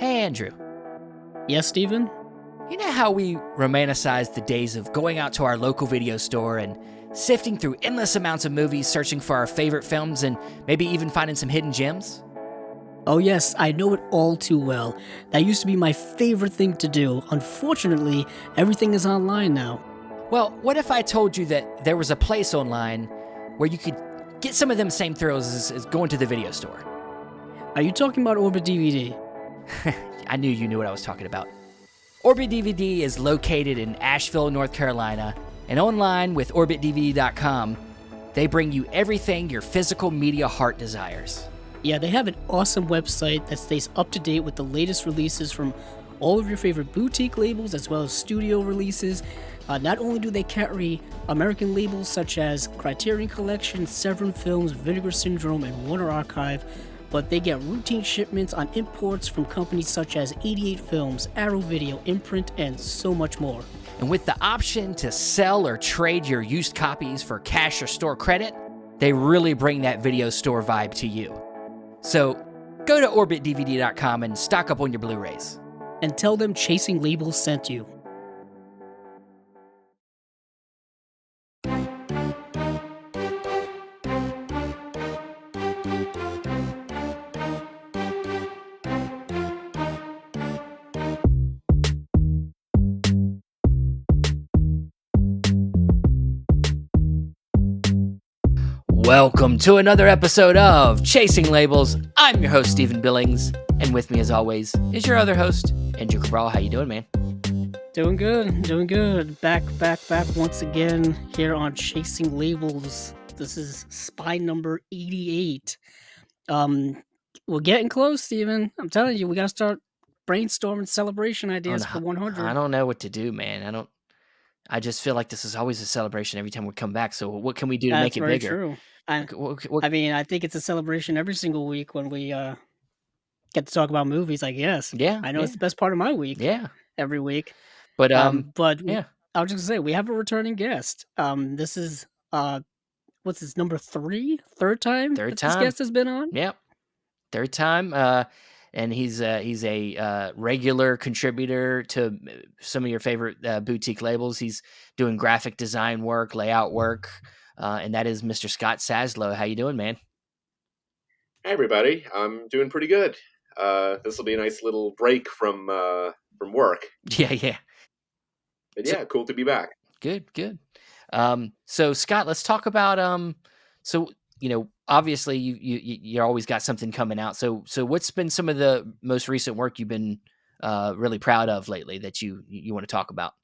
Hey, Andrew. Yes, Steven? You know how we romanticize the days of going out to our local video store and sifting through endless amounts of movies, searching for our favorite films, and maybe even finding some hidden gems? Oh, yes, I know it all too well. That used to be my favorite thing to do. Unfortunately, everything is online now. Well, what if I told you that there was a place online where you could get some of them same thrills as going to the video store? Are you talking about Orbit DVD? I knew you knew what I was talking about. Orbit DVD is located in Asheville, North Carolina, and online with OrbitDVD.com, they bring you everything your physical media heart desires. Yeah, they have an awesome website that stays up to date with the latest releases from all of your favorite boutique labels as well as studio releases. Not only do they carry American labels such as Criterion Collection, Severin Films, Vinegar Syndrome, and Warner Archive, but they get routine shipments on imports from companies such as 88 Films, Arrow Video, Imprint, and so much more. And with the option to sell or trade your used copies for cash or store credit, they really bring that video store vibe to you. So go to OrbitDVD.com and stock up on your Blu-rays. And tell them Chasing Labels sent you. Welcome to another episode of Chasing Labels. I'm your host, Stephen Billings, and with me as always is your other host, Andrew Cabral. How you doing, man? Doing good. Back once again here on Chasing Labels. This is spy number 88. We're getting close, Steven. I'm telling you, we gotta start brainstorming celebration ideas for 100. I don't know what to do, man. I just feel like this is always a celebration every time we come back. So what can we do to make it bigger? True. I think it's a celebration every single week when we get to talk about movies. I guess. Yeah, I know it's the best part of my week. Yeah, every week. but Yeah. I was just gonna say we have a returning guest. This is what's this number 3? Third time Third that time. this guest has been on. Yep, third time. And he's a regular contributor to some of your favorite boutique labels. He's doing graphic design work, layout work, and that is Mr. Scott Saslow. How you doing, man? Hey, everybody. I'm doing pretty good. This will be a nice little break from work. Yeah. But yeah, cool to be back. Good. So Scott, let's talk about so obviously you always got something coming out. So what's been some of the most recent work you've been really proud of lately that you want to talk about?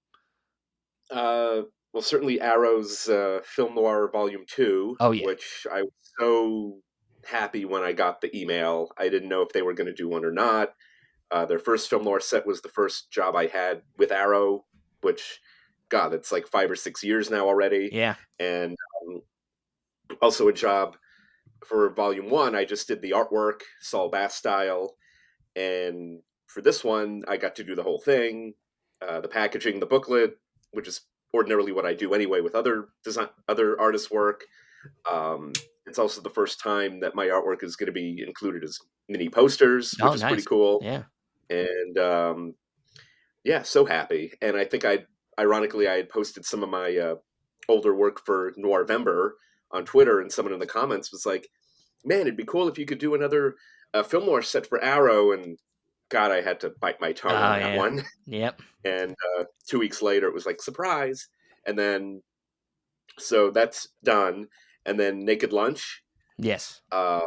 Well, certainly Arrow's Film Noir Volume 2, Oh, yeah. which I was so happy when I got the email. I didn't know if they were going to do one or not. Their first Film Noir set was the first job I had with Arrow, which, God, it's like 5 or 6 years now already. Yeah. And also a job for Volume 1, I just did the artwork, Saul Bass style. And for this one, I got to do the whole thing, the packaging, the booklet, which is ordinarily what I do anyway with other artists' work. It's also the first time that my artwork is going to be included as mini posters, which is nice. pretty cool. Yeah. And so happy. And I think ironically, I had posted some of my older work for Noirvember on Twitter, and someone in the comments was like, man, it'd be cool if you could do another film noir set for Arrow. And God, I had to bite my tongue on that one. Yep. And 2 weeks later, it was like, surprise. And then, so that's done. And then Naked Lunch. Yes. I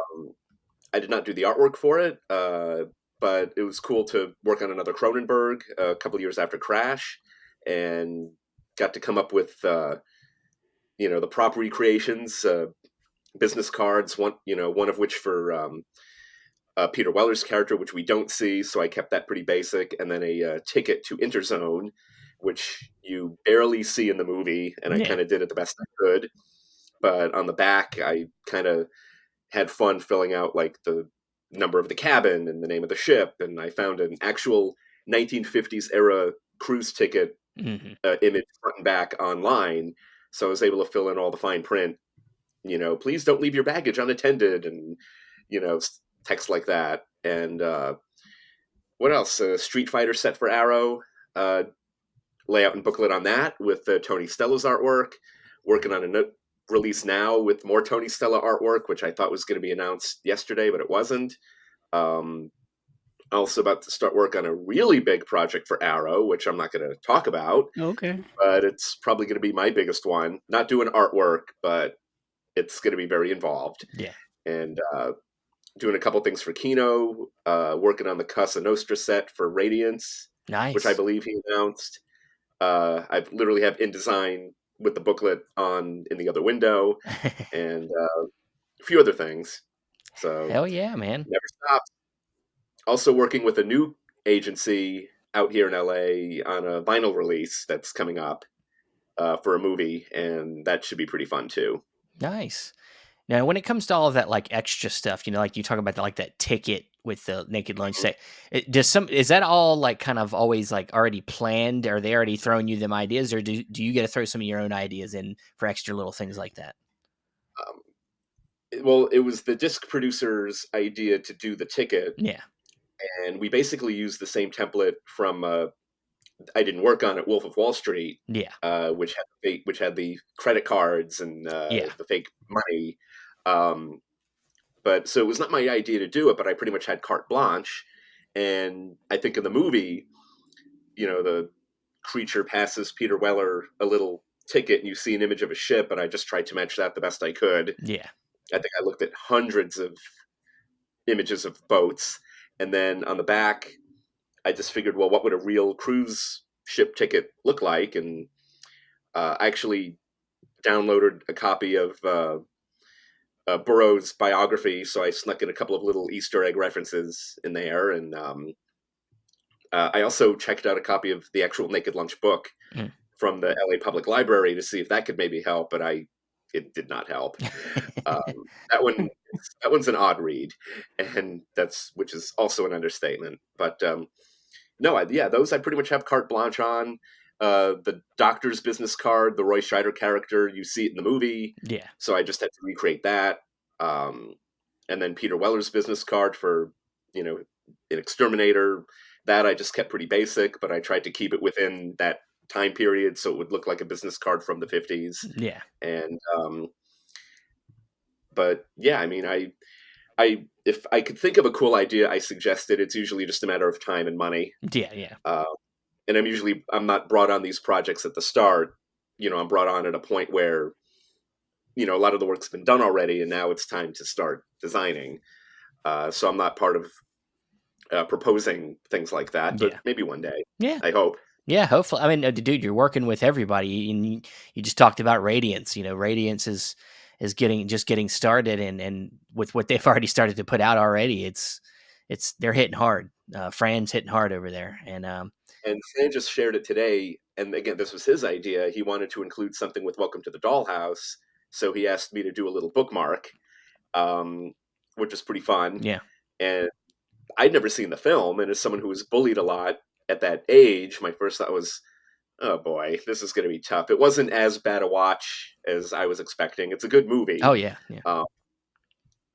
did not do the artwork for it, but it was cool to work on another Cronenberg a couple of years after Crash, and got to come up with, the prop recreations, business cards, one of which for Peter Weller's character, which we don't see, so I kept that pretty basic, and then a ticket to Interzone, which you barely see in the movie, and I kind of did it the best I could. But on the back, I kind of had fun filling out like the number of the cabin and the name of the ship, and I found an actual 1950s era cruise ticket image front and back online, so I was able to fill in all the fine print. Please don't leave your baggage unattended, and text like that. And What else? Street Fighter set for Arrow. Uh, Layout and booklet on that with Tony Stella's artwork. Working on a release now with more Tony Stella artwork, which I thought was going to be announced yesterday, but it wasn't. Um, Also about to start work on a really big project for Arrow, which I'm not going to talk about, Okay. but it's probably going to be my biggest one. Not doing artwork, but it's going to be very involved. Yeah. And doing a couple things for Kino, working on the Casa Nostra set for Radiance, which I Nice. believe he announced. I literally have InDesign with the booklet on in the other window, and a few other things. So Hell yeah, man. never stops. Also working with a new agency out here in LA on a vinyl release that's coming up for a movie, and that should be pretty fun too. Nice. Now, when it comes to all of that like extra stuff, like you talk about like that ticket with the naked lunch Mhm. set, is that all like kind of always like already planned? Are they already throwing you them ideas, or do you get to throw some of your own ideas in for extra little things like that? Um, well, it was the disc producer's idea to do the ticket, Yeah. and we basically used the same template from I didn't work on it, Wolf of Wall Street, Yeah. which had the credit cards and Yeah. the fake money. Um, but so it was not my idea to do it, but I pretty much had carte blanche. And I think in the movie, the creature passes Peter Weller a little ticket, and you see an image of a ship, and I just tried to match that the best I could. Yeah. I think I looked at hundreds of images of boats, and then on the back, I just figured, well, what would a real cruise ship ticket look like? And I actually downloaded a copy of Burroughs' biography, so I snuck in a couple of little Easter egg references in there, and I also checked out a copy of the actual Naked Lunch book Mm. from the LA Public Library to see if that could maybe help, but it did not help. Um, that one that one's an odd read, and which is also an understatement. But no, yeah, those I pretty much have carte blanche on. The doctor's business card, the Roy Scheider character, you see it in the movie, Yeah. so I just had to recreate that. Um, and then Peter Weller's business card for an exterminator, that I just kept pretty basic, but I tried to keep it within that time period so it would look like a business card from the 50s. Yeah. And but yeah, I mean, I if I could think of a cool idea, I suggested. It's usually just a matter of time and money. Yeah. Yeah. Uh, and I'm not brought on these projects at the start. I'm brought on at a point where a lot of the work's been done already, and now it's time to start designing. So I'm not part of proposing things like that, but Yeah. maybe one day. Yeah. I hope. Yeah, hopefully. I mean, dude, you're working with everybody, and you just talked about Radiance. Radiance is getting started, and with what they've already started to put out already, it's they're hitting hard. Fran's hitting hard over there, and And Fran just shared it today. And again, this was his idea. He wanted to include something with Welcome to the Dollhouse. So he asked me to do a little bookmark, um, which is pretty fun. yeah, And I'd never seen the film. And as someone who was bullied a lot at that age, my first thought was, oh boy, this is going to be tough. It wasn't as bad a watch as I was expecting. It's a good oh movie. yeah, yeah, Um,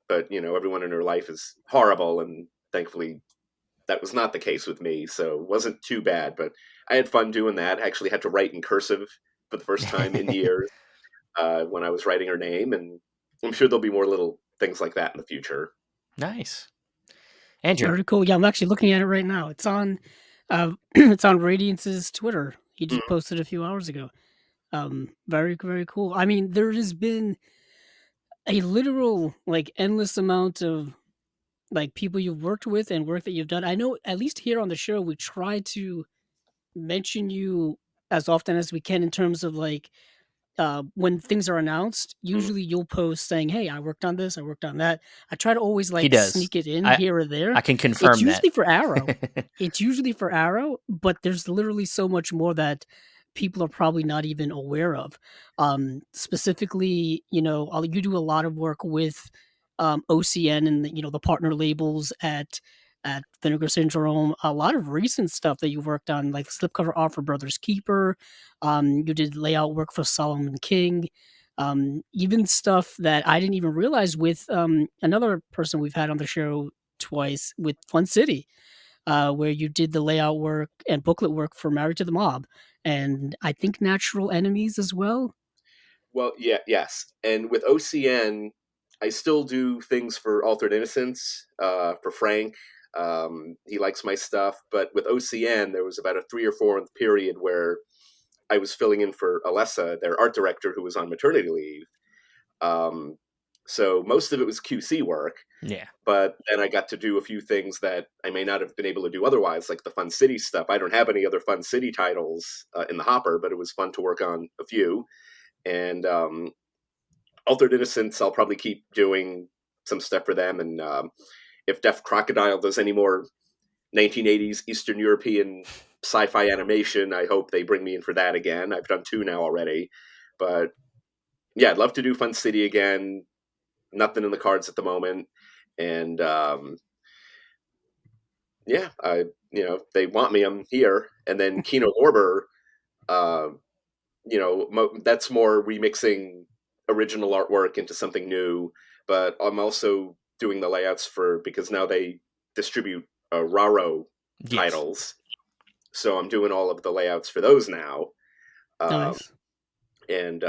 but, everyone in her life is horrible. And thankfully, that was not the case with me, so it wasn't too bad. But I had fun doing that. I actually had to write in cursive for the first time in years when I was writing her name, and I'm sure there'll be more little things like that in the future. nice, Andrew. Very cool. Yeah, I'm actually looking at it right now. It's on it's on Radiance's Twitter. He just Mhm. posted a few hours ago. Very, very cool. I mean, there has been a literal like endless amount of like people you've worked with and work that you've done. I know at least here on the show we try to mention you as often as we can in terms of like when things are announced, Mhm. usually you'll post saying, "Hey, I worked on this, I worked on that." I try to always He like does. sneak it in I here or there. I can It's confirm that. usually for Arrow. It's usually for Arrow, but there's literally so much more that people are probably not even aware of. Specifically, you do a lot of work with OCN and the partner labels at Vinegar Syndrome. A lot of recent stuff that you worked on, like slipcover art for Brothers Keeper. You did layout work for Solomon King. Even stuff that I didn't even realize with another person we've had on the show twice with Fun City. where you did the layout work and booklet work for Married to the Mob, and I think Natural Enemies as well. Well, yeah, yes. And with OCN, I still do things for Altered Innocence, for Frank. He likes my stuff. But with OCN, there was about a 3 or 4 month period where I was filling in for Alessa, their art director, who was on maternity leave. Um, so most of it was QC work. Yeah. But then I got to do a few things that I may not have been able to do otherwise, like the Fun City stuff. I don't have any other Fun City titles in the hopper, but it was fun to work on a few. And Altered Innocence, I'll probably keep doing some stuff for them. And if Deaf Crocodile does any more 1980s Eastern European sci-fi animation, I hope they bring me in for that again. I've done 2 now already, but yeah, I'd love to do Fun City again. Nothing in the cards at the moment, and yeah, they want me, I'm here. And then Kino Lorber, uh, that's more remixing original artwork into something new. But I'm also doing the layouts because now they distribute Raro Yes. titles, so I'm doing all of the layouts for those now. Um, Nice. and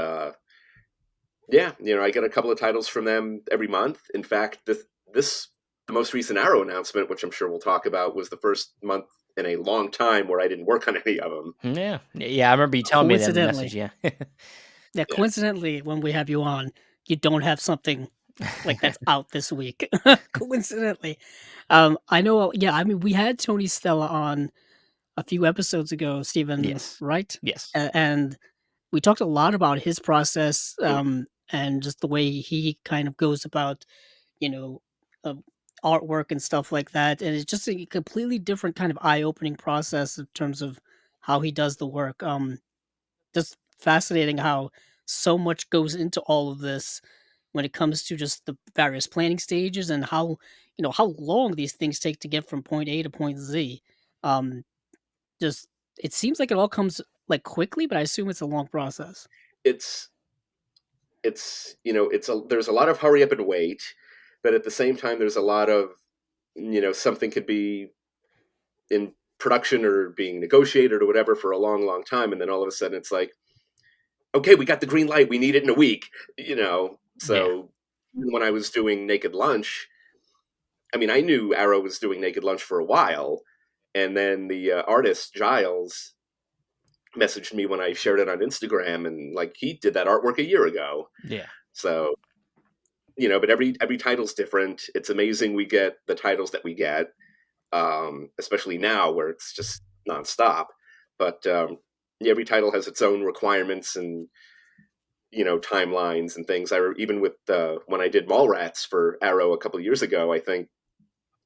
yeah, I get a couple of titles from them every month. In fact, this the most recent Arrow announcement, which I'm sure we'll talk about, was the first month in a long time where I didn't work on any of them. Yeah. Yeah, I remember you telling me that in the message, Coincidentally, yeah. yeah, Yeah, coincidentally, when we have you on, you don't have something like that's out this week. Coincidentally, I know. Yeah, I mean, we had Tony Stella on a few episodes ago, Stephen, Yes. right? Yes. And we talked a lot about his process, mm, and just the way he kind of goes about, you know, uh, artwork and stuff like that. And it's just a completely different kind of eye-opening process in terms of how he does the work. Just fascinating how so much goes into all of this when it comes to just the various planning stages and how how long these things take to get from point A to point Z. Um, just it seems like it all comes like quickly, but I assume it's a long process. it's there's a lot of hurry up and wait, but at the same time, there's a lot of something could be in production or being negotiated or whatever for a long, long time, and then all of a sudden it's like, okay, we got the green light, we need it in a week. Yeah. So when I was doing Naked Lunch, I mean, I knew Arrow was doing Naked Lunch for a while, and then the artist Giles messaged me when I shared it on Instagram, and like he did that artwork a year ago. Yeah. So but every title's different. It's amazing we get the titles that we get, especially now where it's just nonstop. But yeah, every title has its own requirements and timelines and things. Even with when I did Mallrats for Arrow a couple of years ago, I think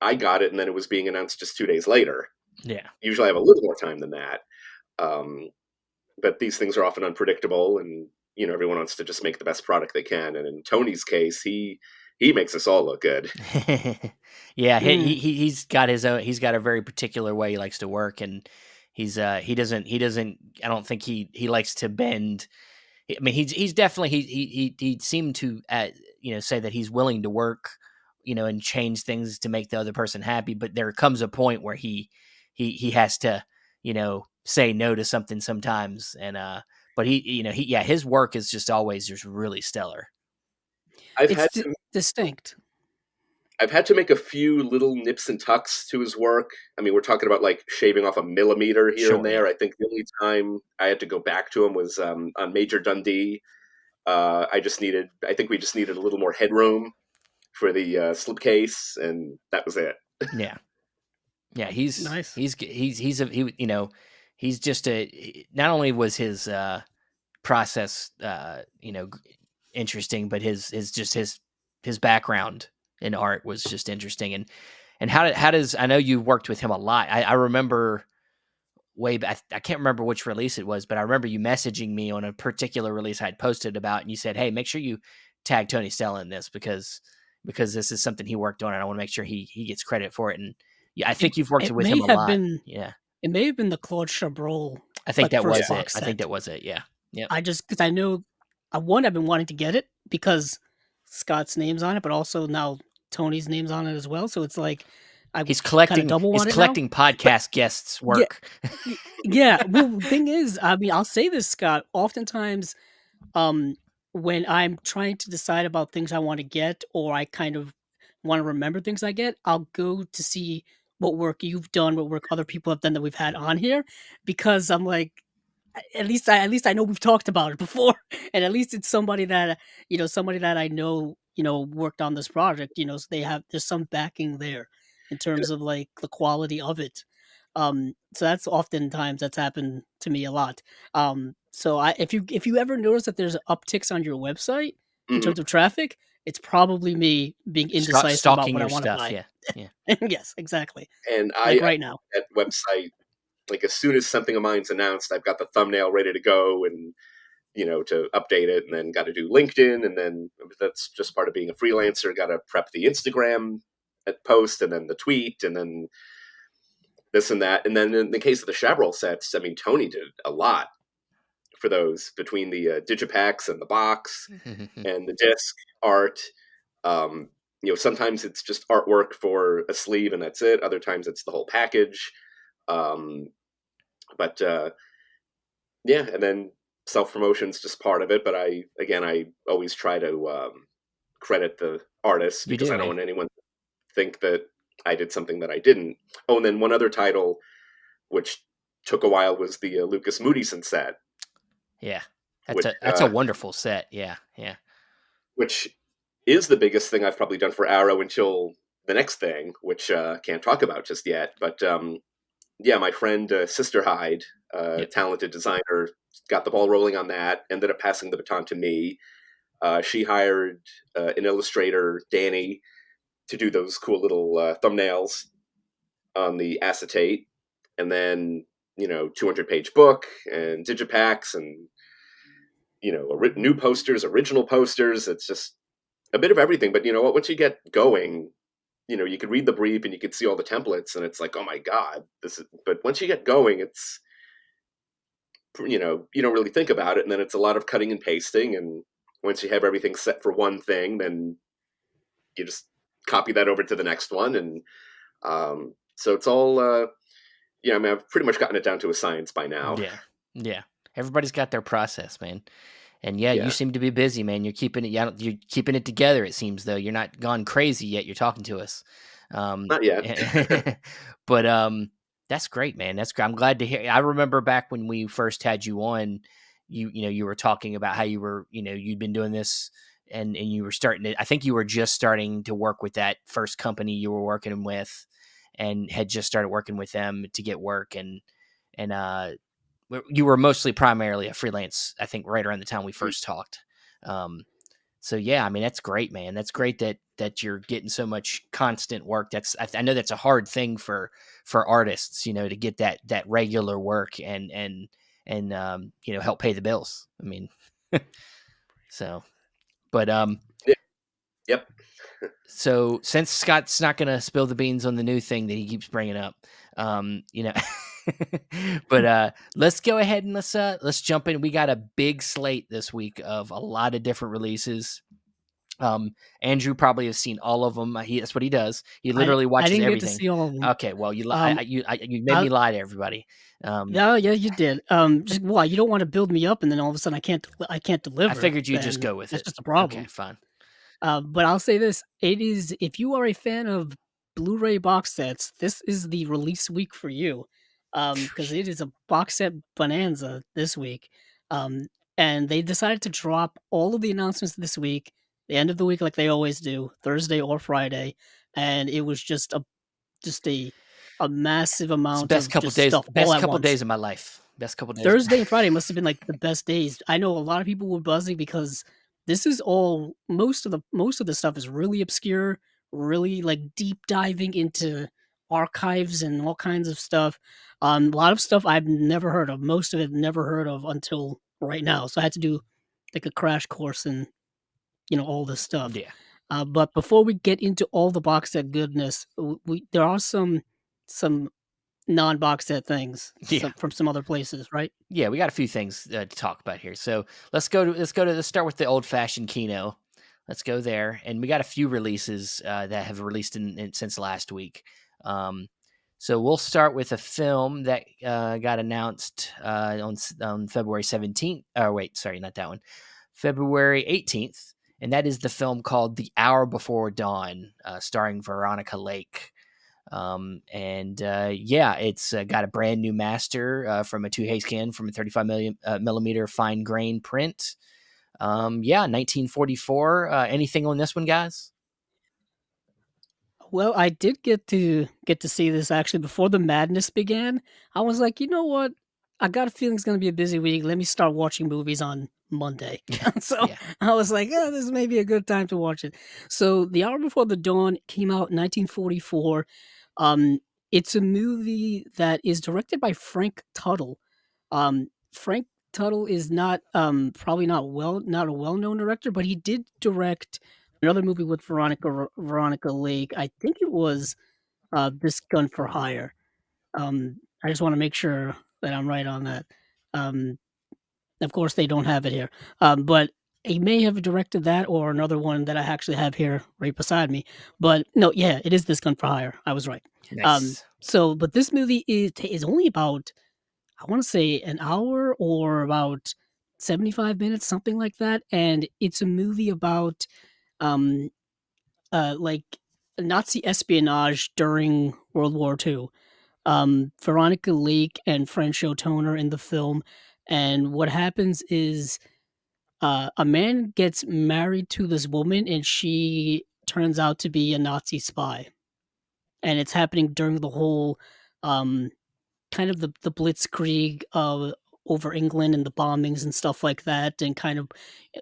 I got it, and then it was being announced just 2 days later. Yeah. Usually, I have a little more time than that. Um, but these things are often unpredictable, and everyone wants to just make the best product they can. And in Tony's case, he makes us all look good. Yeah, Mm. he's got his own he's got a very particular way he likes to work, and he doesn't I don't think he likes to bend. I mean, he's definitely he seemed to say that he's willing to work, and change things to make the other person happy, but there comes a point where he has to, say no to something sometimes, and but his work is just always just really stellar. I've It's had to distinct. I've had to make a few little nips and tucks to his work. I mean, we're talking about like shaving off a millimeter here and Sure, there. yeah. I think the only time I had to go back to him was on Major Dundee. I think we just needed a little more headroom for the slipcase, and that was it. Yeah. Yeah, he's Nice. he's g he's a he you know, he's just not only was his, process, interesting, but his background in art was just interesting, and how does I know you worked with him a lot. I remember way back. I can't remember which release it was, but I remember you messaging me on a particular release I'd posted about, and you said, "Hey, make sure you tag Tony Stella in this because this is something he worked on, and I want to make sure he gets credit for it." And yeah, I It think you've worked it with him may a have lot. been Yeah, it may have been the Claude Chabrol I think like that first was Yeah, it. box I think set. that was it. Yeah. Yep. I just because I know one I've been wanting to get it because Scott's name's on it, but also now Tony's name's on it as well. So it's like I He's kind of collecting double he's on it now. collecting But podcast guests' yeah, work. yeah. Well, the thing is, I mean, I'll say this, Scott. Oftentimes, um, when I'm trying to decide about things I want to get, or I kind of want to remember things I get, I'll go to see what work you've done, what work other people have done that we've had on here, because I'm like, at least I know we've talked about it before, and at least it's somebody that somebody that I know worked on this project. So there's some backing there in And terms of like the quality of it. So that's oftentimes that's happened to me a lot. So if you ever notice that there's upticks on your website in mhm. terms of traffic, it's probably me being indecisive about Stalking what I your want to stuff, buy. yeah, yeah. Yes, exactly. And Like I right now. that website, like as soon as something of mine's announced, I've got the thumbnail ready to go, and to update it, and then got to do LinkedIn, and then that's just part of being a freelancer. Got to prep the Instagram post, and then the tweet, and then this and that. And then in the case of the Chabrol sets, I mean, Tony did a lot for those between the digipacks and the box and the disc art. Um, sometimes it's just artwork for a sleeve and that's it. Other times it's the whole package. Um, but yeah, and then self promotion's just part of it. But I always try to credit the artists You because do, I don't man. want anyone to think that I did something that I didn't. Oh, and then one other title, which took a while, was the Lucas Moodysson set, Yeah. which That's a wonderful set, yeah, yeah. which is the biggest thing I've probably done for Arrow until the next thing, which can't talk about just yet. But yeah, my friend Sister Hyde, Yep. talented designer, got the ball rolling on that. Ended up passing the baton to me. She hired an illustrator, Danny, to do those cool little thumbnails on the acetate, and then 200-page book and digipacks and new posters, original posters. It's just a bit of everything. But you know what? Once you get going, you could read the brief and you could see all the templates, and it's like, oh my god, this is. But once you get going, it's you don't really think about it, and then it's a lot of cutting and pasting. And once you have everything set for one thing, then you just copy that over to the next one, and so it's all. I mean, I've pretty much gotten it down to a science by now. Yeah. Yeah. Everybody's got their process, man. And yeah, you Yeah, seem to be busy, man. You're keeping it. Yeah, you're keeping it together. It seems though you're not gone crazy yet. You're talking to us, not yet. but that's great, man. That's great. I'm glad to hear. I remember back when we first had you on, you were talking about how you were, you'd been doing this, and you were starting to. I think you were just starting to work with that first company you were working with, and had just started working with them to get work, and you were mostly primarily a freelance, I think, right around the time we first talked. Um, so yeah, I mean, that's great, man. That's great that you're getting so much constant work. I know that's a hard thing for artists, to get that regular work and help pay the bills. I mean, so, but Yeah, yep. so since Scott's not going to spill the beans on the new thing that he keeps bringing up, um, you know, but let's go ahead and let's jump in. We got a big slate this week of a lot of different releases. Andrew probably has seen all of them. That's what he does. He literally I watches didn't get to everything. see all of them. Okay, well, Um, you made I me lie to everybody. No, yeah, you did. Just why you don't want to build me up, and then all of a sudden I can't I deliver. figured you'd just Then go with that's it. just a Okay, problem. fine. But I'll say this: it is if you are a fan of Blu-ray box sets, this is the release week for you, because it is a box set bonanza this week. Um, and they decided to drop all of the announcements this week, the end of the week, like they always do, Thursday or Friday, and it was just a massive It's the amount best of couple just days. stuff all Best at couple once. days of my life. Best couple days. Thursday and Friday must have been like the best days. I know a lot of people were buzzing because this is all most of the stuff is really obscure, really like deep diving into archives and all kinds of stuff. A lot of stuff I've never heard of. Most of it never heard of until right now. So I had to do like a crash course in all this stuff. Yeah, But before we get into all the box set goodness, there are some non-box set things yeah. from some other places, right? Yeah, we got a few things to talk about here. So let's start with the old fashioned Kino. Let's go there, and we got a few releases that have released since last week. Um, so we'll start with a film that got announced on February 17th. Oh, wait, sorry, not that one. February 18th. And that is the film called The Hour Before Dawn, starring Veronica Lake. Yeah, it's got a brand new master from a 2K scan from a 35 millimeter fine grain print. Yeah, 1944. Anything on this one, guys? Well, I did get to see this actually before the madness began. I was like, you know what? I got a feeling it's gonna be a busy week. Let me start watching movies on Monday. So Yeah, I was like, yeah, this may be a good time to watch it. So The Hour Before the Dawn came out in 1944. Um, it's a movie that is directed by Frank Tuttle. Frank Tuttle is not probably not a well-known director, but he did direct another movie with Veronica Lake. I think it was This Gun for Hire. I just want to make sure that I'm right on that. Um, of course, they don't have it here, but he may have directed that or another one that I actually have here right beside me. But no, yeah, it is This Gun for Hire. I was right. nice. But this movie is only about, I want to say, an hour or about 75 minutes, something like that, and it's a movie about um like Nazi espionage during World War II. Veronica Lake and Franchot Tone are in the film, and what happens is a man gets married to this woman, and she turns out to be a Nazi spy, and it's happening during the whole um, kind of the blitzkrieg over England and the bombings and stuff like that, and kind of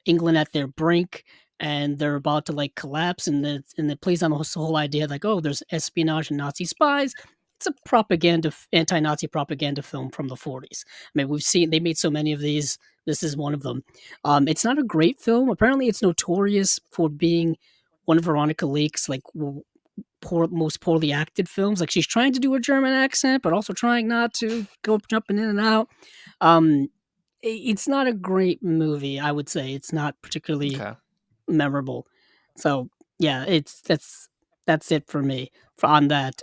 England at their brink, and they're about to like collapse, and it plays on this whole idea like, oh, there's espionage and Nazi spies. It's a anti-Nazi propaganda film from the 40s. I mean, we've seen they made so many of these. This is one of them. It's not a great film. Apparently, it's notorious for being one of Veronica Lake's like most poorly acted films. Like she's trying to do a German accent, but also trying not to, go jumping in and out. Um, it's not a great movie. I would say it's not particularly Okay. memorable. So yeah, that's it for me on that.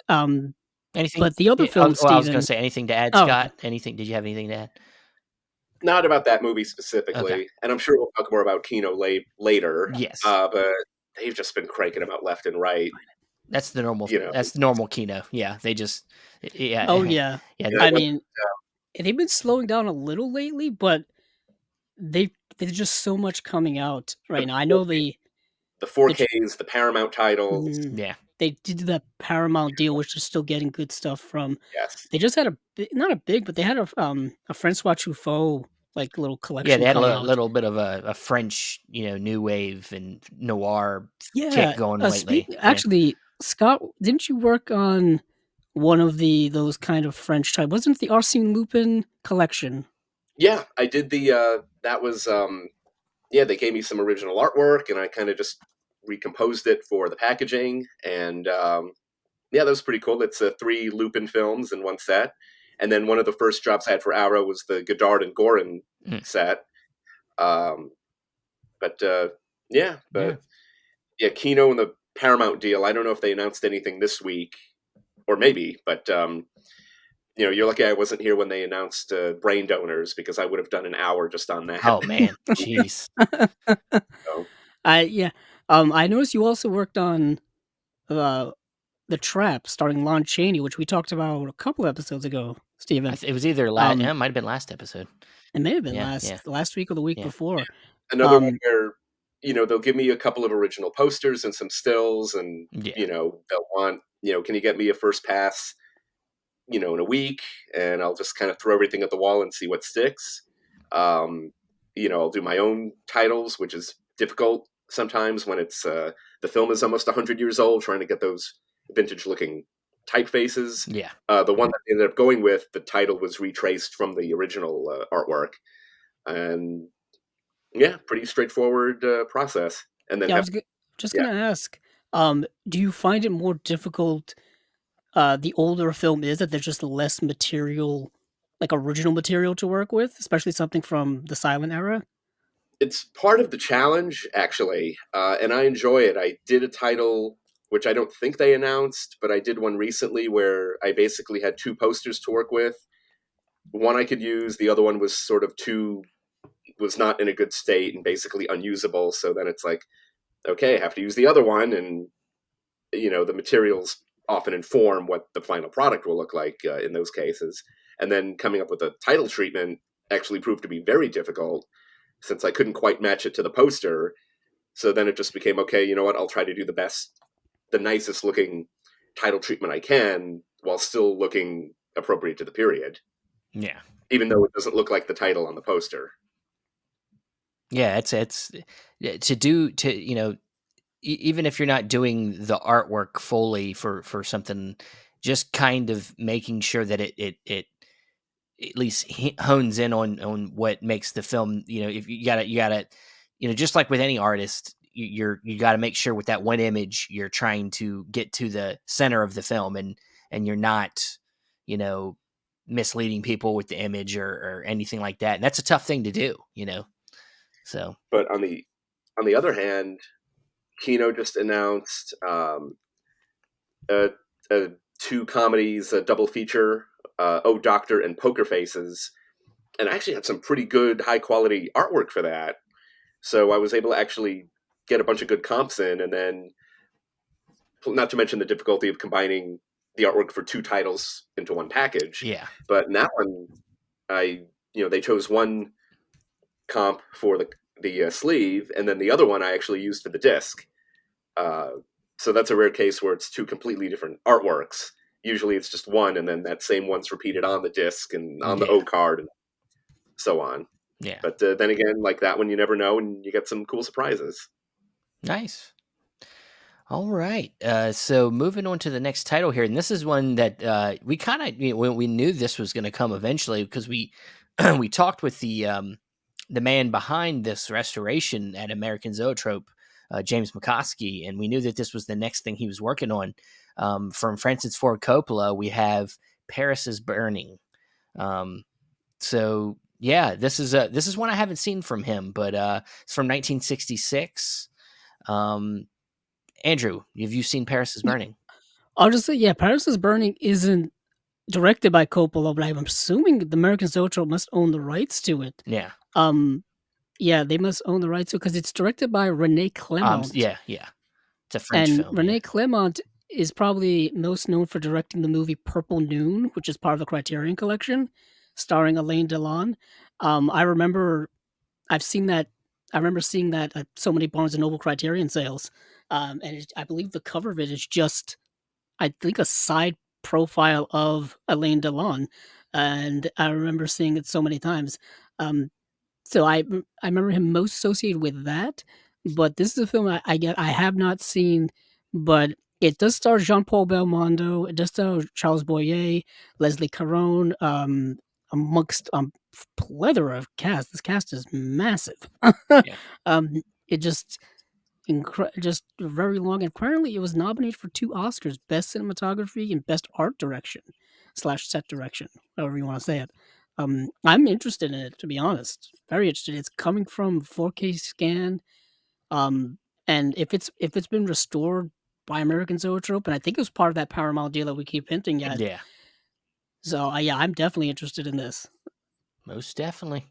Anything? But the other Yeah, film, well, I was going to Steven. say anything to add, Oh, okay. Scott. Anything? Did you have anything to add? Not about that movie Okay. specifically, and I'm sure we'll talk more about Kino later. Yes, But they've just been cranking them out left and right. that's the normal. You know, That's the normal Kino. Yeah, they just. Oh Yeah, yeah. yeah. yeah, I mean, they've been slowing down a little lately, but there's just so much coming out the right now. I know the the 4Ks, the Paramount titles. Mm. Yeah. They did that Paramount deal, which is still getting good stuff from. Yes, They just had not a big, but they had a Francois Truffaut like little Yeah, collection they had a come out. little bit of a French, new wave and noir kick Yeah, going lately. Yeah. actually, Scott, didn't you work on one of those kind of French type? Wasn't it the Arsène Lupin collection? yeah, I did the. That was yeah. They gave me some original artwork, and I kind of just recomposed it for the packaging, and yeah, that was pretty cool. It's 3 Lupin films in one set, and then one of the first jobs I had for Arrow was the Godard and Gorin Mm, set. Um, but yeah, yeah. but yeah, Kino and the Paramount deal. I don't know if they announced anything this week, or maybe, but you're lucky I wasn't here when they announced brain donors because I would have done an hour just on that. Oh man, jeez. So, I yeah. I noticed you also worked on uh The Trap starring Lon Chaney, which we talked about a couple episodes ago, Steven. It was either Um, it might have been last episode. it may have been Yeah, yeah, last week or the week yeah, before. another one Um, where they'll give me a couple of original posters and some stills, and yeah, they'll want can you get me a first pass in a week, and I'll just kind of throw everything at the wall and see what sticks. Um, I'll do my own titles, which is difficult sometimes when it's the film is almost 100 years old, trying to get those vintage looking typefaces. yeah. The one that I ended up going with, the title was retraced from the original artwork, and yeah, pretty straightforward process. And then yeah, have just yeah, gonna ask, do you find it more difficult the older a film is that there's just less material, like original material to work with, especially something from the silent era? it's part of the challenge actually, and I enjoy it. I did a title which I don't think they announced, but I did one recently where I basically had two posters to work with. One I could use, the other one was sort of was not in a good state and basically unusable. So then it's like, okay, I have to use the other one, and the materials often inform what the final product will look like in those cases. And then coming up with a title treatment actually proved to be very difficult since I couldn't quite match it to the poster. So then it just became, okay, you know what, I'll try to do the nicest looking title treatment I can while still looking appropriate to the period, Yeah. even though it doesn't look like the title on the poster. Yeah, it's to do to even if you're not doing the artwork fully for something, just kind of making sure that it at least hones in on what makes the film. If you gotta just like with any artist, you got to make sure with that one image you're trying to get to the center of the film, and you're not you know misleading people with the image or anything like that. And that's a tough thing to do. So But on the other hand, Kino just announced uh, uh, two comedies, a double feature, Oh Doctor and Poker Faces, and I actually had some pretty good, high quality artwork for that. So I was able to actually get a bunch of good comps in, and then, not to mention the difficulty of combining the artwork for two titles into one package. yeah, But in that one, they chose one comp for the sleeve, and then the other one I actually used for the disc. Uh, so that's a rare case where it's two completely different artworks. Usually it's just one, and then that same one's repeated on the disc and on the yeah, O card and so on. yeah. But then again, like that one, you never know, and you get some cool surprises. Nice. All right. So moving on to the next title here, and this is one that we kind of when we knew this was going to come eventually because we we talked with the man behind this restoration at American Zoetrope, James McCoskey, and we knew that this was the next thing he was working on. From Francis Ford Coppola, we have Paris is Burning. So yeah, this is one I haven't seen from him, but it's from 1966. Andrew, have you seen Paris is Burning? I'll just say, yeah, Paris is Burning isn't directed by Coppola, but I'm assuming the American Zoetrope must own the rights to it. Yeah. Yeah, they must own the rights to it because it's directed by René Clément. Yeah, yeah. It's a French And film, yeah. René Clément is probably most known for directing the movie Purple Noon, which is part of the Criterion Collection, starring Alain Delon. I remember I've seen that. I remember seeing that at so many Barnes and Noble Criterion sales, I believe the cover of it is just, I think, a side profile of Alain Delon, and I remember seeing it so many times. Um, so I remember him most associated with that, but this is a film I have not seen, but it does star Jean-Paul Belmondo, it does star Charles Boyer, Leslie Caron, amongst plethora of cast. This cast is massive. Yeah. It just very long, and currently it was nominated for 2 Oscars: Best Cinematography and Best Art Direction slash Set Direction, however you want to say it. I'm interested in it, to be honest. Very interested. It's coming from 4K scan, um, and if it's been restored by American Zoetrope, and I think it was part of that Paramount deal that we keep hinting at. Yeah. So yeah, I'm definitely interested in this. Most definitely.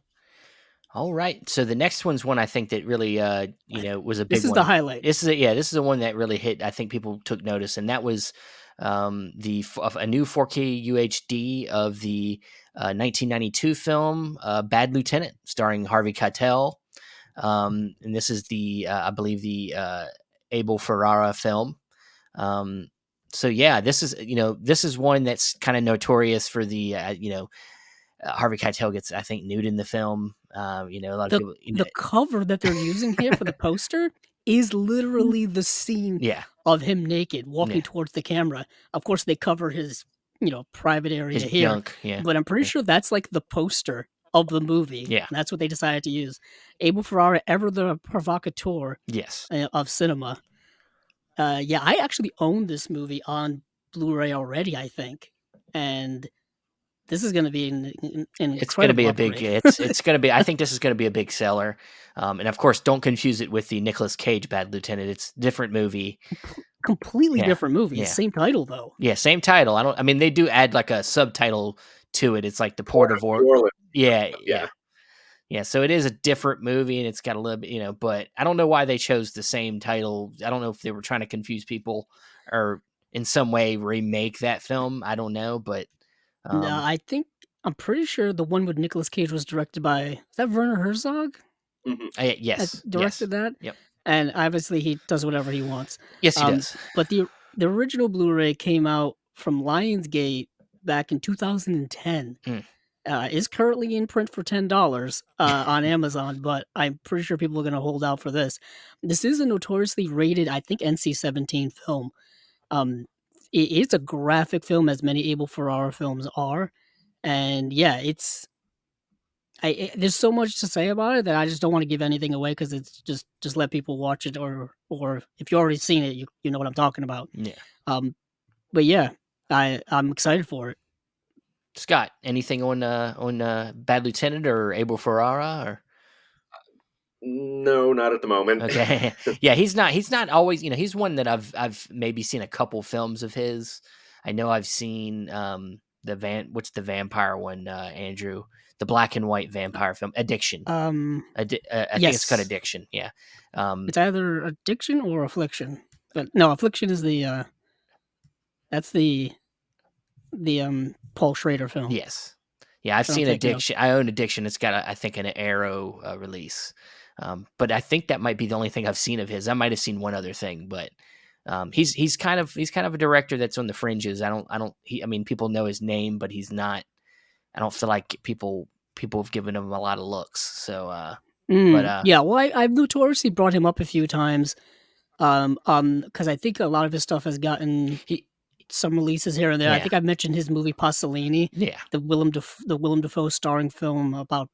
All right. So the next one's one I think that really was a big This is one. the highlight. This is the one that really hit. I think people took notice, and that was a new 4K UHD of the 1992 film Bad Lieutenant, starring Harvey Keitel. And this is I believe the Abel Ferrara film. So yeah, this is one that's kind of notorious for the Harvey Keitel gets, I think, nude in the film. A lot of The people. the cover that they're using here for the poster is literally the scene Yeah, of him naked walking yeah, towards the camera. Of course, they cover his, private area his here, junk. Yeah, but I'm pretty yeah, sure that's like the poster of the movie. yeah. And that's what they decided to use. Abel Ferrara, ever the provocateur Yes. of cinema. Yeah, I actually own this movie on Blu-ray already, I think, and this is going to be an It's going to be incredible a big. upgrade. It's going to be. I think this is going to be a big seller. And of course, don't confuse it with the Nicolas Cage Bad Lieutenant. It's a different movie. completely Yeah, different movies. yeah, Same title though. yeah. Same title. I mean, they do add like a subtitle to it. It's like the Port Port of of Or. New Orleans. Yeah, Yeah. yeah, yeah. So it is a different movie, and it's got a little bit, But I don't know why they chose the same title. I don't know if they were trying to confuse people or in some way remake that film. I don't know, but No, um, I'm pretty sure the one with Nicolas Cage was directed by is that Werner Herzog Hmm. that yes, yes, directed that? yep, And obviously he does whatever he wants. yes, he Um, does. but the original Blu-ray came out from Lionsgate back in 2010. Mm. Is currently in print for $10 on Amazon, but I'm pretty sure people are going to hold out for this. This is a notoriously rated, I think, NC-17 film. Um, it's a graphic film, as many Abel Ferrara films are, and yeah, there's so much to say about it that I just don't want to give anything away because it's just let people watch it, or if you already seen it, you know what I'm talking about. Yeah, Um, but yeah, I'm excited for it. Scott, anything on Bad Lieutenant or Abel Ferrara or? No, not at the moment. Okay. Yeah, he's not always, he's one that I've maybe seen a couple films of his. I know I've seen what's the vampire one, Andrew? The black and white vampire film, Addiction. Um, I think it's called yes, Addiction. Yeah. Um it's either addiction or affliction, but no, affliction is that's the Paul Schrader film yes. Yeah, I've that I'm seen thinking of. Addiction. I own Addiction. It's got I think an Arrow release. But I think that might be the only thing I've seen of his. I might have seen one other thing, but he's kind of a director that's on the fringes. I mean, people know his name, but he's not. I don't feel like people have given him a lot of looks. So, but Yeah, well, I've notoriously brought him up a few times, because I think a lot of his stuff has gotten he some releases here and there. I yeah, think I mentioned his movie Pasolini, yeah, the Willem Dafoe starring film about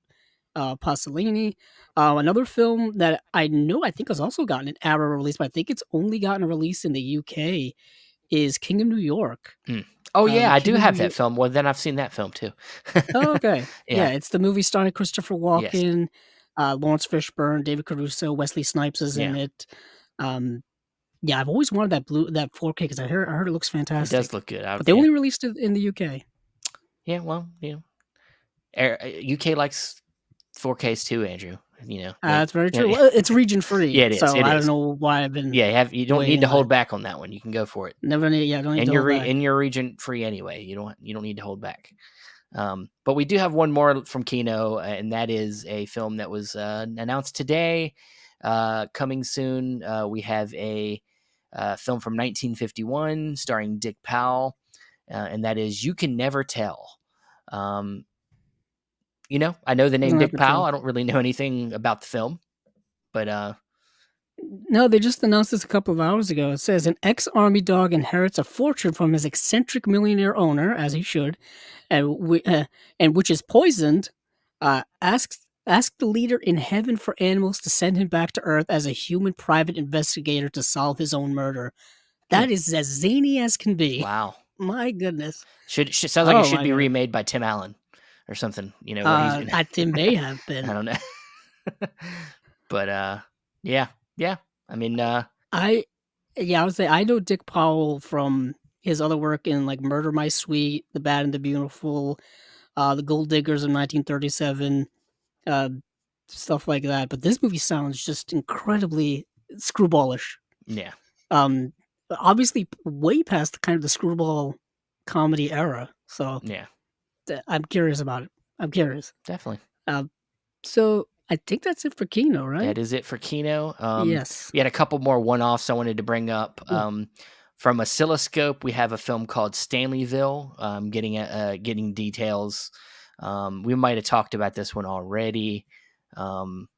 Pasolini. Another film that I think has also gotten an Arrow release, but I think it's only gotten a release in the UK is King of New York. mm. Oh yeah, I do King of New have that York. film. Well, then I've seen that film too. Oh, okay. Yeah. Yeah, it's the movie starring Christopher Yes. Walken, Lawrence Fishburne, David Caruso, Wesley Snipes is in Yeah. it. Um, yeah, I've always wanted that 4K because I heard it looks It does fantastic, look good. but they Yeah. only released it in the UK. Yeah. Well, UK likes 4Ks too, Andrew. That's very Yeah, true. Well, it's region free, yeah, it is. so It I don't is. know why I've been Yeah, you don't need waiting to on it. hold back on that one. You can go for it. Never need, yeah, don't need And to you're hold back. in your region free anyway. You don't need to hold back. But we do have one more from Kino, and that is a film that was announced today, coming soon. We have a film from 1951 starring Dick Powell, and that is You Can Never Tell. Um, I know the name Never Dick Powell. tell. I don't really know anything about the film, but No, they just announced this a couple of hours ago. It says an ex-army dog inherits a fortune from his eccentric millionaire owner, as he should, and which is poisoned. Asks the leader in heaven for animals to send him back to Earth as a human private investigator to solve his own murder. hmm, That is as zany as can be. wow. My goodness. Sounds like it Oh should my be god. remade by Tim Allen or something. Where he's It may have been. I don't know. But yeah, yeah. I mean, I Yeah, I would say I know Dick Powell from his other work in like Murder My Sweet, The Bad and the Beautiful, The Gold Diggers of 1937, uh, stuff like that. But this movie sounds just incredibly screwballish. yeah, Um, Obviously, way past kind of the screwball comedy era. So yeah, I'm curious about it. I'm curious. definitely. Uh, so I think that's it for Kino, right? That is it for Kino. Yes. We had a couple more one-offs I wanted to bring up. Ooh. From Oscilloscope, we have a film called Stanleyville. Getting details. We might have talked about this one already, um,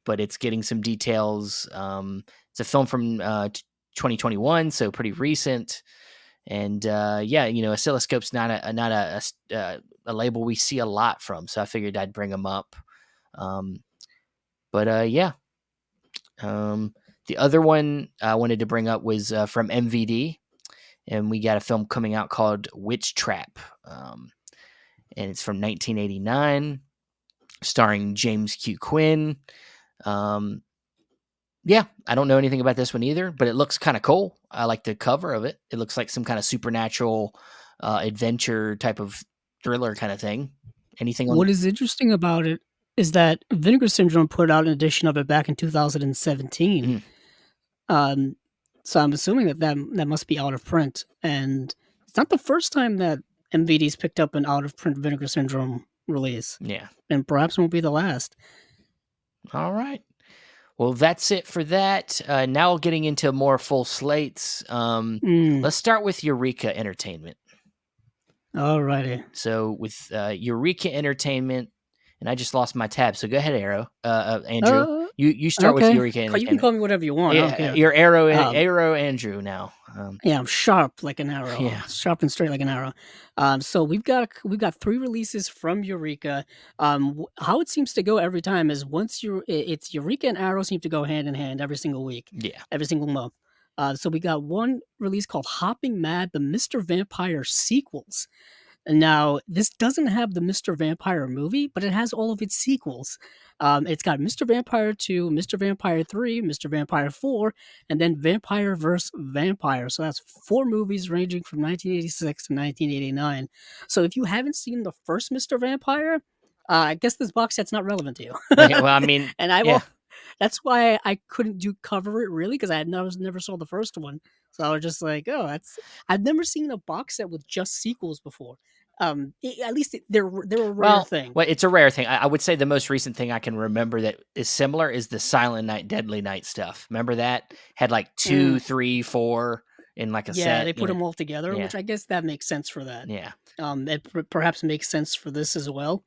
but it's getting some details. It's a film from 2021, so pretty recent. And yeah, Oscilloscope's not a label we see a lot from, so I figured I'd bring them up. Um, but yeah, the other one I wanted to bring up was from MVD, and we got a film coming out called Witch Trap, and it's from 1989, starring James Q. Quinn. Um, Yeah, I don't know anything about this one either, but it looks kind of cool. I like the cover of it. It looks like some kind of supernatural adventure type of thriller kind of thing. Anything on? What is interesting about it is that Vinegar Syndrome put out an edition of it back in 2017. Mm, Um, so I'm assuming that must be out of print, and it's not the first time that MVD's picked up an out of print Vinegar Syndrome release, yeah. and perhaps won't be the last. All right. Well, that's it for that. Now getting into more full slates. Mm, Let's start with Eureka Entertainment. alrighty. So with Eureka Entertainment, and I just lost my tab. So go ahead, Andrew. Uh, You start with okay. Eureka You can Entertainment. call me whatever you want. I don't Yeah, care. you're Um, Arrow Andrew now. Yeah, I'm sharp like an arrow, Yeah. sharp and straight like an arrow. So we've got 3 releases from Eureka. How it seems to go every time is once it's Eureka and Arrow seem to go hand in hand every single week, Yeah. every single month. So we got one release called Hopping Mad: The Mr. Vampire Sequels. And now, this doesn't have the Mr. Vampire movie, but it has all of its sequels. It's got Mr. Vampire 2, Mr. Vampire 3, Mr. Vampire 4, and then Vampire vs. Vampire. So that's 4 movies ranging from 1986 to 1989. So if you haven't seen the first Mr. Vampire, I guess this box set's not relevant to you. Okay, well, I mean, And I yeah. will. That's why I couldn't do cover it really because I had never saw the first one. So I was just like, oh, that's I've never seen a box set with just sequels before. At least they're a rare thing. Well, it's a rare thing. I would say the most recent thing I can remember that is similar is the Silent Night, Deadly Night stuff. Remember that had like Mm, 2, 3, 4 in like a yeah, set. they put them all together, Yeah, which I guess that makes sense for that. yeah. Perhaps makes sense for this as well.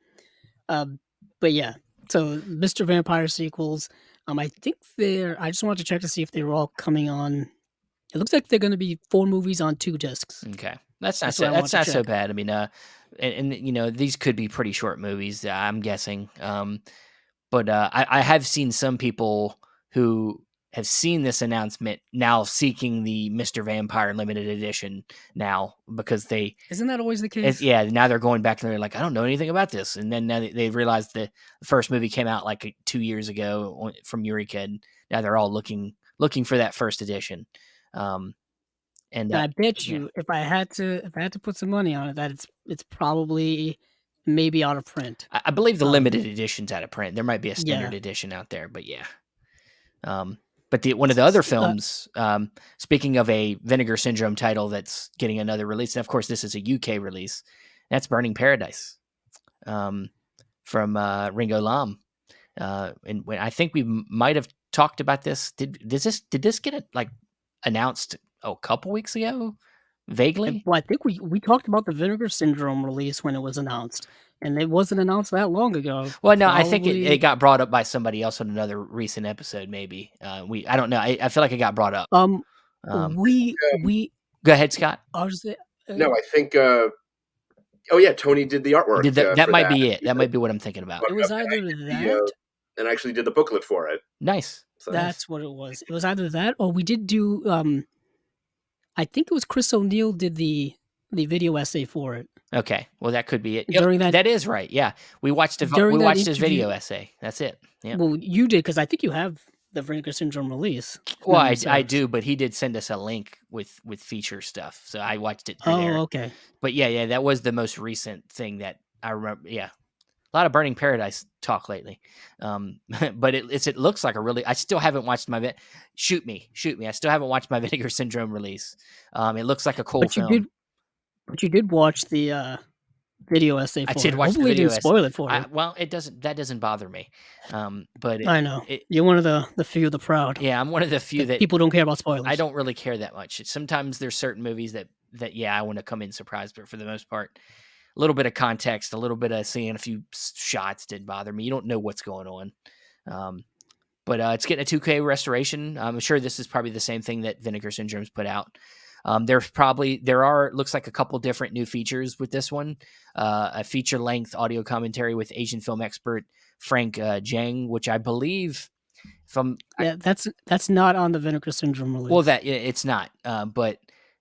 Um, but yeah, so Mr. Vampire sequels. I think they're. I just wanted to check to see if they were all coming on. It looks like they're going to be 4 movies on 2 discs. Okay, That's what I that's wanted to not so check. bad. I mean, and these could be pretty short movies. I'm guessing. But I have seen some people who have seen this announcement now seeking the Mr. Vampire limited edition now because Isn't that always the case? yeah, now they're going back and they're like, I don't know anything about this. And then now they realized the first movie came out like 2 years ago from Eureka, and now they're all looking for that first edition. Um, and And I bet yeah, you if I had to put some money on it, that it's probably maybe out of print. I believe the Um, limited edition's out of print. There might be a yeah. standard edition out there, but yeah. But one of the other films, speaking of a Vinegar Syndrome title that's getting another release, and of course this is a UK release, that's Burning Paradise, from Ringo Lam. And when I think we might have talked about this, did this get it like announced a couple weeks ago, vaguely? Well, I think we talked about the Vinegar Syndrome release when it was announced, and it wasn't announced that long ago. Well, no, I think it Probably, got brought up by somebody else on another recent episode. Maybe I don't know. I feel like it got brought up. um, Um, we Go ahead, Scott. I was say, No, I think. Oh yeah, Tony did the artwork Did that for might that. be it. That might be what I'm thinking about. it was And I either did that and I actually did the booklet for it. Nice. So Nice. that's what it was. It was either that or we did do I think it was Chris O'Neill did the video essay for it. Okay. Well, that could be it. Yep, During that that is right. Yeah, we during that watched his interview video essay. That's it. Yeah. well, you did because I think you have the Vinegar Syndrome release, if Well, memory I serves. do, but he did send us a link with feature stuff, so I watched it through Oh, there. okay. But yeah, that was the most recent thing that I remember. Yeah, a lot of Burning Paradise talk lately. But it looks like a really. I still haven't watched my shoot me. I still haven't watched my Vinegar Syndrome release. It looks like a cool But you did film. but you did watch the video essay I for did it. watch the Hopefully it video didn't essay. spoil it for you. Well, that doesn't bother me. But I know. it You're one of the few, the proud. yeah, I'm one of the few that People don't care about I spoilers. don't really care that much. Sometimes there's certain movies that yeah, I want to come in surprised, but for the most part, a little bit of context, a little bit of seeing a few shots didn't bother me. You don't know what's going on. Um, but it's getting a 2K restoration. I'm sure this is probably the same thing that Vinegar Syndrome's put out. Looks like a couple different new features with this one. A feature length audio commentary with Asian film expert Frank Zhang, which I believe from Yeah, that's not on the Vinegar Syndrome well release. that it's not, but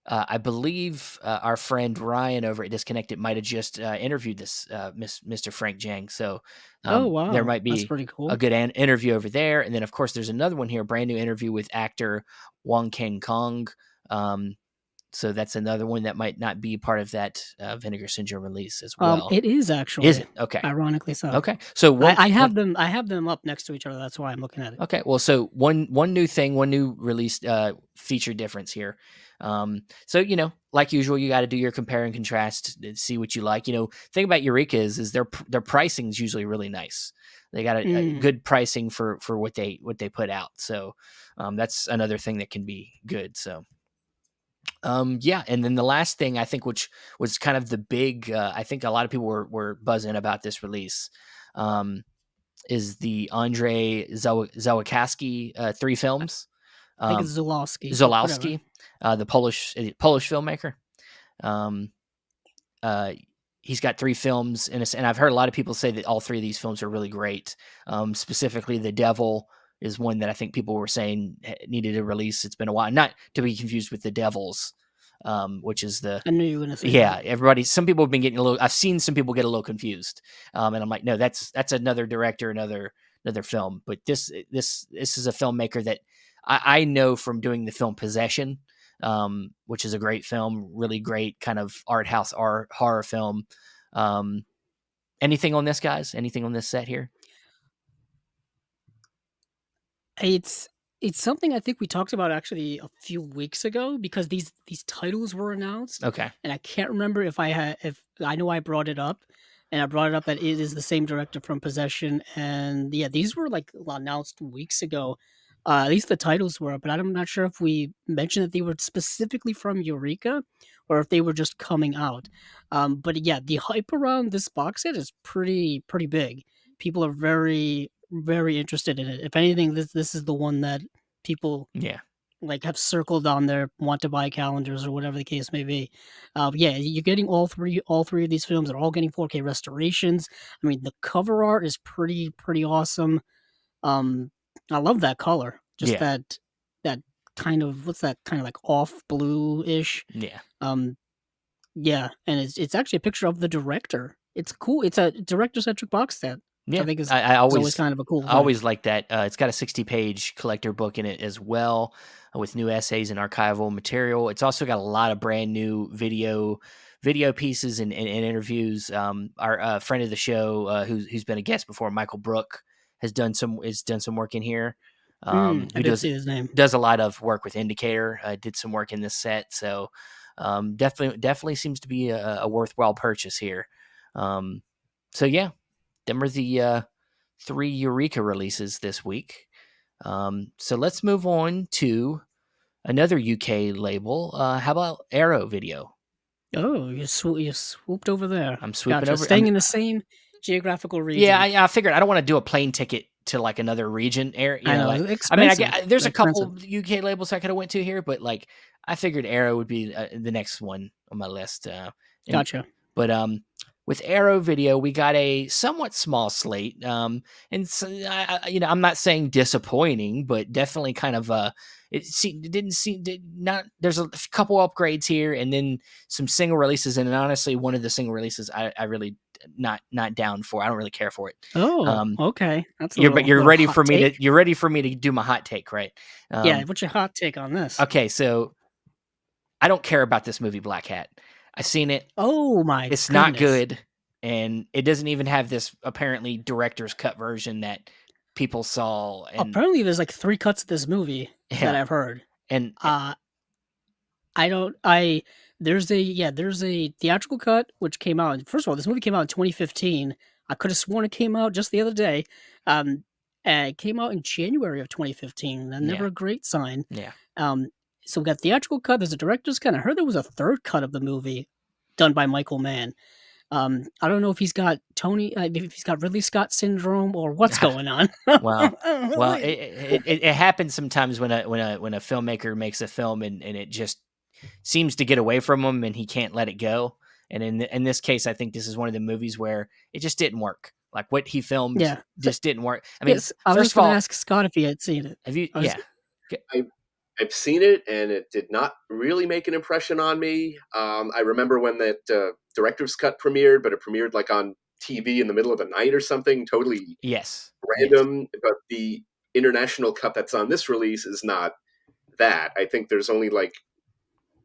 I believe our friend Ryan over at Disconnected might have just interviewed this Mr. Frank Jang. So Oh there wow, might that's be pretty a cool. good interview over there. And then, of course, there's another one here, brand new interview with actor Wong Kang Kong. So that's another one that might not be part of that Vinegar Syndrome release as well. It is Is actually, it? Okay. ironically so. Okay. So I have them up next to each other. That's why I'm looking at it. Okay, well, so one new thing, one new release feature difference here. So like usual, you got to do your compare and contrast, to see what you like. Thing about Eureka is their pricing is usually really nice. They got a Mm. good pricing for what they put out. So that's another thing that can be good. So yeah, and then the last thing I think, which was kind of the big, I think a lot of people were buzzing about this release. Is the Andre Zawadzki 3 films. I think it's Um, Zulowski, but whatever. Zolowski, the Polish filmmaker. Um, uh, he's got 3 films, and I've heard a lot of people say that all 3 of these films are really great. Specifically, The Devil is one that I think people were saying needed a release. It's been a while, not to be confused with The Devils, which is the I knew you were gonna say that. yeah, everybody. Some people have been getting a little. I've seen some people get a little confused, and I'm like, no, that's another director, another film. But this is a filmmaker that I know from doing the film Possession, which is a great film, really great kind of art house horror film. Um, anything on this, guys? Anything on this set here? It's it's something I think we talked about actually a few weeks ago because these titles were announced, Okay, and I can't remember if I know I brought it up, and I brought it up that it is the same director from Possession, and yeah, these were like announced weeks ago. At least the titles were, but I'm not sure if we mentioned that they were specifically from Eureka, or if they were just coming out. But yeah, the hype around this box set is pretty big. People are very interested in it. If anything, this is the one that people yeah, like have circled on their want to buy calendars or whatever the case may be. Yeah, you're getting all three of these films. They're all getting 4K restorations. I mean, the cover art is pretty awesome. Um, I love that color. Just yeah, that kind of what's that kind of like off blue ish. yeah. Um, yeah, and it's actually a picture of the director. It's cool. It's a director centric box set, which I Yeah, think I is always always kind of a cool I thing. always like that. It's got a 60-page collector book in it as well, with new essays and archival material. It's also got a lot of brand new video pieces and interviews. Our friend of the show, who's been a guest before, Michael Brook, has done some work in here. I Who did see his name. does a lot of work with Indicator. Did some work in this set, so definitely seems to be a worthwhile purchase here. Um, so yeah, them are the 3 Eureka releases this week. So let's move on to another UK label. How about Arrow Video? Oh, you swooped over there. I'm swooping Gotcha. over. Staying in the same geographical Yeah, region. I figured I don't want to do a plane ticket to like another region area. I know, Like I mean, expensive. there's a Expensive. couple UK labels I could have went to here, but like I figured Arrow would be the next one on my list. And Gotcha. but with Arrow Video, we got a somewhat small slate. And so, I'm not saying disappointing, but definitely kind of it didn't seem did not. There's a couple upgrades here, and then some single releases. And honestly, one of the single releases I really not down for. I don't really care for it. Oh, Um, okay. That's a you're little ready hot for me take. to do my hot take, right? Yeah, Um, what's your hot take on this? okay, so I don't care about this movie Black Hat. I've seen it. Oh my It's not goodness. good, and it doesn't even have this apparently director's cut version that people saw. And Apparently there's like 3 cuts of this movie that yeah, I've heard. and Uh I don't I there's a theatrical cut which came out. First of all, this movie came out in 2015. I could have sworn it came out just the other day. Um, it came out in January of 2015. That's never yeah, a great sign. yeah. Um, so we got theatrical cut. There's a director's cut. I heard there was a third cut of the movie done by Michael Mann. I don't know if he's got if he's got Ridley Scott syndrome or what's going on. Wow. Well, it happens sometimes when a filmmaker makes a film and it just seems to get away from him and he can't let it go. And in this case, I think this is one of the movies where it just didn't work. Like what he filmed Yeah. So, just didn't work. I mean, yes, I was first just of gonna all, ask Scott if he had seen it. have you? I was Yeah. I I've seen it, and it did not really make an impression on me. I remember when that director's cut premiered, but it premiered like on TV in the middle of the night or something, totally Yes. Yes. random. But the international cut that's on this release is not that. I think there's only like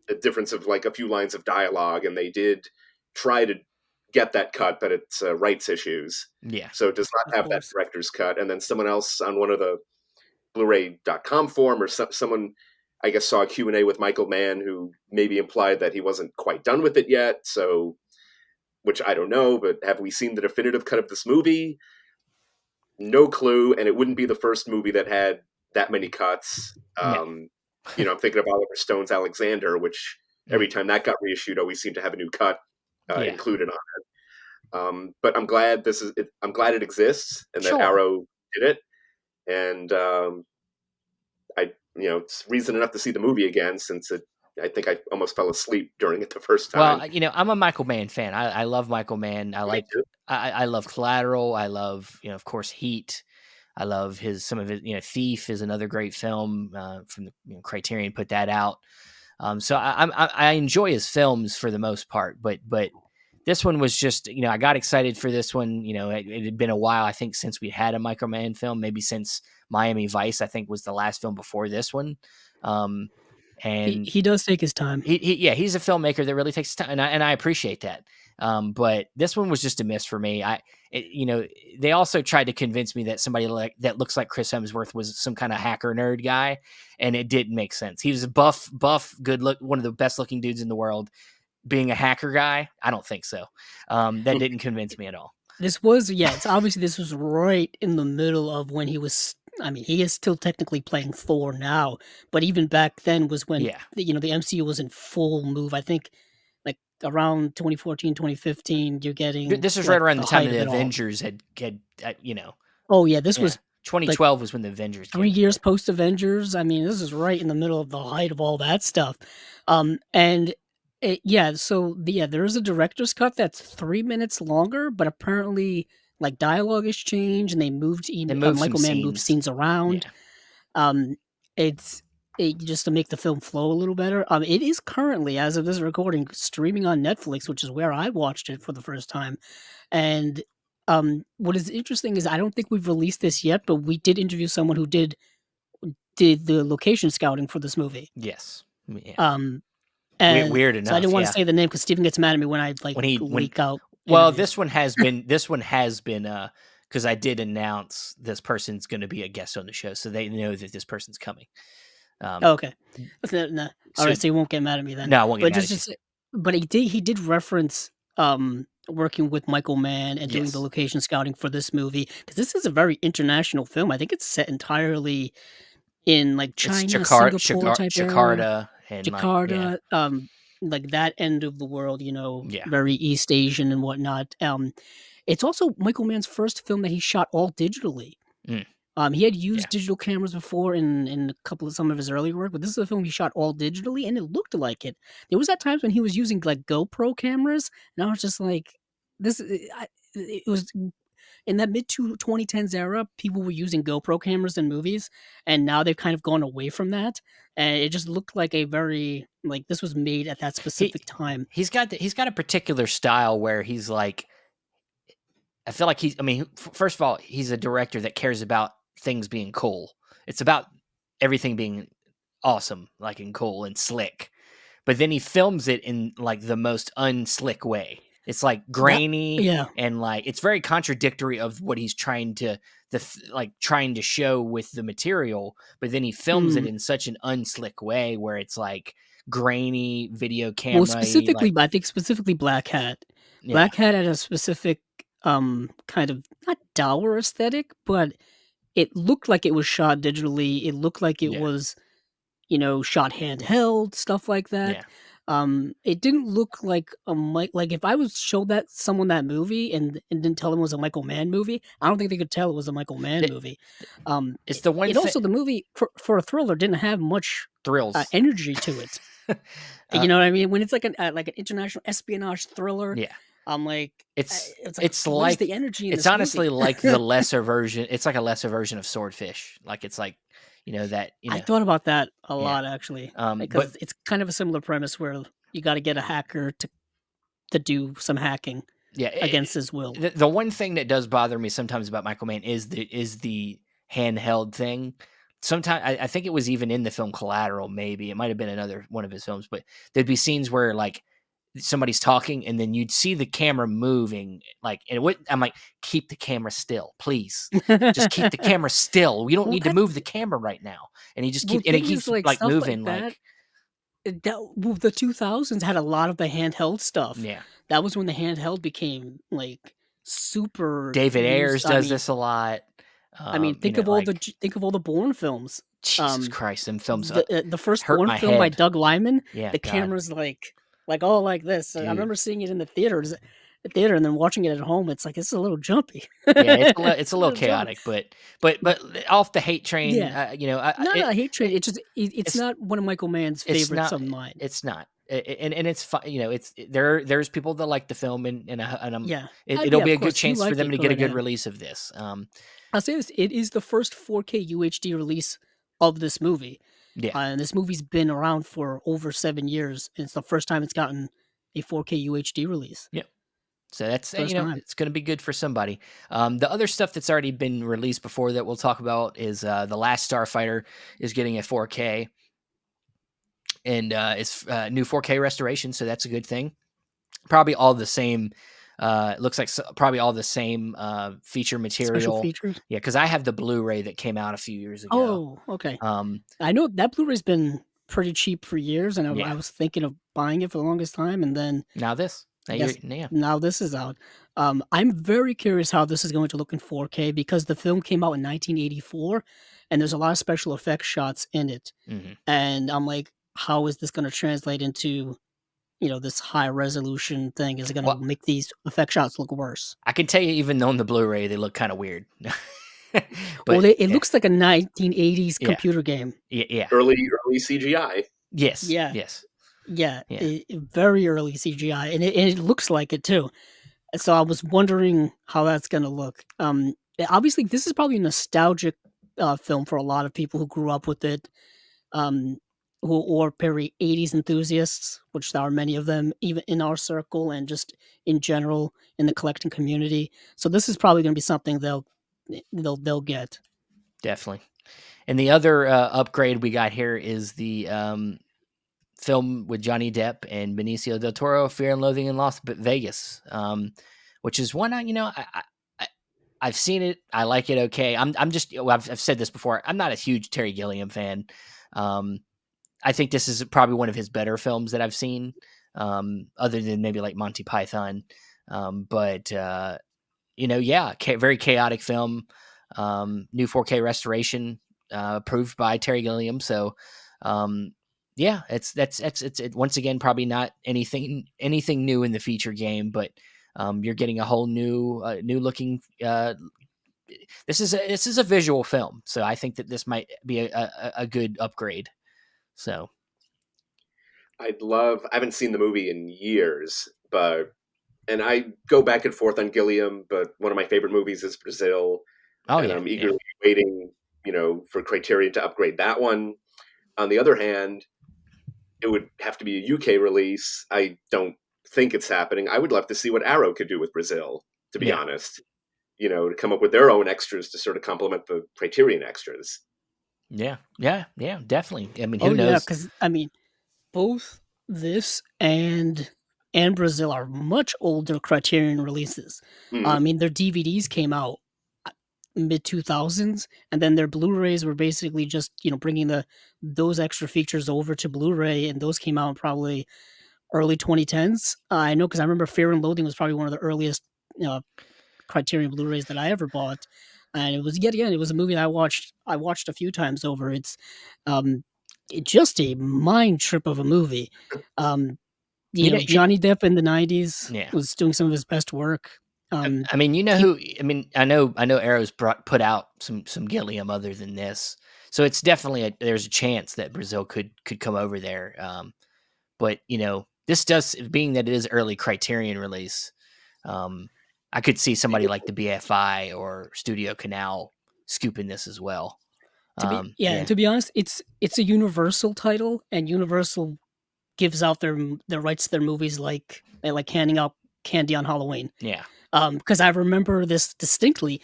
a difference of like a few lines of dialogue, and they did try to get that cut, but it's rights issues. Yeah. So it does not Of have that course. director's cut. And then someone else on one of the Blu-ray.com forum, or someone I guess saw a Q&A with Michael Mann who maybe implied that he wasn't quite done with it yet. So, which I don't know, but have we seen the definitive cut of this movie? No clue, and it wouldn't be the first movie that had that many cuts. No. I'm thinking of Oliver Stone's Alexander, which Mm. every time that got reissued, always seemed to have a new cut Yeah. included on it. But I'm glad I'm glad it exists and that Sure. Arrow did it, and it's reason enough to see the movie again, since I think I almost fell asleep during it the first Well, time. I'm a Michael Mann fan. I love Michael Mann. Me too. I love Collateral. I love, of course, Heat. I love some of his, Thief is another great film from the Criterion put that out. So I enjoy his films for the most part, but this one was just, I got excited for this one. It had been a while, I think, since we had a Michael Mann film, maybe since Miami Vice, I think was the last film before this one. Um, He and he does take his time. yeah, he's a filmmaker that really takes time, and I appreciate that. But this one was just a miss for me. They also tried to convince me that somebody that looks like Chris Hemsworth was some kind of hacker nerd guy, and it didn't make sense. He was a buff, good look, one of the best looking dudes in the world. Being a hacker guy, I don't think so. That didn't convince me at all. It's obviously this was right in the middle of when he was. I mean, he is still technically playing Thor now, but even back then was when Yeah, the MCU was in full move. I think like around 2014, 2015, you're getting this is right like around the the time height of of the it all. Avengers had Oh yeah, this yeah. was like 2012 was when the Avengers 3 came. years post Avengers. I mean, this is right in the middle of the height of all that stuff. And there is a director's cut that's 3 minutes longer, but apparently, like, dialogue has changed and they They moved some Michael Mann moved scenes. scenes around. Yeah, Um, it's just to make the film flow a little better. It is currently, as of this recording, streaming on Netflix, which is where I watched it for the first time. And, what is interesting is I don't think we've released this yet, but we did interview someone who did the location scouting for this movie. yes, yeah. Um, and Weird so I enough, didn't wanna yeah. say the name because Steven gets mad at me when I, like, When leak out well, interviews. this one has been because I did announce this person's going to be a guest on the show, so they know that this person's coming. Oh, Um, okay. Nah. so Alright, so you won't get mad at me then. no, I won't get But mad at you. but he did reference, working with Michael Mann and doing the Yes, location scouting for this movie because this is a very international film. I think it's set entirely in, like, it's China, Singapore type area. Jakarta, and yeah, Jakarta, like that end of the world, yeah, very East Asian and whatnot. It's also Michael Mann's first film that he shot all digitally. mm, He had yeah. used digital cameras before in a couple of some of his earlier work, but this is a film he shot all digitally, and it looked like it. There was at times when he was using like GoPro cameras, and I was just like, "This." It was in that mid to 2010s era. People were using GoPro cameras in movies, and now they've kind of gone away from that. And it just looked like a very like this was made at that He specific time. he's got a particular style where he's like, I feel like I mean, first of all, he's a director that cares about things being cool. It's about everything being awesome, like, and cool and slick. But then he films it in like the most unslick way. It's like That grainy, yeah. and like it's very contradictory of what he's trying to show with the material. But then he films it Mm. in such an unslick way where it's like grainy video Well, camera, like, specifically, I think specifically Black Hat. yeah, Black Hat had a specific, kind of not dour aesthetic, but it looked like it was shot digitally. It looked like it yeah, was, shot handheld, stuff like that. yeah. It didn't look like like if I was showed that someone that movie and didn't tell them it was a Michael Mann movie, I don't think they could tell it was a Michael Mann Th- movie. It's the one It thing. also the movie for a thriller didn't have much Thrills. energy to it. uh, You know what I mean? When it's like an international espionage thriller, yeah. I'm like, It's it's like, it's where's like the energy in it's this honestly movie? like the lesser version. It's like a lesser version of Swordfish. Like, it's like, that I thought about that a yeah. lot actually, But because it's kind of a similar premise where you gotta get a hacker to do some hacking yeah, against his will. the one thing that does bother me sometimes about Michael Mann is the handheld thing. Sometimes I think it was even in the film Collateral, maybe it might have been another one of his films, but there'd be scenes where like somebody's talking and then you'd see the camera moving, like, and what I'm like, keep the camera still, please. Just keep the camera still. We don't Well, need to that move the camera right now. And he thing is, keeps like, like stuff like moving, that, like, well, the 2000s had a lot of the handheld stuff. yeah. That was when the handheld became, like, super David Ayers used. I does mean this a lot. Like, think of all the Bourne films. Jesus Um, Christ, them films the first hurt Bourne my film by head. Doug Liman, Yeah, the God, camera's like all like this. I dude. remember seeing it in the theater, and then watching it at home, it's like, "It's a little jumpy." Yeah, It's it's a a little little jumpy. chaotic, but off the hate train, Yeah. No, hate train, it it's just it's it's not one of Michael Mann's it's favorites not of mine. it's not, and it's fine. There's people that like the film, and Yeah. it'll Yeah, be of a good course, you chance for like them it, to go get a right good ahead. release of this. I'll say this, it is the first 4K UHD release of this movie, Yeah, and this movie's been around for over 7 years, and it's the first time it's gotten a 4K UHD release. yeah. So that's First time. it's going to be good for somebody. The other stuff that's already been released before that we'll talk about is the Last Starfighter is getting a 4K, and it's new 4K restoration, so that's a good thing. Probably all the same. It looks like probably all the same feature Special material. features? Yeah, because I have the Blu-ray that came out a few years ago. Oh, okay. Um, I know that Blu-ray's been pretty cheap for years, and yeah. I was thinking of buying it for the longest time, and then Now this. Now I you're guess yeah. now this is out. I'm very curious how this is going to look in 4K because the film came out in 1984, and there's a lot of special effects shots in it. Hmm. And I'm like, how is this gonna translate into, this high resolution thing? Is it gonna Well, make these effect shots look worse? I can tell you, even on the Blu-ray, they look kind of weird. Well, But it yeah, looks like a 1980s yeah, computer game. yeah. Early CGI. Yes, Yeah, yes, yeah, yeah. very early CGI, and it looks like it too. So I was wondering how that's gonna look. Obviously, this is probably a nostalgic, film for a lot of people who grew up with it, um, who or very 80s enthusiasts, which there are many of them even in our circle and just in general in the collecting community. So this is probably gonna be something they'll get. Definitely. And the other upgrade we got here is the film with Johnny Depp and Benicio del Toro, Fear and Loathing in Las Vegas, which is one I I've seen it. I like it. Okay, I'm just well, I've said this before. I'm not a huge Terry Gilliam fan. Um, I think this is probably one of his better films that I've seen, other than maybe like Monty Python. But yeah, very chaotic film. New 4K restoration, approved by Terry Gilliam. So, um, yeah, it's once again probably not anything new in the feature game, but you're getting a whole new looking. This is a visual film, so I think that this might be a good upgrade. So I haven't seen the movie in years, but and I go back and forth on Gilliam, but one of my favorite movies is Brazil, oh and yeah, I'm yeah, eagerly waiting, for Criterion to upgrade that one. On the other hand, it would have to be a UK release. I don't think it's happening. I would love to see what Arrow could do with Brazil, to be yeah, honest. To come up with their own extras to sort of complement the Criterion extras. yeah, definitely. I mean, Oh who yeah, knows? because I mean, both this and Brazil are much older Criterion releases. I Hmm. mean, their DVDs came out mid 2000s, and then their Blu-rays were basically just bringing those extra features over to Blu-ray, and those came out in probably early 2010s. I know because I remember Fear and Loathing was probably one of the earliest uh, Criterion Blu-rays that I ever bought, and it was yet again it was a movie that I watched a few times over. Um, just a mind trip of a movie. Um, You know, you Johnny Depp in the '90s yeah. was doing some of his best work. Um, I mean, you know he who? I mean, I know Arrow's put out some Gilliam other than this, so it's definitely there's a chance that Brazil could come over there. But this does, being that it is early Criterion release. Um, I could see somebody like the BFI or Studio Canal scooping this as well. And Yeah, to be honest, it's a Universal title, and Universal gives out their rights to their movies like they like handing out candy on Halloween. yeah, Because I remember this distinctly.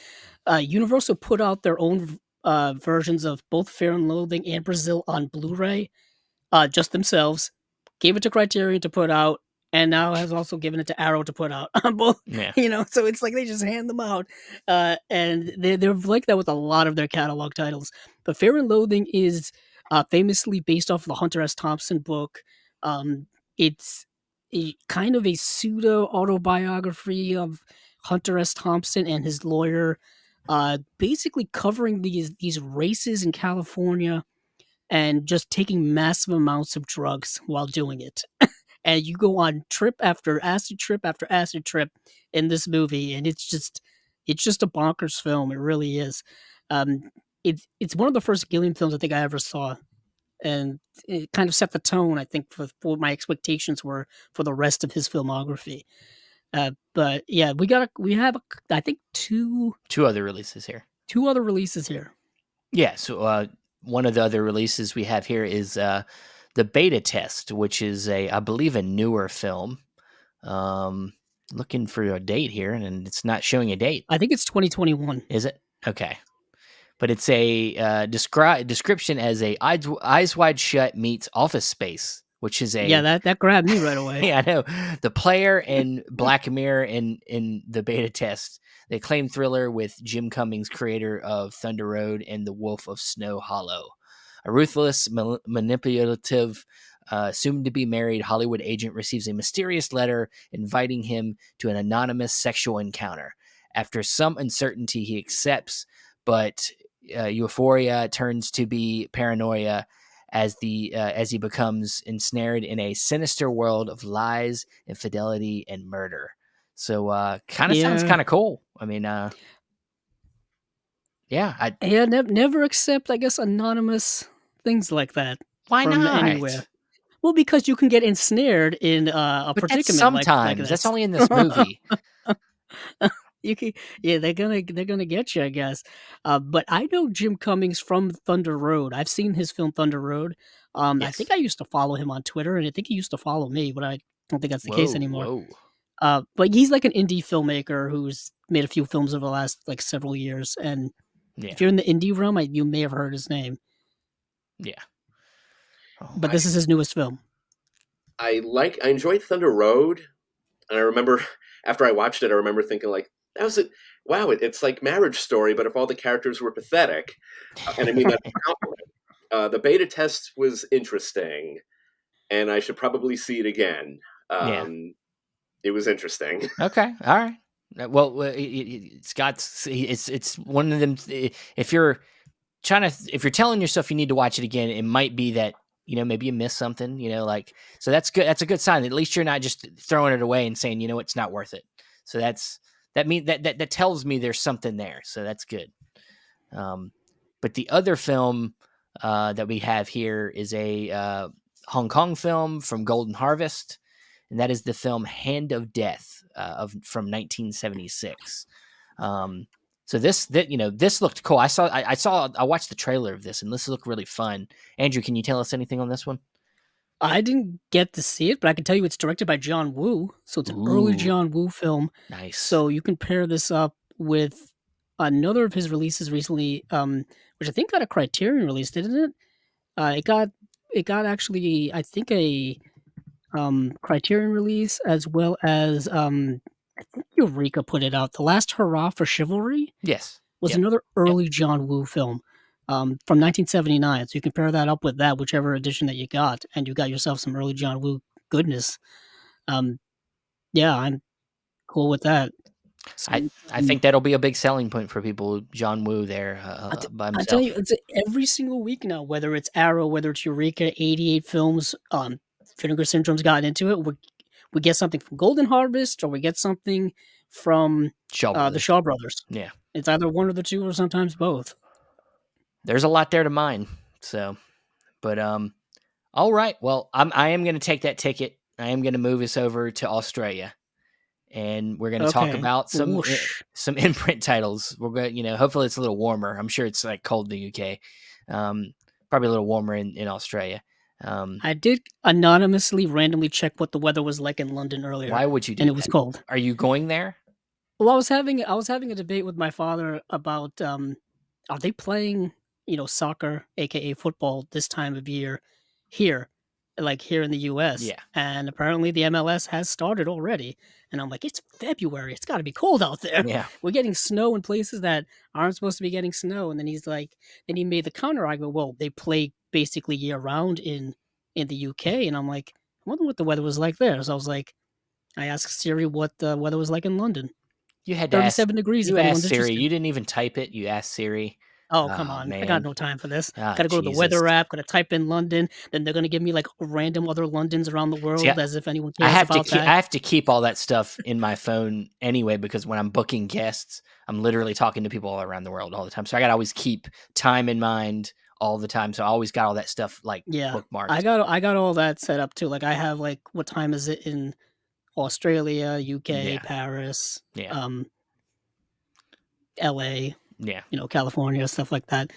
Universal put out their own versions of both Fear and Loathing and Brazil on Blu-ray, just themselves, gave it to Criterion to put out, and now has also given it to Arrow to put out on both. yeah. So it's like they just hand them out, and they're like that with a lot of their catalog titles. But Fear and Loathing is famously based off of the Hunter S. Thompson book. It's kind of a pseudo autobiography of Hunter S. Thompson and his lawyer, basically covering these races in California and just taking massive amounts of drugs while doing it. And you go on trip after acid trip in this movie, and it's just a bonkers film. It really is. Um, it's one of the first Gilliam films I think I ever saw, and it kind of set the tone. I think for what my expectations were for the rest of his filmography. But yeah, we have I think Two other releases here. two other releases here. Yeah, so one of the other releases we have here is the Beta Test, which is I believe, a newer film. Um, Looking for a date here, and it's not showing a date. I think it's 2021. Is it? Okay. But it's a description as a Eyes Wide Shut meets Office Space, which is Yeah, a that grabbed me right away. yeah, I know. The player in Black Mirror in the Beta Test, the acclaimed thriller with Jim Cummings, creator of Thunder Road and The Wolf of Snow Hollow. A ruthless, manipulative, soon to be married Hollywood agent receives a mysterious letter inviting him to an anonymous sexual encounter. After some uncertainty, he accepts, but euphoria turns to be paranoia as he becomes ensnared in a sinister world of lies, infidelity, and murder. So kind of sounds Yeah. kind of cool. I mean, yeah, Yeah, never accept, I guess, anonymous things like that why from not? anywhere. Well, because you can get ensnared in a But that's predicament like sometimes. That's this. only in this movie. You can, yeah, they're gonna get you, I guess. But I know Jim Cummings from Thunder Road. I've seen his film Thunder Road. I think Yes. I used to follow him on Twitter, and I think he used to follow me, but I don't think that's the case Whoa, anymore. whoa. But he's like an indie filmmaker who's made a few films over the last like several years, and Yeah, if you're in the indie realm, you may have heard his name. yeah. Oh, But this is his newest film. I enjoyed Thunder Road, and I remember after I watched it, I remember thinking like that was it. Wow, it's like Marriage Story, but if all the characters were pathetic, and I mean that's a compliment. The beta test was interesting, and I should probably see it again. yeah. It was interesting. Okay. All right. Well, Scott's. It's one of them. If you're if you're telling yourself you need to watch it again, it might be that maybe you missed something. Like, so that's good. That's a good sign. At least you're not just throwing it away and saying it's not worth it. So that tells me there's something there. So that's good. But the other film that we have here is a Hong Kong film from Golden Harvest, and that is the film Hand of Death from 1976. So this looked cool. I watched the trailer of this, and this looked really fun. Andrew, can you tell us anything on this one? I didn't get to see it, but I can tell you it's directed by John Woo, so it's an early Ooh, John Woo film. nice. So you can pair this up with another of his releases recently, which I think got a Criterion release, didn't it? It got actually, I think, a Criterion release, as well as I think Eureka put it out. The Last Hurrah for Chivalry Yes. was Yep. another early John Woo film from 1979. So you can pair that up with that, whichever edition that you got, and you got yourself some early John Woo goodness. Um, yeah, I'm cool with that. I Some, I think that'll be a big selling point for people. John Woo there by I tell you, himself. it's every single week now. Whether it's Arrow, whether it's Eureka, 88 films, Vinegar Syndrome's gotten into it. We get something from Golden Harvest, or we get something from Shaw the Brothers. Shaw Brothers. Yeah. It's either one or the two, or sometimes both. There's a lot there to mine. So, but all right. Well, I am going to take that ticket. I am going to move us over to Australia, and we're going to talk Okay. about Whoosh. some imprint titles. We're going, hopefully it's a little warmer. I'm sure it's like cold in the UK. Um, Probably a little warmer in Australia. Um, I did anonymously randomly check what the weather was like in London earlier, why would you and do it was that? cold. Are you going there? Well, I was having a debate with my father about, are they playing, soccer, AKA football, this time of year here, like here in the US? Yeah, And apparently the MLS has started already. And I'm like, it's February. It's got to be cold out there. yeah. We're getting snow in places that aren't supposed to be getting snow. And then he's like, then he made the counter argument. Well, they play basically year round in the UK. And I'm like, I wonder what the weather was like there. So I was like, I asked Siri what the weather was like in London. You had to ask. 37 degrees if You asked anyone's Siri. interested. You didn't even type it. You asked Siri. Oh, come Oh on. I got man. no time for this. Ah, Gotta go to the Jesus. weather app, gotta type in London, then they're gonna give me, like, random other Londons around the See, world as if anyone cares about I that. have to keep all that stuff in my phone anyway because when I'm booking guests, I'm literally talking to people all around the world all the time. So I got to always keep time in mind all the time. So I always got all that stuff like Yeah. bookmarked. I got all that set up too, like, I have, like, what time is it in Australia, UK, Yeah, Paris, yeah, um, LA, yeah. California, stuff like that.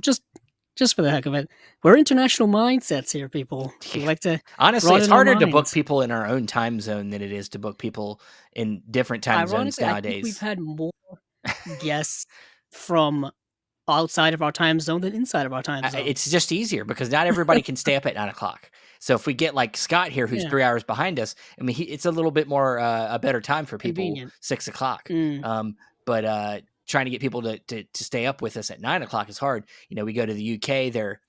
Just for the heck of it. We're international mindsets here, people. We like to Honestly, it's broaden our harder to book minds. people in our own time zone than it is to book people in different time zones Ironically, I think we've nowadays. had more guests from outside of our time zone than inside of our time zone. It's just easier because not everybody can stay up at 9 o'clock. So if we get like Scott here, who's Yeah, 3 hours behind us, I mean, it's a little bit more a better time for people convenient. 6 o'clock. Mm, Um, but trying to get people to stay up with us at 9 o'clock is hard. We go to the UK; they're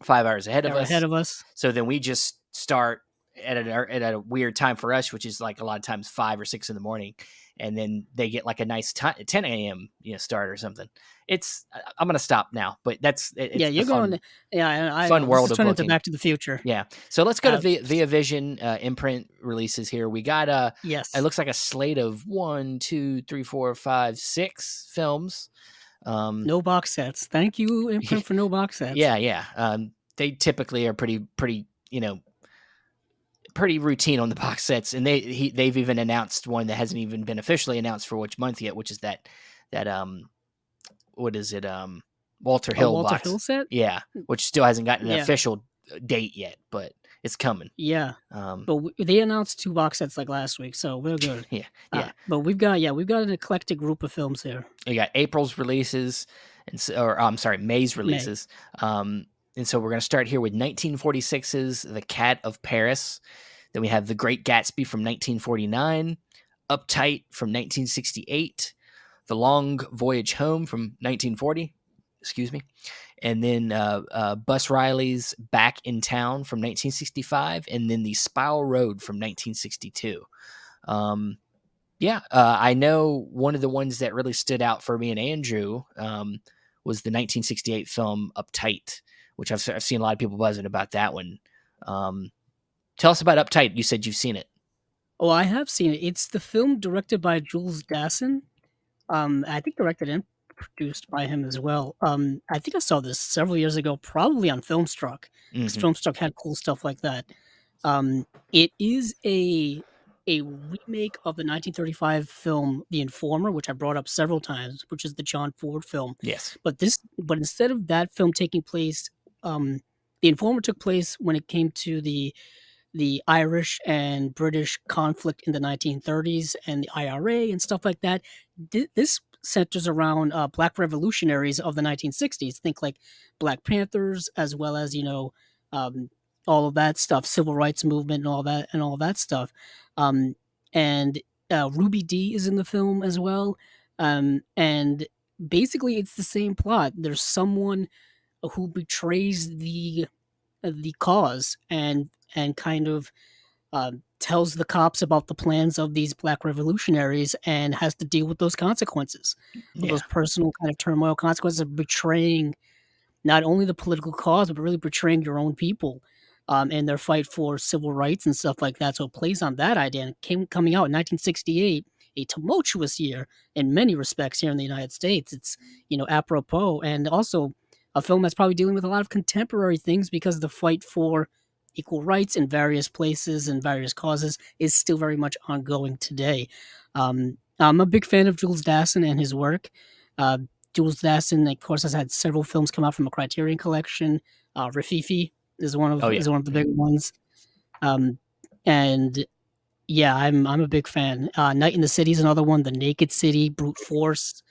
5 hours ahead of they're ahead us. of us. So then we just start at a weird time for us, which is like a lot of times 5 or 6 in the morning, and then they get like a nice 10 a.m. Start or something. I'm gonna stop now, but Yeah, it's the you're going. Yeah, I fun know. This world is of turning into booking. Back to the Future. Yeah. So let's go to Uh, Via Vision imprint releases here. We got it yes. looks like a slate of 1, 2, 3, 4, 5, 6 films. Um, No box sets. Thank you, imprint, for no box sets. yeah, yeah. They typically are pretty pretty routine on the box sets, and they've even announced one that hasn't even been officially announced for which month yet, which is that what is it Walter A Hill Walter box, Hill set. yeah, which still hasn't gotten an Yeah, official date yet, but it's coming. yeah. Um, But they announced two box sets like last week, so we're good. yeah, yeah. But we've got an eclectic group of films here. We got April's releases, or I'm sorry, May's May. releases. And so we're going to start here with 1946's The Cat of Paris. Then we have The Great Gatsby from 1949, Uptight from 1968, The Long Voyage Home from 1940. Excuse me. And then Bus Riley's Back in Town from 1965, and then The Spiral Road from 1962. Yeah, I know one of the ones that really stood out for me and Andrew was the 1968 film Uptight, which I've seen a lot of people buzzing about that one. Um, Tell us about Uptight. You said you've seen it. Oh, I have seen it. It's the film directed by Jules Dassin. I think directed and produced by him as well. I think I saw this several years ago, probably on Filmstruck, because Hmm. Filmstruck had cool stuff like that. It is a remake of the 1935 film The Informer, which I brought up several times, which is the John Ford film. Yes. But instead of that film taking place, The Informer took place when it came to the Irish and British conflict in the 1930s and the IRA and stuff like that. This centers around Black revolutionaries of the 1960s. Think like Black Panthers, as well as um, all of that stuff, civil rights movement and all that stuff. Um, and Ruby Dee is in the film as well. And basically, it's the same plot. There's someone who betrays the cause and kind of tells the cops about the plans of these black revolutionaries and has to deal with those consequences, with Yeah. those personal kind of turmoil consequences of betraying not only the political cause, but really betraying your own people in their fight for civil rights and stuff like that. So it plays on that idea. And it coming out in 1968, a tumultuous year in many respects here in the United States. It's, apropos. And also a film that's probably dealing with a lot of contemporary things because the fight for equal rights in various places and various causes is still very much ongoing today. I'm a big fan of Jules Dassin and his work. Uh, Jules Dassin, of course, has had several films come out from a Criterion Collection. Rafifi Oh yeah. is one of the big ones. Um, and yeah, I'm a big fan. Night in the City is another one. The Naked City, Brute Force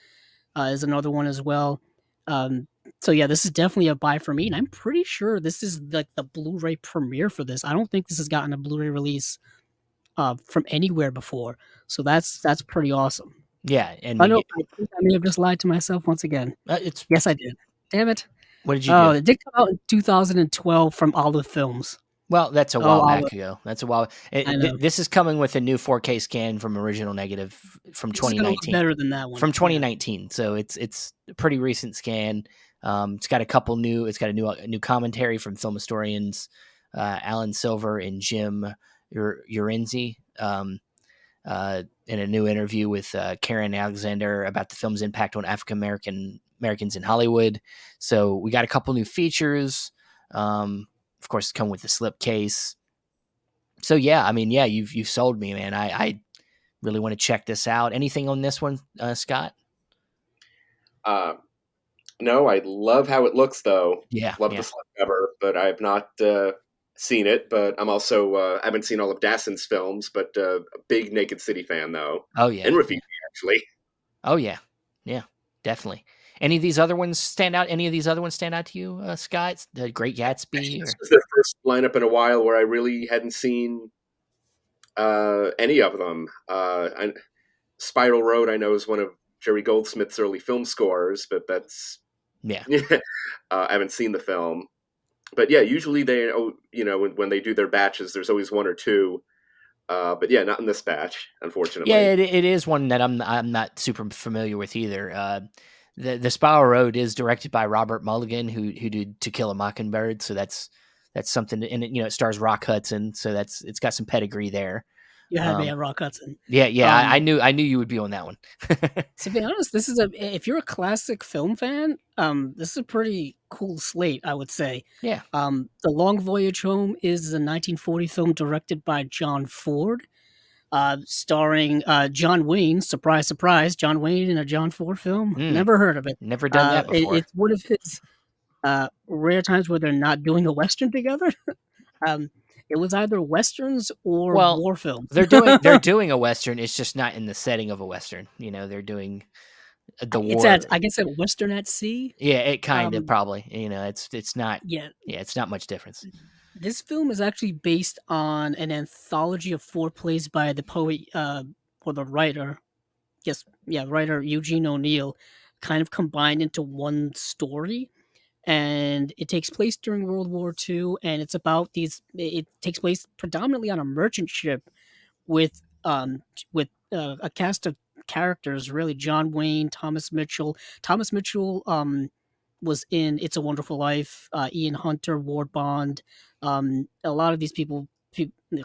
is another one as well. Um, so yeah, this is definitely a buy for me, and I'm pretty sure this is like the Blu-ray premiere for this. I don't think this has gotten a Blu-ray release from anywhere before, so that's pretty awesome. Yeah, and I we know get I think I may have just lied to myself once again. it's Yes, I did. Damn it! what did you Oh, do? it did come out in 2012 from Olive Films. Well, that's a Oh, while back Olive, ago. That's a while. I know. This is coming with a new 4K scan from original negative from This is gonna look 2019. better than that one. From Yeah. 2019, so it's a pretty recent scan. It's got a couple new. It's got a new commentary from film historians Alan Silver and Jim Urenzi, in a new interview with Karen Alexander about the film's impact on African Americans in Hollywood. So we got a couple new features. Of course, come with the slipcase. So yeah, I mean, yeah, you've sold me, man. I really want to check this out. Anything on this one, Scott? Uh, no, I love how it looks, though. Yeah, Love the yeah. slipcover, but I have not seen it. But I'm also I haven't seen all of Dassin's films, but a big Naked City fan, though, Oh yeah, and yeah. Rafiki actually. Oh yeah, yeah, definitely. Any of these other ones stand out? Any of these other ones stand out to you, Scott? The Great Actually, Gatsby, this or was the first lineup in a while where I really hadn't seen any of them. Spiral Road, I know, is one of Jerry Goldsmith's early film scores, but that's yeah, I haven't seen the film. But yeah, usually they, when they do their batches, there's always one or two. But yeah, not in this batch, yeah. unfortunately. It is one that I'm not super familiar with either. The Spiral Road is directed by Robert Mulligan, who did To Kill a Mockingbird. So that's something, and it stars Rock Hudson, so it's got some pedigree there. You had me Um, at Rock Hudson. yeah. Um, I knew you would be on that one. to be honest, this is a if you're a classic film fan, this is a pretty cool slate, I would say. Yeah. The Long Voyage Home is a 1940 film directed by John Ford, starring John Wayne. Surprise, surprise, John Wayne in a John Ford film. Mm, Never heard of it. never done that before. It's one of his rare times where they're not doing a western together. Um, it was either westerns or Well, war films. they're doing a western. It's just not in the setting of a western. They're doing the It's war. at I guess at Western at Sea. Yeah, it kind of Um, probably. It's not. yeah, Yeah, it's not much difference. this film is actually based on an anthology of 4 plays by the poet, or the writer, yes, yeah, writer Eugene O'Neill, kind of combined into one story, and it takes place during World War II, and it's about these it takes place predominantly on a merchant ship with a cast of characters, really. John Wayne, Thomas Mitchell. Thomas Mitchell was in It's a Wonderful Life. Ian Hunter, Ward Bond. A lot of these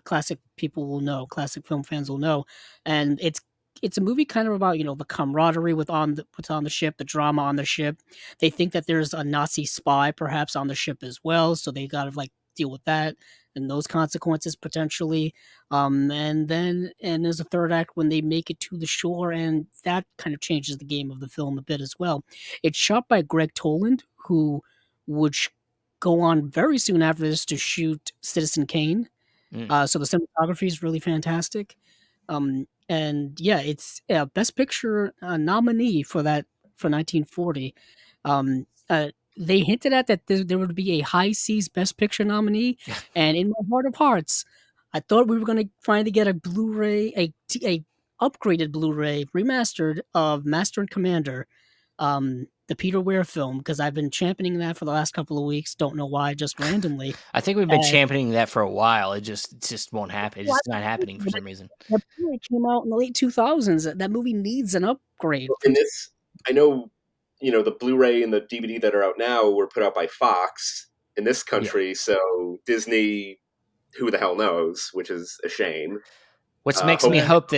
classic people will know, classic film fans will know, and it's a movie kind of about the camaraderie what's on the ship, the drama on the ship. They think that there's a Nazi spy perhaps on the ship as well, so they got to like deal with that and those consequences potentially. And there's a third act when they make it to the shore, and that kind of changes the game of the film a bit as well. It's shot by Greg Toland, who would go on very soon after this to shoot Citizen Kane. Mm. So the cinematography is really fantastic. And yeah, it's a Best Picture nominee for 1940. They hinted at that there would be a High Seas Best Picture nominee, and in my heart of hearts, I thought we were going to finally get a Blu-ray, a upgraded Blu-ray remastered of Master and Commander, the Peter Weir film, because I've been championing that for the last couple of weeks. Don't know why, just randomly. I think we've been championing that for a while. It just won't happen. It's Well, just not happening for some reason. that Blu-ray came out in the late 2000s. That movie needs an upgrade. In this, I know, the Blu-ray and the DVD that are out now were put out by Fox in this country, so Disney, who the hell knows, which is a shame. Which makes Hope me hope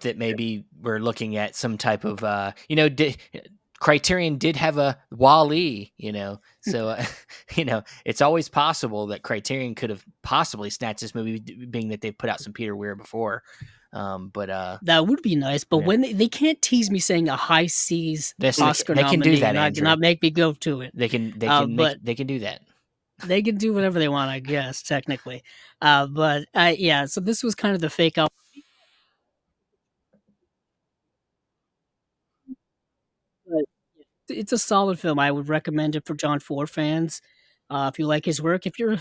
that maybe we're looking at some type of Criterion did have a Wall-E, so it's always possible that Criterion could have possibly snatched this movie, being that they've put out some Peter Weir before. But That would be nice, but yeah, when they can't tease me saying a high C's listen, Oscar they can do nominee that, and Andrew. not make me go to it. But They can do that. they can do whatever they want, I guess, technically. But yeah, so this was kind of the fake out. But it's a solid film. I would recommend it for John Ford fans. If you like his work, if you're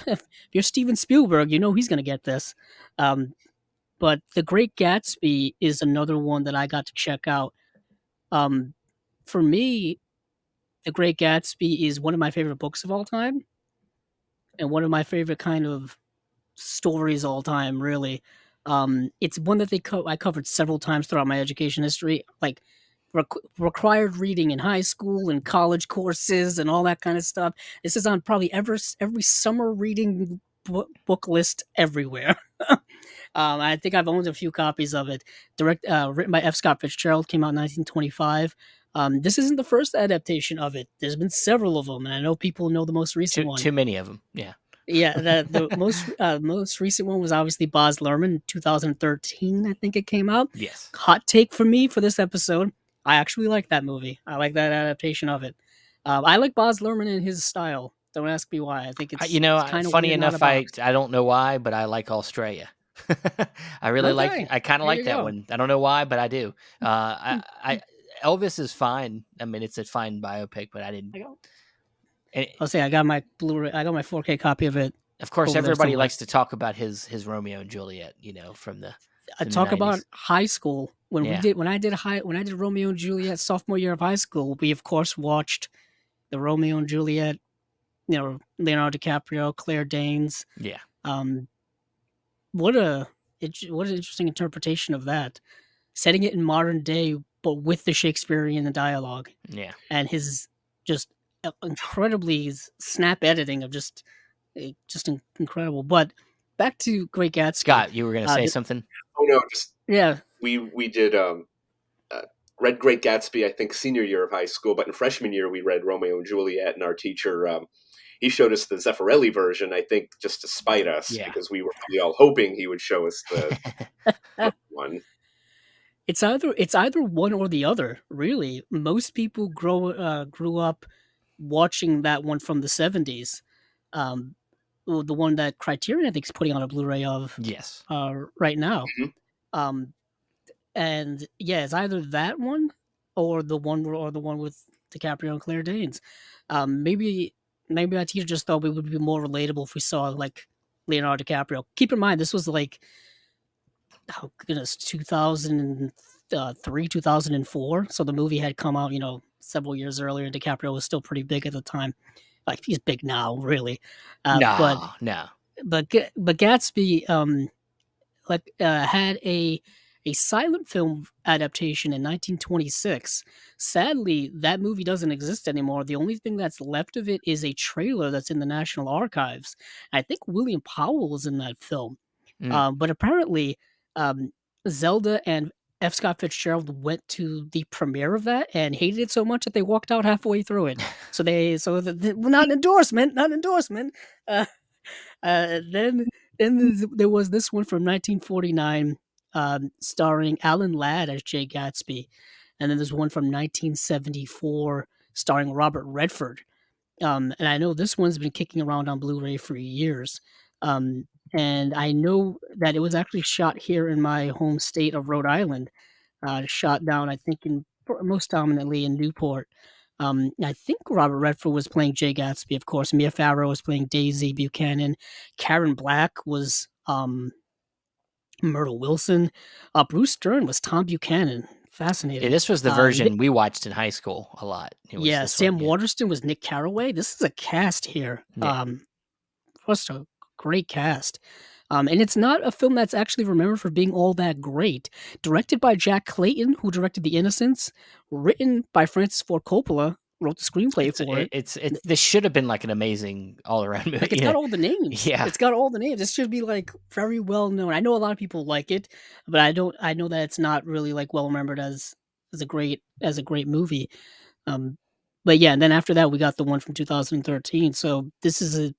Steven Spielberg, you know he's gonna get this. Um, but The Great Gatsby is another one that I got to check out. Um, for me, The Great Gatsby is one of my favorite books of all time, and one of my favorite kind of stories all time. Really, it's one that I covered several times throughout my education history, like required reading in high school and college courses and all that kind of stuff. This is on probably every summer reading book list everywhere. I think I've owned a few copies of it. Written by F. Scott Fitzgerald, came out in 1925. This isn't the first adaptation of it. There's been several of them, and I know people know the most recent one. Too many of them. Yeah. Yeah, the most recent one was obviously Baz Luhrmann, 2013, I think it came out. Yes. Hot take for me for this episode: I actually like that movie. I like that adaptation of it. I like Baz Luhrmann and his style. Don't ask me why. I think You it's know, kind of funny weird and out enough, of box. I don't know why, but I like Australia. Okay, I kind of there you like that go. one. I don't know why, but I do. I Elvis is fine. I mean, it's a fine biopic, but I didn't. I got, And I'll say I got my Blu-ray. I got my 4K copy of it of course, over there everybody somewhere. likes to talk about his Romeo and Juliet. You know, I from the talk about '90s. high school Yeah, when I did Romeo and Juliet sophomore year of high school. We of course watched the Romeo and Juliet, Leonardo DiCaprio, Claire Danes. yeah, Um, what a what an interesting interpretation of that. Setting it in modern day, but with the Shakespearean dialogue yeah. and his just incredibly snap editing of incredible. But back to Great Gatsby. Scott, you were going to say The, something? Oh no, just yeah, we did uh, read Great Gatsby, I think senior year of high school, but in freshman year we read Romeo and Juliet, and our teacher he showed us the Zeffirelli version, I think, just to spite us Yeah. because we were probably all hoping he would show us the one. it's either one or the other. Really, most people grew up watching that one from the 70s. Um, the one that Criterion I think is putting on a Blu-ray of Yes. right now. Mhm. Um, and yeah, it's either that one or the one with DiCaprio and Claire Danes. Maybe our teacher just thought we would be more relatable if we saw like Leonardo DiCaprio. Keep in mind, this was like, oh goodness, 2003, 2004. So the movie had come out, several years earlier. DiCaprio was still pretty big at the time. Like he's big now, really. Uh, but No, no. but Gatsby, had a silent film adaptation in 1926. Sadly, that movie doesn't exist anymore. The only thing that's left of it is a trailer that's in the National Archives. I think William Powell was in that film. Mm. But apparently, um, Zelda and F. Scott Fitzgerald went to the premiere of that and hated it so much that they walked out halfway through it. Well, not an endorsement, not an endorsement. Uh, then there was this one from 1949, starring Alan Ladd as Jay Gatsby, and then there's one from 1974 starring Robert Redford. And I know this one's been kicking around on Blu-ray for years. And I know that it was actually shot here in my home state of Rhode Island. Shot down, I think, most dominantly in Newport. I think Robert Redford was playing Jay Gatsby, of course. Mia Farrow was playing Daisy Buchanan. Karen Black was Myrtle Wilson. Bruce Stern was Tom Buchanan. Yeah, Fascinating. this was the version we watched in high school a lot. It was Yeah, this one. Sam Yeah. Waterston was Nick Carraway. This is a cast here. Yeah. Just a great cast. And it's not a film that's actually remembered for being all that great. Directed by Jack Clayton, who directed The Innocents. Written by Francis Ford Coppola, wrote the screenplay for it. It's this should have been like an amazing all around movie. Like, it's got all the names. Yeah. It's got all the names. This should be, like, very well known. I know a lot of people like it, but I know that it's not really, like, well remembered as a great movie. But yeah, and then after that, we got the one from 2013. So this is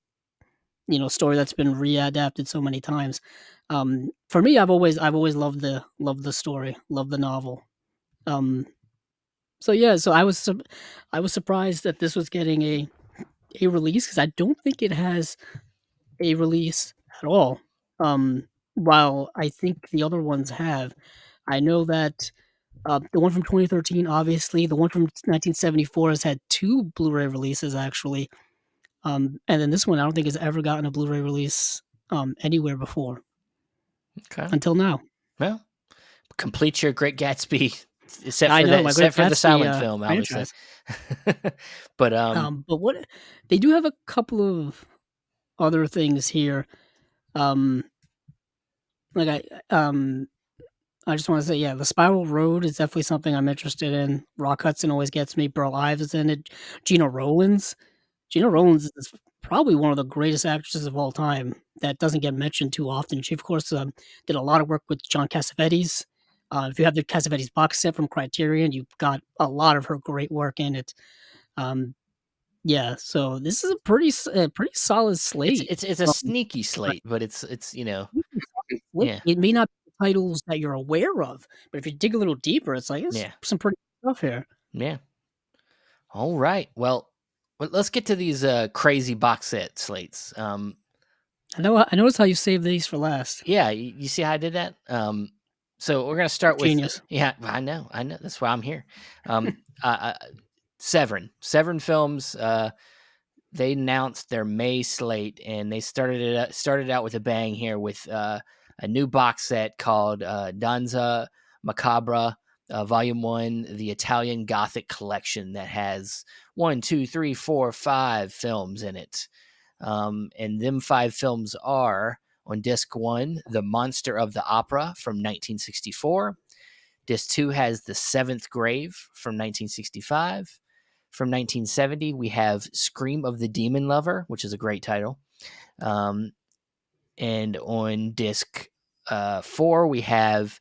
story that's been readapted so many times. For me, I've always loved the story, loved the novel. Um, so yeah, so I was surprised that this was getting a release because I don't think it has a release at all. Um, while I think the other ones have, I know that the one from 2013, obviously, the one from 1974 has had two Blu-ray releases actually, and then this one I don't think has ever gotten a Blu-ray release anywhere before Okay. until now. Well, complete your Great Gatsby, except I for know the my Great except for the Gatsby silent film, obviously. franchise. But, But what they do have a couple of other things here. Um, like I just want to say, yeah, the Spiral Road is definitely something I'm interested in. Rock Hudson always gets me. Burl Ives is in it. Gina Rowlands. Gina Rowlands is probably one of the greatest actresses of all time that doesn't get mentioned too often. She, of course, did a lot of work with John Cassavetes. If you have the Cassavetes box set from Criterion, you've got a lot of her great work in it. Um, yeah, so this is a pretty solid slate. it's a From, sneaky right. slate, but it's, yeah, It may not be the titles that you're aware of, but if you dig a little deeper, it's like it's yeah, some pretty stuff here. yeah. Alright. Well, let's get to these, crazy box set slates. I noticed how you saved these for last. Yeah, you see how I did that? So we're gonna start with Genius. yeah, I know, that's why I'm here. Um, Severin Films, they announced their May slate, and they started out with a bang here with, a new box set called, Danza Macabra, Volume 1, the Italian Gothic collection that has 1, 2, 3, 4, 5 films in it. And them 5 films are on disc 1, The Monster of the Opera from 1964. Disc 2 has The Seventh Grave from 1965. From 1970, we have Scream of the Demon Lover, which is a great title. Um, and on disc 4, we have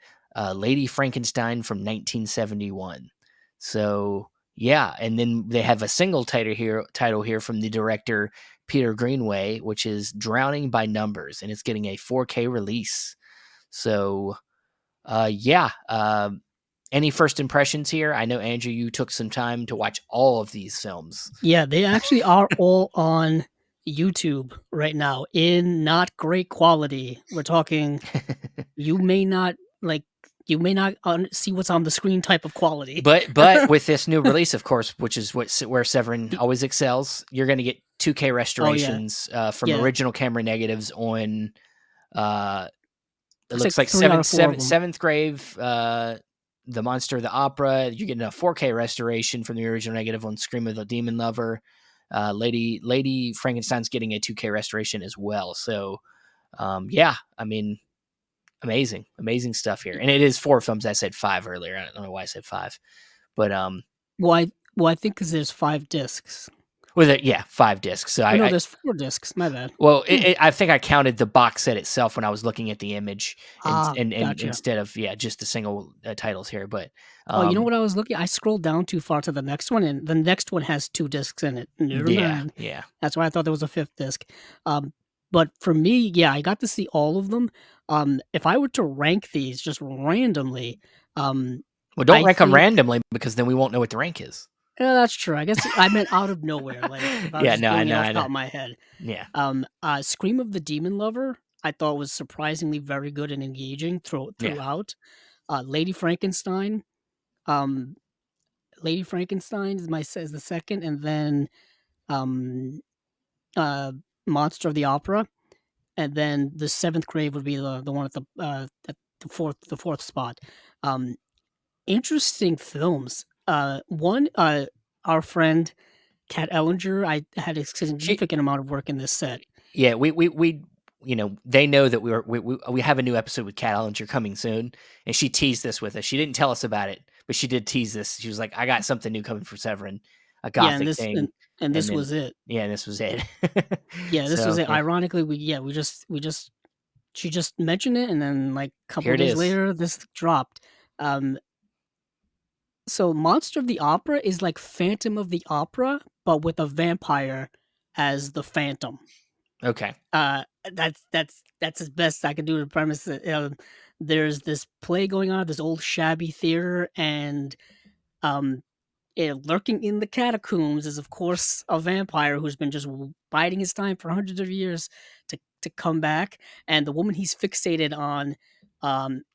Lady Frankenstein from 1971. So yeah, and then they have a single title here from the director Peter Greenway, which is Drowning by Numbers, and it's getting a 4K release. So yeah, any first impressions here? I know Andrew, you took some time to watch all of these films. Yeah, they actually are all on YouTube right now in not great quality. We're talking you may not like you may not see what's on the screen type of quality. But with this new release, of course, which is where Severin Y- always excels, you're going to get 2K oh yeah, restorations from yeah. original camera negatives on. Uh, it There's like looks like 3 out of 4 of them. Seventh Grave, the Monster of the Opera. You're getting a 4K restoration from the original negative on Scream of the Demon Lover. Lady Frankenstein's getting a 2K restoration as well. So yeah, I mean, amazing stuff here, and it is 4 films. I said 5 earlier. I don't know why I said 5, but Well, I think because there's 5 discs. with it, yeah, 5 discs. So Oh no, I there's 4 discs. My bad. well, Hmm. I think I counted the box set itself when I was looking at the image, Ah, and gotcha. instead of yeah, just the single titles here. But Oh, you know um, what I was looking I scrolled down too far to the next one, and the next one has 2 discs in it. Never yeah, mind. yeah. That's why I thought there was a 5th disc. But for me, yeah, I got to see all of them. If I were to rank these just randomly, um, Well, don't I rank them think randomly because then we won't know what the rank is. yeah, that's true. I guess I meant out of nowhere, like, if I was Yeah, just no, doing it off I the top know. of my head. Yeah, Scream of the Demon Lover, I thought was surprisingly very good and engaging yeah. throughout. Lady Frankenstein, um, Lady Frankenstein is the second, and then um, uh, Monster of the Opera, and then the Seventh Grave would be the one at the fourth spot. Um, Interesting films. One, our friend Kat Ellinger, I had a She significant amount of work in this set. Yeah, we they know that we have a new episode with Kat Ellinger coming soon, and she teased this with us. She didn't tell us about it, but she did tease this. She was like, "I got something new coming for Severin, a Yeah, gothic thing," and and this then was it. yeah, this was it. Yeah, this was So it. yeah, Ironically, we just she just mentioned it, and then like a couple here of it days is. later, this dropped. Um, so Monster of the Opera is like Phantom of the Opera, but with a vampire as the Phantom. Okay. Uh, that's as best I can do to premise it. There's this play going on at this old shabby theater, and um, lurking in the catacombs is, of course, a vampire who's been just biding his time for hundreds of years to come back. And the woman he's fixated on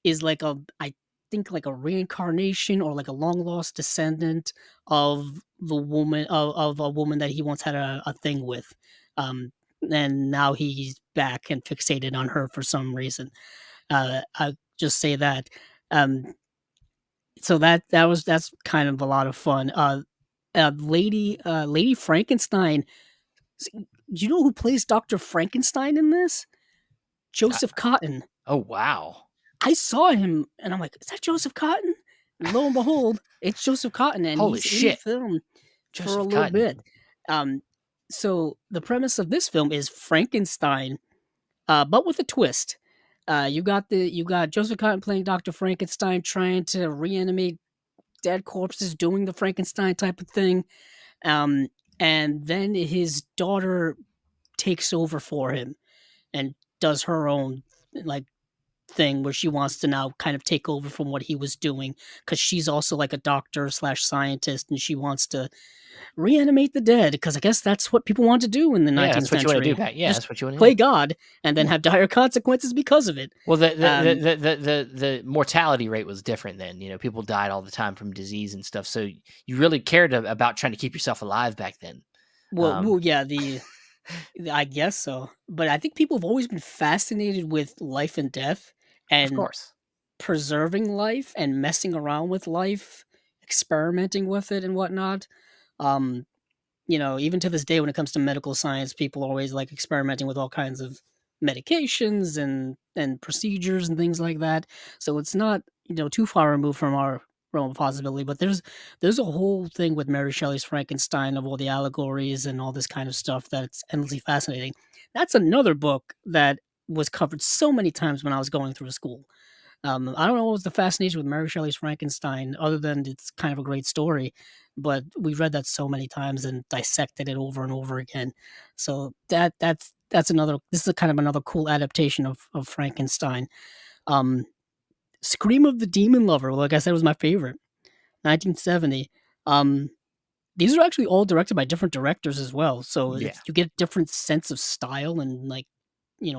is like I think like a reincarnation or like a long lost descendant of the woman of a woman that he once had a thing with. Um, and now he's back and fixated on her for some reason. I just say that. Um, so that's kind of a lot of fun. Lady Frankenstein. Do you know who plays Dr. Frankenstein in this? Uh, Joseph Cotton. oh, wow. I saw him and I'm like, is that Joseph Cotton? And lo and behold, it's Joseph Cotton, and Holy he's in the shit. film for a Joseph little Cotton. bit. Um, so the premise of this film is Frankenstein, but with a twist. You got Joseph Cotton playing Dr. Frankenstein, trying to reanimate dead corpses, doing the Frankenstein type of thing. Um, and then his daughter takes over for him and does her own like thing where she wants to now kind of take over from what he was doing because she's also like a doctor slash scientist and she wants to reanimate the dead because I guess that's what people want to do in the Yeah, 19th that's what you wanna do century. back, yeah, Just that's what you wanna do. play God and then Yeah. have dire consequences because of it. Well, Um, the mortality rate was different then, people died all the time from disease and stuff, so you really cared about trying to keep yourself alive back then. well, Um, yeah, I guess so, but I think people have always been fascinated with life and death of and course. preserving life and messing around with life, experimenting with it and whatnot. Um, even to this day, when it comes to medical science, people are always like experimenting with all kinds of medications and procedures and things like that. So it's not too far removed from our realm of possibility. But there's a whole thing with Mary Shelley's Frankenstein of all the allegories and all this kind of stuff that's endlessly fascinating. That's another book that was covered so many times when I was going through school. I don't know what was the fascination with Mary Shelley's Frankenstein, other than it's kind of a great story, but we read that so many times and dissected it over and over again. So that's another. This is a kind of another cool adaptation of Frankenstein. Um, Scream of the Demon Lover, like I said, was my favorite. 1970. Um, these are actually all directed by different directors as well, so Yeah. you get different sense of style and like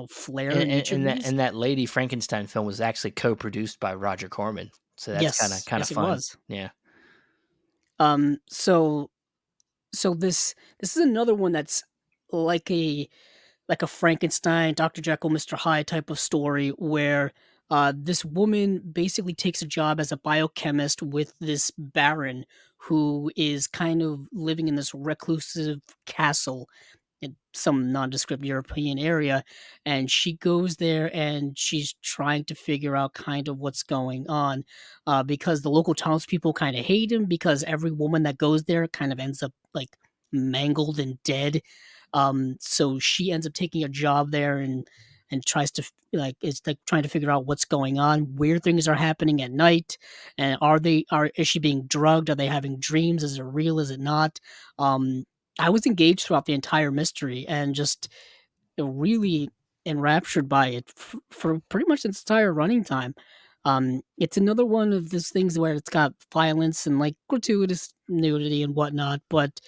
flair in each of these. And that Lady Frankenstein film was actually co-produced by Roger Corman, so that's kinda Yes, kinda yes, it fun. was. Yeah. Um, so this is another one that's like a Frankenstein, Dr. Jekyll, Mr. Hyde type of story where this woman basically takes a job as a biochemist with this baron who is kind of living in this reclusive castle in some nondescript European area. And she goes there and she's trying to figure out kind of what's going on because the local townspeople kind of hate him because every woman that goes there kind of ends up like mangled and dead. So she ends up taking a job there and tries to like it's like trying to figure out what's going on. Weird things are happening at night, and is she being drugged? Are they having dreams? Is it real? Is it not? Um, I was engaged throughout the entire mystery and just really enraptured by it for pretty much its entire running time. It's another one of those things where it's got violence and like gratuitous nudity and whatnot, but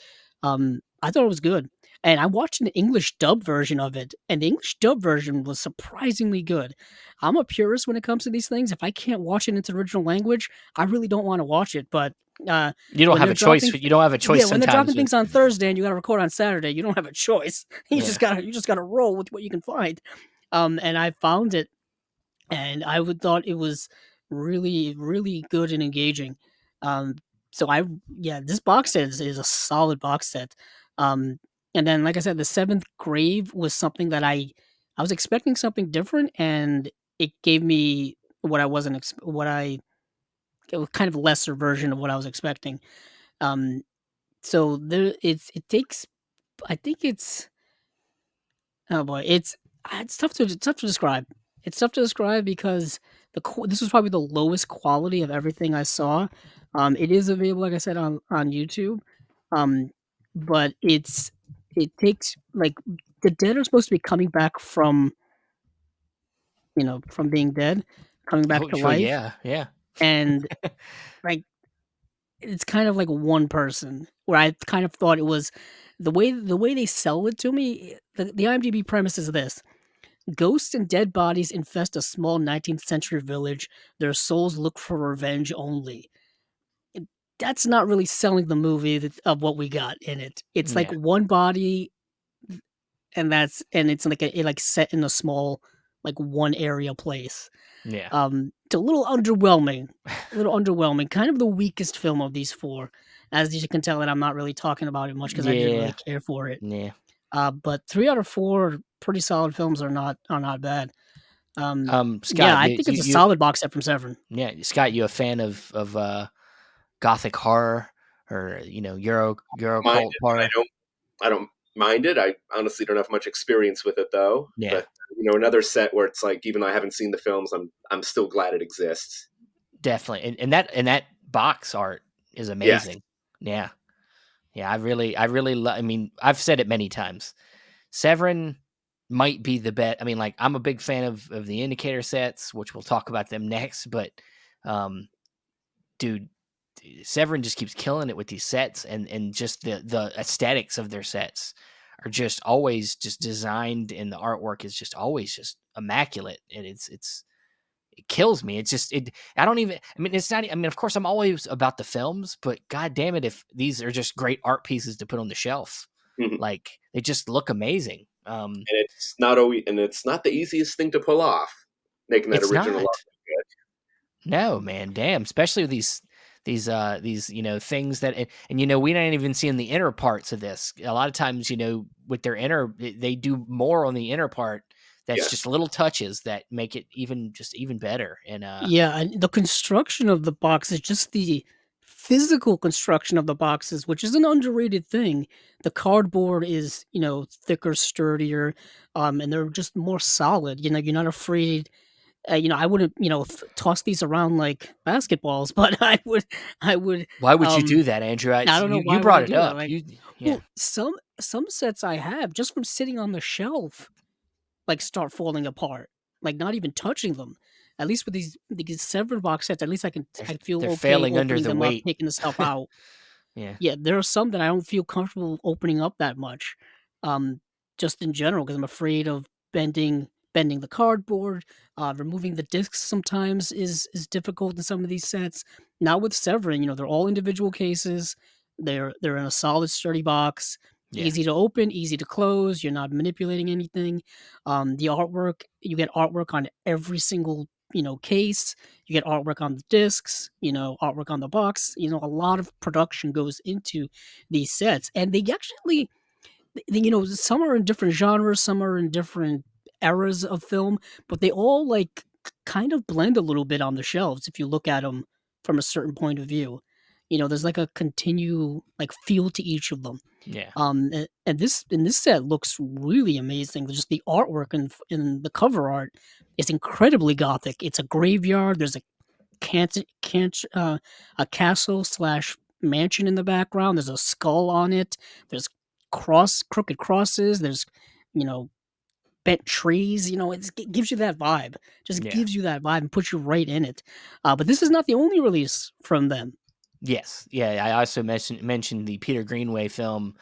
I thought it was good. And I watched an English dub version of it, and the English dub version was surprisingly good. I'm a purist when it comes to these things. If I can't watch it in its original language, I really don't want to watch it. But uh, You don't when have they're a choice dropping you don't have a yeah, choice when they're sometimes dropping with things on Thursday and you gotta record on Saturday, you don't have a choice. yeah. You just gotta roll with what you can find. And I found it, and I would thought it was really, really good and engaging. Um, so I yeah, this box set is a solid box set. Um, and then like I said, the Seventh Grave was something that I was expecting something different, and it gave me what I wasn't what I it was kind of a lesser version of what I was expecting. Um, so it takes I think it's oh boy, it's tough to describe. It's tough to describe because this was probably the lowest quality of everything I saw. It is available, like I said, on YouTube. Um, but it takes like the dead are supposed to be coming back from, from being dead, coming back Oh, to sure, life, yeah, yeah. and like it's kind of like one person where I kind of thought it was the way they sell it to me. The IMDb premise is this: ghosts and dead bodies infest a small 19th century village. Their souls look for revenge only. And that's not really selling the movie of what we got in it. It's like Yeah, one body, and it's like like set in a small, like one area place. yeah. It's a little underwhelming. A little underwhelming. Kind of the weakest film of these four. As you can tell that I'm not really talking about it much because I didn't really Yeah, care for it. yeah. But 3 out of 4 pretty solid films are not bad. Yeah, Scott, I you think it's you a you solid box set from Severin. yeah, Scott, you a fan of, gothic horror or, Euro Mind cult it, but horror? I don't mind it. I honestly don't have much experience with it though. Yeah, But another set where it's like even though I haven't seen the films, I'm still glad it exists. definitely, and that box art is Yes. amazing. Yeah, yeah, I mean, I've said it many times. Severin might be the bet. I mean, like, I'm a big fan of the indicator sets, which we'll talk about them next, but, um, dude, Severin just keeps killing it with these sets, and just the aesthetics of their sets are just always just designed, and the artwork is just always just immaculate, and it kills me. It's just it. I don't even. I mean, it's not. I mean, of course, I'm always about the films, but god damn it, if these are just great art pieces to put on the shelf, Mhm. like they just look amazing. And it's not the easiest thing to pull off, making that It's original art not. look good. No, man, damn. Especially with these things that and we not even seeing the inner parts of this. A lot of times, with their inner, they do more on the inner part. That's Yeah. just little touches that make it even better. And Yeah, and the construction of the boxes, just the physical construction of the boxes, which is an underrated thing. The cardboard is, thicker, sturdier, and they're just more solid. You're not afraid. I wouldn't, toss these around like basketballs, but I would, why would you um, do that, Andrew? I don't know You why would I brought it do that. up. Like, Yeah. well, some sets I have just from sitting on the shelf like, start falling apart, like, not even touching them. At least with these severed box sets, at least They're I feel they're okay failing under opening the them up, weight. taking the stuff out. Yeah. Yeah, there are some that I don't feel comfortable opening up that much, um, just in general, because 'cause I'm afraid of bending the cardboard, removing the discs sometimes is difficult in some of these sets. Now with Severin, they're all individual cases. They're in a solid, sturdy box, Yeah. easy to open, easy to close, you're not manipulating anything. The artwork, you get artwork on every single, case. You get artwork on the discs, artwork on the box. A lot of production goes into these sets, and they actually, some are in different genres, some are in different eras of film, but they all like kind of blend a little bit on the shelves if you look at them from a certain point of view. There's like a continue like feel to each of them. Yeah. And this set looks really amazing. Just the artwork and in the cover art is incredibly gothic. It's a graveyard. There's a castle slash mansion in the background. There's a skull on it. There's crooked crosses. There's you know bent trees. It gives you that vibe. Just Yeah. gives you that vibe and puts you right in it. But this is not the only release from them. Yes. Yeah, I also mentioned the Peter Greenway film,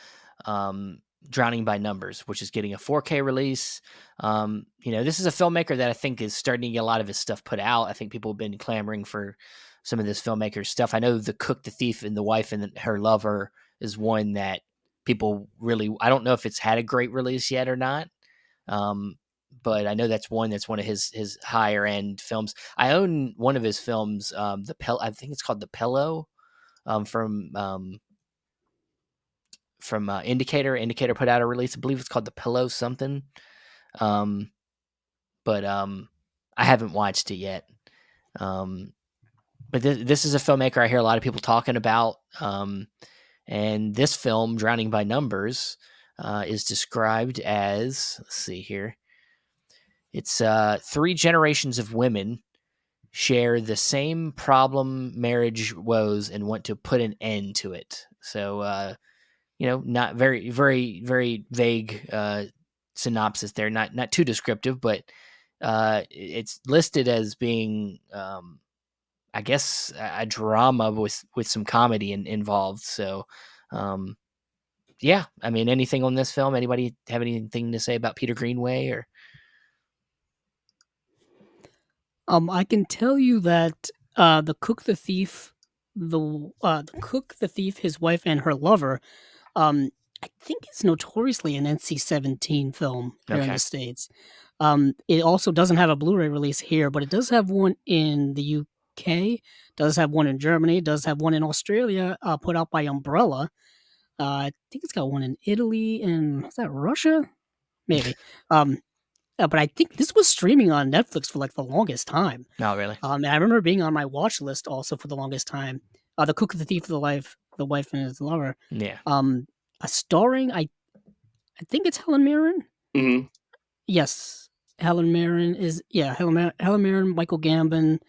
um, Drowning by Numbers, which is getting a 4K release. This is a filmmaker that I think is starting to get a lot of his stuff put out. I think people have been clamoring for some of this filmmaker's stuff. I know The Cook, the Thief, and the Wife and her Lover is one that people really. I don't know if it's had a great release yet or not. Um, but I know that's one of his higher end films. I own one of his films, I think it's called The Pillow, from Indicator. Indicator put out a release. I believe it's called The Pillow something. Um, but I haven't watched it yet. Um, but this is a filmmaker I hear a lot of people talking about. And this film, Drowning by Numbers, is described as, let's see here. It's three generations of women share the same problem, marriage woes, and want to put an end to it. So not very, very, very vague synopsis there, not too descriptive, but it's listed as being, I guess, a drama with some comedy involved. So, um, yeah, I mean, anything on this film? Anybody have anything to say about Peter Greenway or? I can tell you that the cook, the thief, the cook, the thief, his wife, and her lover. Um, I think it's notoriously an NC-17 film here in the Okay. states. It also doesn't have a Blu-ray release here, but it does have one in the UK. Does have one in Germany. Does have one in Australia, put out by Umbrella. I think it's got one in Italy and is that Russia? Maybe. Um, but I think this was streaming on Netflix for like the longest time. No, really. And I remember being on my watch list also for the longest time. The Cook, the Thief, the wife and his lover. Yeah. Um, starring I think it's Helen Mirren. Hmm. Yes, Helen Mirren is Helen Mirren, Michael Gambon,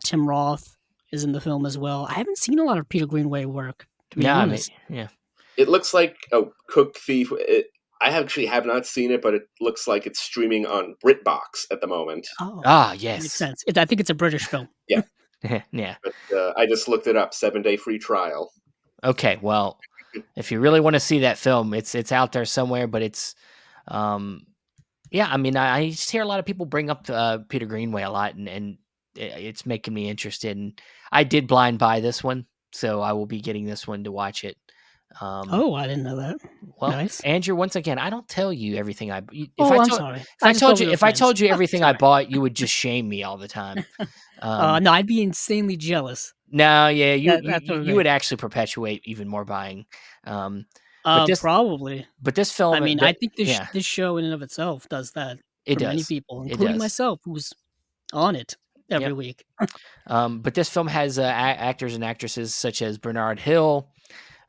Tim Roth is in the film as well. I haven't seen a lot of Peter Greenway work, to be Yeah, I mean, honest. yeah. It looks like a Cook Thief. I actually have not seen it, but it looks like it's streaming on BritBox at the moment. Oh, Ah, makes yes. sense. I think it's a British film. Yeah. Yeah. But I just looked it up. 7-day free trial. Okay. Well, if you really want to see that film, it's out there somewhere, but it's, yeah. I mean, I just hear a lot of people bring up Peter Greenway a lot, and it's making me interested. And I did blind buy this one, so I will be getting this one to watch it. Oh, I didn't know that. Well, Nice. Andrew, once again, I don't tell you everything if Oh, I I'm told sorry. if I I just told thought you we were if I told friends. you everything I Sorry. bought, you would just shame me all the time. Um, No, I'd be insanely jealous. no, yeah, That's what it you is. would actually perpetuate even more buying. Um, but Probably. this I film, mean, I think yeah, this show in and of itself does that it for many does, people, it including does. myself, who's on it every Yep. week. But this film has actors and actresses such as Bernard Hill,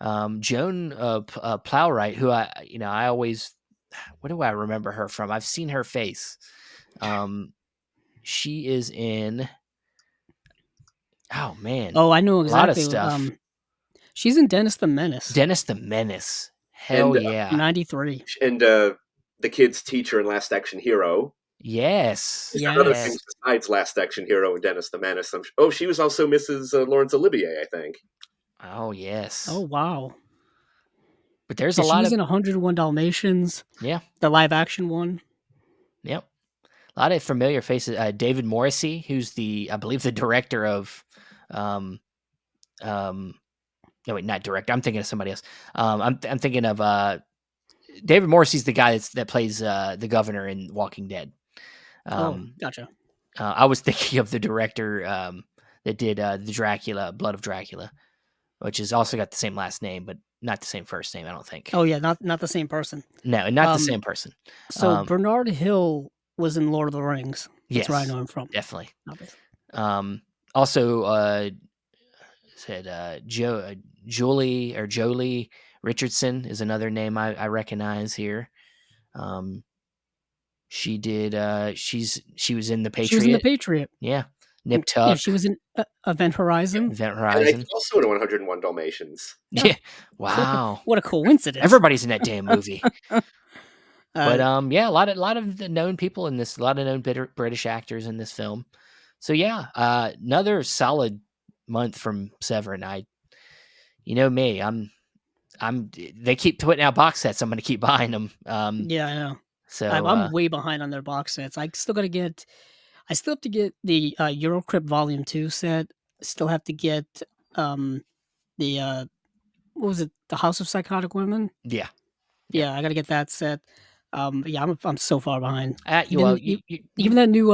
Joan Plowright, who I always, what do I remember her from? I've seen her face. She is in, oh man, Oh, I know a lot of exactly. stuff. She's in Dennis the Menace Dennis the Menace. Hell And from yeah. '93. The kid's teacher in Last Action Hero. Yes. She's done other Yes. things besides Last Action Hero and Dennis the Menace. She was also Mrs. Laurence Olivier, I think. Oh yes. Oh wow. But there's Yeah, a she lot was of, in 101 Dalmatians, yeah. the live action one. Yep. A lot of familiar faces. David Morrissey, who's I believe the director of, um, no wait, not director. I'm thinking of somebody else. I'm thinking of David Morrissey's the guy that plays the governor in Walking Dead. Oh, Um, gotcha. I was thinking of the director that did the Dracula, Blood of Dracula, which has also got the same last name, but not the same first name. I don't think. Oh yeah, not the same person. No, not the Um, same person. so Bernard Hill was in Lord of the Rings. That's where I Yes, know him from. definitely. Obviously. Also, said Jolie Richardson is another name I recognize here. She did. She was in The She was in The Patriot. Patriot. Yeah, Nip Yeah, Tuck, she was in Event Horizon. Event And I Horizon. also in 101 Dalmatians. Yeah, wow. What a coincidence. Everybody's in that damn movie. But Uh, yeah, a lot of the known people in this, a lot of known British actors in this film. So yeah, another solid month from Severin. You know me, they keep putting out box sets. I'm going to keep buying them. yeah, I know. So I'm way behind on their box sets. I still have to get the Eurocrypt Volume 2 set. Still have to get the what was it? The House of Psychotic Women. yeah. Yeah, I got to get that set. Yeah, I'm so far behind. Well, Even that new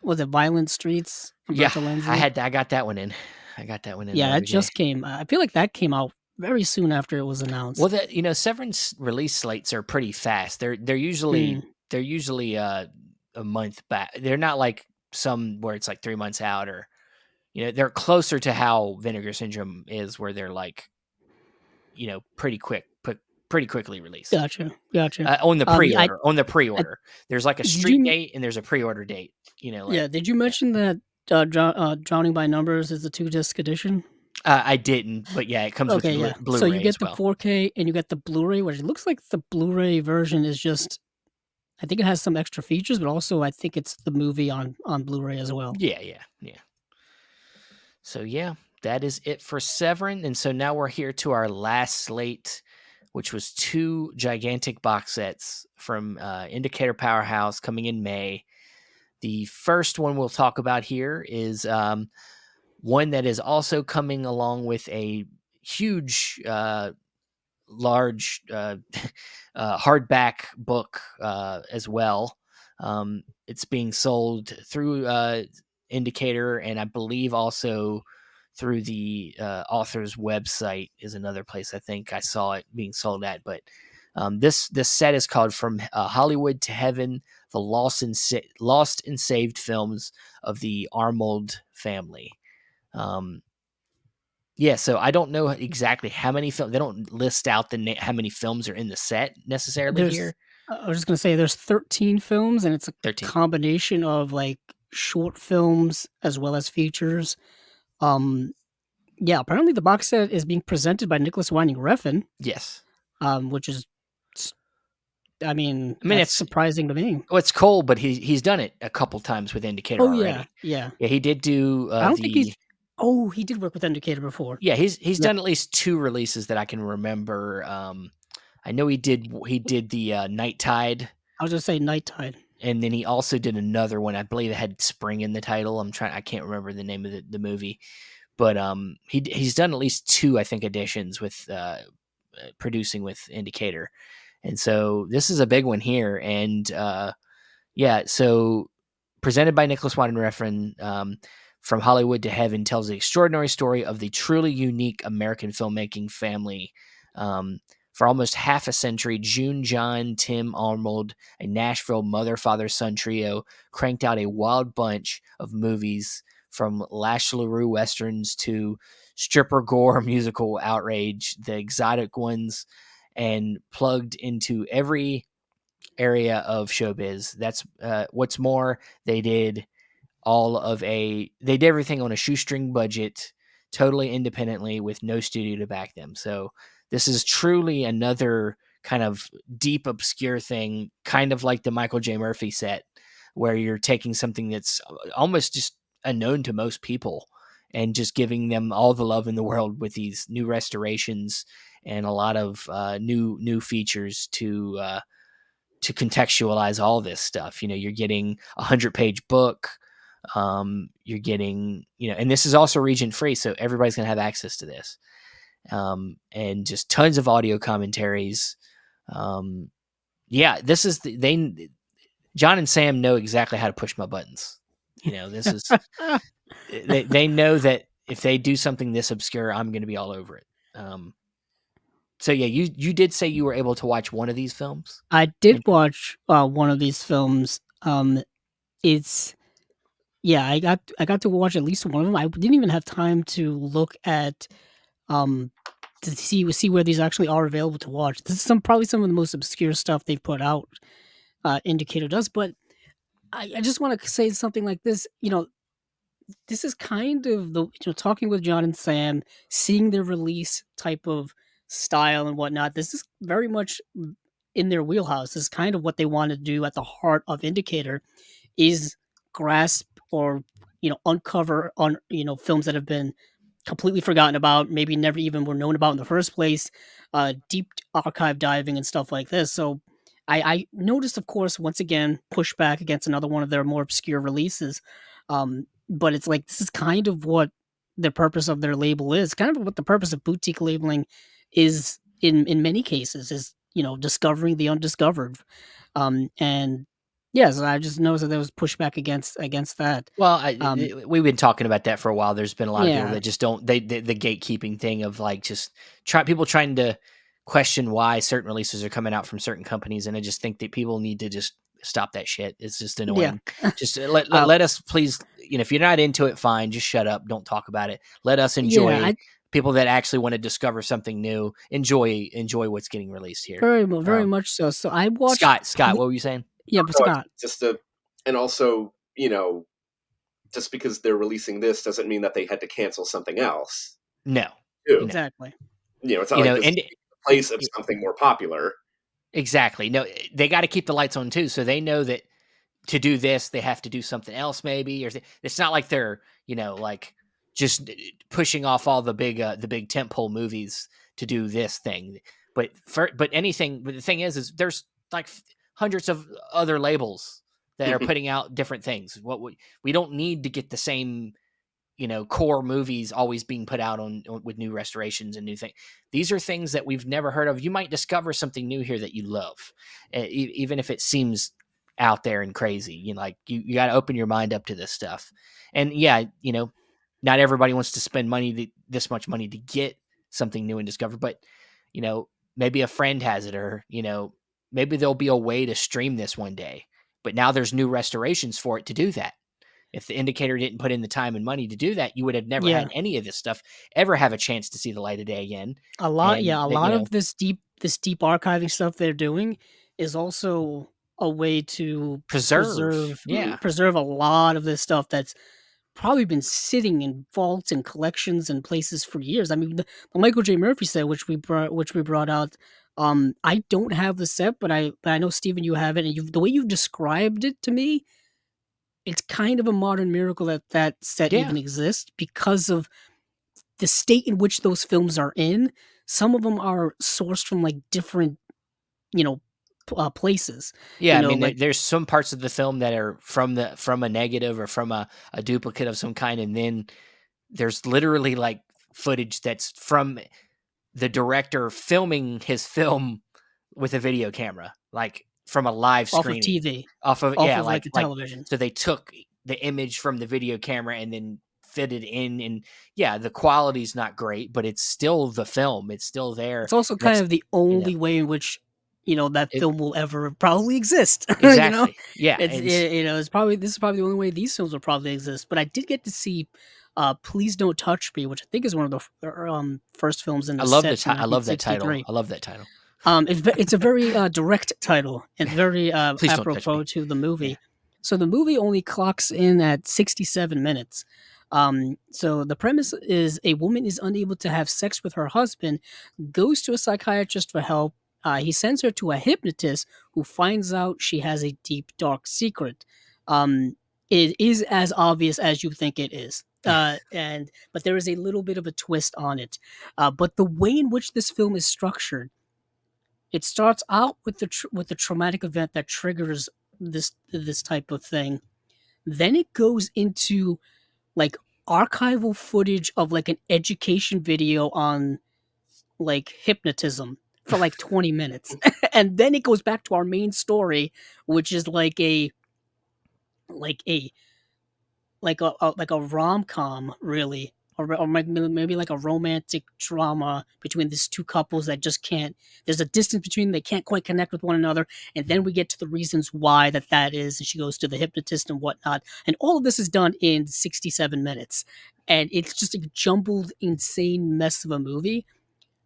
was it Violent Streets? yeah, Umberto Lenzi? I got that one in. I got that one in Yeah, the that other day. just came. I feel like that came out very soon after it was announced. Well, Severin's release slates are pretty fast. They're usually a month back. They're not like some where it's like 3 months out, or they're closer to how Vinegar Syndrome is, where they're like pretty quickly released. Gotcha. On the pre-order. I There's like a did street you date and there's a pre-order date. yeah, did you mention that Drowning by Numbers is the 2-disc edition? I didn't, but yeah, it comes with Okay, yeah. Blu-ray So you get as the well. 4K and you get the Blu-ray, which looks like the Blu-ray version is just I think it has some extra features, but also I think it's the movie on Blu-ray as well. Yeah, yeah, yeah. So yeah, that is it for Severin. And so now we're here to our last slate, which was two gigantic box sets from Indicator Powerhouse coming in May. The first one we'll talk about here is one that is also coming along with a huge, large hardback book as well. It's being sold through Indicator, and I believe also through the author's website is another place I think I saw it being sold at. But this set is called From Hollywood to Heaven: The Lost and Saved Films of the Arnold Family. Um, yeah, so I don't know exactly how many films. They don't list out how many films are in the set necessarily There's here. I was just gonna say there's 13 films, and it's a 13. combination of, like, short films as well as features. Um, yeah, apparently the box set is being presented by Nicholas Winding Refn, Yes. which is s I mean, I mean, that's surprising to me. it's cool, but he's done it a couple times with Indicator Oh, yeah, already. yeah. Yeah, he did do I don't think the. he did work with Indicator before. Yeah, he's Yeah, done at least two releases that I can remember. I know he did the Night Tide, I was gonna say Night Tide. and then he also did another one. I believe it had Spring in the title. I can't remember the name of the movie, but he's done at least two, I think, editions with producing with Indicator, and so this is a big one here. And yeah, so presented by Nicholas Winding Refn, From Hollywood to Heaven tells the extraordinary story of the truly unique American filmmaking family. For almost half a century, June, John, Tim Arnold, a Nashville mother, father, son trio, cranked out a wild bunch of movies from Lash LaRue westerns to stripper gore musical outrage, the exotic ones, and plugged into every area of showbiz. That's what's more, they did they did everything on a shoestring budget, totally independently with no studio to back them. So this is truly another kind of deep, obscure thing, kind of like the Michael J. Murphy set, where you're taking something that's almost just unknown to most people and just giving them all the love in the world with these new restorations and a lot of new features to contextualize all this stuff. You're getting 100-page book. You're getting, and this is also region free, so everybody's gonna have access to this. And just tons of audio commentaries. Um, yeah, this is John and Sam know exactly how to push my buttons. This is they know that if they do something this obscure, I'm gonna be all over it. So yeah, you did say you were able to watch one of these films. I did watch, one of these films. It's yeah, I got to watch at least one of them. I didn't even have time to look at, um, to see where these actually are available to watch. This is probably some of the most obscure stuff they've put out, Indicator does, but I just wanna say something like this, this is kind of talking with John and Sam, seeing their release type of style and whatnot. This is very much in their wheelhouse. This is kind of what they want to do at the heart of Indicator is grasp or uncover on films that have been completely forgotten about, maybe never even were known about in the first place, deep archive diving and stuff like this. So I noticed, of course, once again, pushback against another one of their more obscure releases. But it's like this is kind of what the purpose of their label is, kind of what the purpose of boutique labeling is in many cases is discovering the undiscovered. And yes, I just noticed that there was pushback against that. Well, Um, we've been talking about that for a while. There's been a lot of people yeah, that just don't the gatekeeping thing of like just people trying to question why certain releases are coming out from certain companies, and I just think that people need to just stop that shit. It's just yeah, annoying. Just let, let, uh, let us please, if you're not into it, fine, just shut up. Don't talk about it. Let us yeah. enjoy people that actually want to discover something new. Enjoy what's getting released here. Very much so. So I watched. Scott, what were you saying? Yeah, but No, Scott. just a, and also, just because they're releasing this doesn't mean that they had to cancel something else No, too. no, Exactly. It's not like this is and the place of something more popular. exactly. No, they got to keep the lights on too, so they know that to do this, they have to do something else maybe, or it's not like they're, like just pushing off all the big tentpole movies to do this thing. But the thing is there's like hundreds of other labels that are putting out different things. We don't need to get the same, core movies always being put out with new restorations and new things. These are things that we've never heard of. You might discover something new here that you love, even if it seems out there and crazy. Like you got to open your mind up to this stuff. And yeah, not everybody wants to spend this much money to get something new and discover, but maybe a friend has it, or maybe there'll be a way to stream this one day. But now there's new restorations for it to do that. If the indicator didn't put in the time and money to do that, you would have never Yeah, had any of this stuff ever have a chance to see the light of day again. yeah, And a that, lot of this deep archiving stuff they're doing is also a way to preserve. Yeah. preserve a lot of this stuff that's probably been sitting in vaults and collections and places for years. I mean, the Michael J. Murphy set, which we brought out. I don't have the set, but I know Steven, you have it, and the way you've described it to me, it's kind of a modern miracle that that set Yeah. even exists because of the state in which those films are in. Some of them are sourced from like different, you know, places. Yeah. You I know, mean, like there's some parts of the film that are from a negative or from a duplicate of some kind. And then there's literally like footage that's from the director filming his film with a video camera, like from a live off of screening TV, off of, off yeah, of like the television. so they took the image from the video camera and then fitted in, and yeah, the quality's not great, but it's still the film. It's still there. It's also kind That's, of the you know, only way in which, that it film will ever probably exist. exactly. Yeah. It's probably this is probably the only way these films will probably exist. But I did get to see Please Don't Touch Me, which I think is one of the first films in the set from I love that title. 1963. I love that title. It's a very direct title and very Please don't touch apropos me. to the Yeah. movie. So the movie only clocks in at 67 minutes. So the premise is a woman is unable to have sex with her husband, goes to a psychiatrist for help. He sends her to a hypnotist who finds out she has a deep, dark secret. It is as obvious as you think it is. But there is a little bit of a twist on it. But the way in which this film is structured, it starts out with with the traumatic event that triggers this type of thing. Then it goes into like archival footage of like an education video on like hypnotism for like 20 minutes. And then it goes back to our main story, which is like a like a rom-com, really, or maybe like a romantic drama between these two couples that just can't. There's a distance between them, they can't quite connect with one another, and then we get to the reasons why that is, and she goes to the hypnotist and whatnot, and all of this is done in 67 minutes, and it's just a jumbled, insane mess of a movie.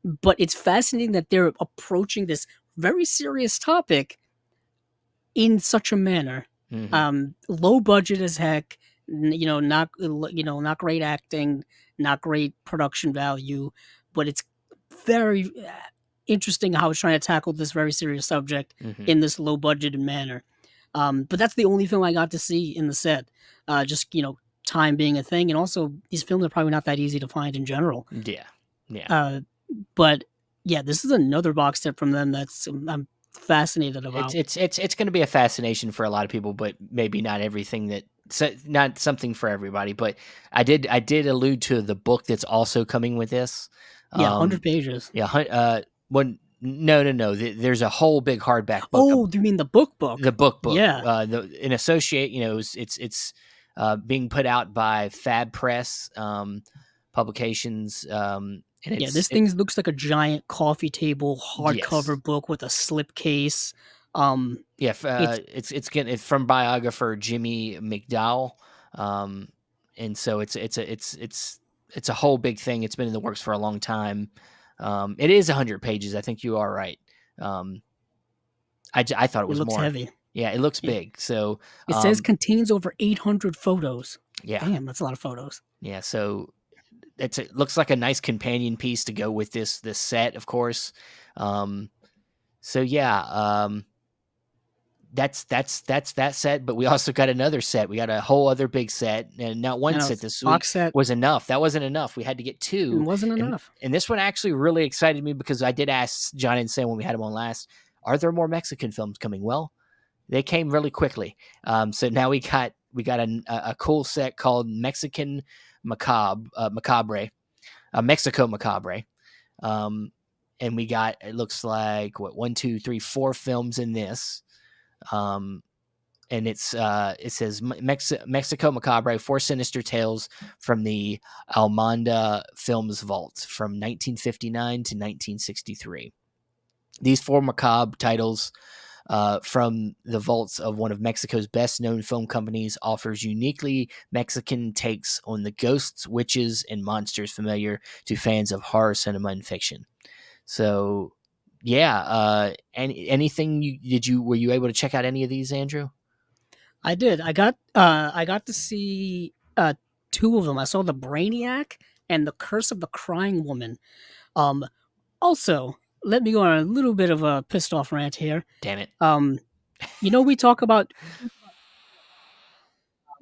But it's fascinating that they're approaching this very serious topic in such a manner. Hmm. Low budget as heck, not great acting, not great production value, but it's very interesting how it's trying to tackle this very serious subject Hmm. in this low budgeted manner. But that's the only film I got to see in the set. Just time being a thing, and also these films are probably not that easy to find in general. Yeah. Yeah. Uh, but yeah, this is another box set from them that's I'm fascinated It's about. it's it's it's going to be a fascination for a lot of people, but maybe not everything not something for everybody. But I did allude to the book that's also coming with this. Yeah, Um, 100 pages. yeah, one no, no, no. There's a whole big hardback book, Oh, do you mean the book the book? book, Yeah. in associate. It's being put out by Fab Press publications, and Yeah, this thing looks like a giant coffee table yes. hardcover book with a slip case. Um, Yeah, it's it's from biographer Jimmy McDowell, um, and so it's a whole big thing. It's been in the works for a long time. It is 100 pages. I think you are right. Um, I thought it it was looks more. heavy. Yeah, it looks It, big. So it says um, contains over 800 photos. yeah, Damn, that's a lot of photos. yeah. So it looks like a nice companion piece to go with this set, of course. Um, So yeah, that's that set, but we also got another set. We got a whole other big set, and not one And a set this week box set was enough. That wasn't enough. We had to get two, and wasn't and enough. this one actually really excited me because I did ask John and Sam when we had him on last, are there more Mexican films coming? Well, they came really quickly. So now we got a cool set called Mexican Macabre, Mexico Macabre. Um, and we got, it looks like, what, one, two, three, four films in this. Um, and it says Mexico Macabre, four sinister tales from the Almanda Films Vault from 1959 to 1963. These four macabre titles from the vaults of one of Mexico's best known film companies offers uniquely Mexican takes on the ghosts, witches, and monsters familiar to fans of horror cinema and fiction. So, yeah. Anything were you able to check out any of these, Andrew? I did. I got to see two of them. I saw the Brainiac and the Curse of the Crying Woman. Um, Also, let me go on a little bit of a pissed off rant here. Damn it. Um, we talk about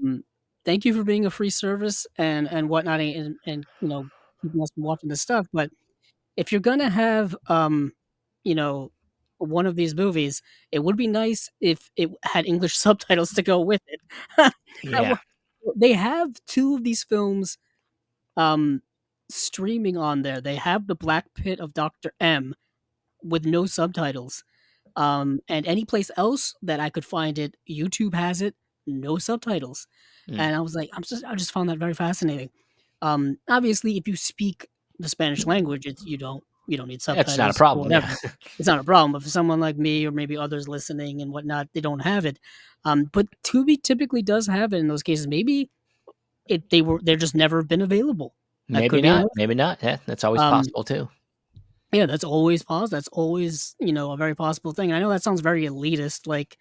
um, thank you for being a free service and whatnot, and keeping us from watching this stuff. But if you're gonna have you know one of these movies, it would be nice if it had English subtitles to go with it. I Yeah. wa- they have two of these films um streaming on there. They have the Black Pit of Dr. M with no subtitles. And any place else that I could find it, YouTube has it, no subtitles. Mm. And I was like, I just found that very fascinating. Obviously, if you speak the Spanish language, you don't need That's not a subtitles or problem. Yeah. whatever. It's not a problem. But for someone like me or maybe others listening and whatnot, they don't have it. But Tubi typically does have it in those cases. Maybe they're just never been available. That Maybe could be not. another. Maybe not. Yeah, that's always Um, possible too. yeah, that's always possible. That's always, a very possible thing. I know that sounds very elitist, like,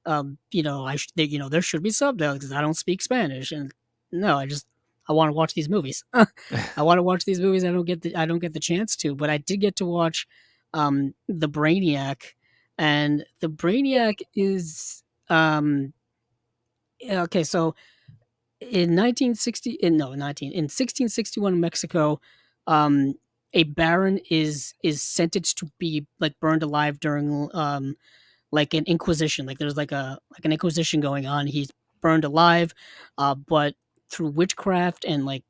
there should be subtitles because I don't speak Spanish, and no, I want to watch these movies. I want to watch these movies. I don't get the chance to, but I did get to watch, the Brainiac, and the Brainiac is, okay. So in 1960 in no 19 in 1661 in Mexico, um a baron is sentenced to be like burned alive during like an inquisition. Like there's like an inquisition going on. He's burned alive, but through witchcraft and like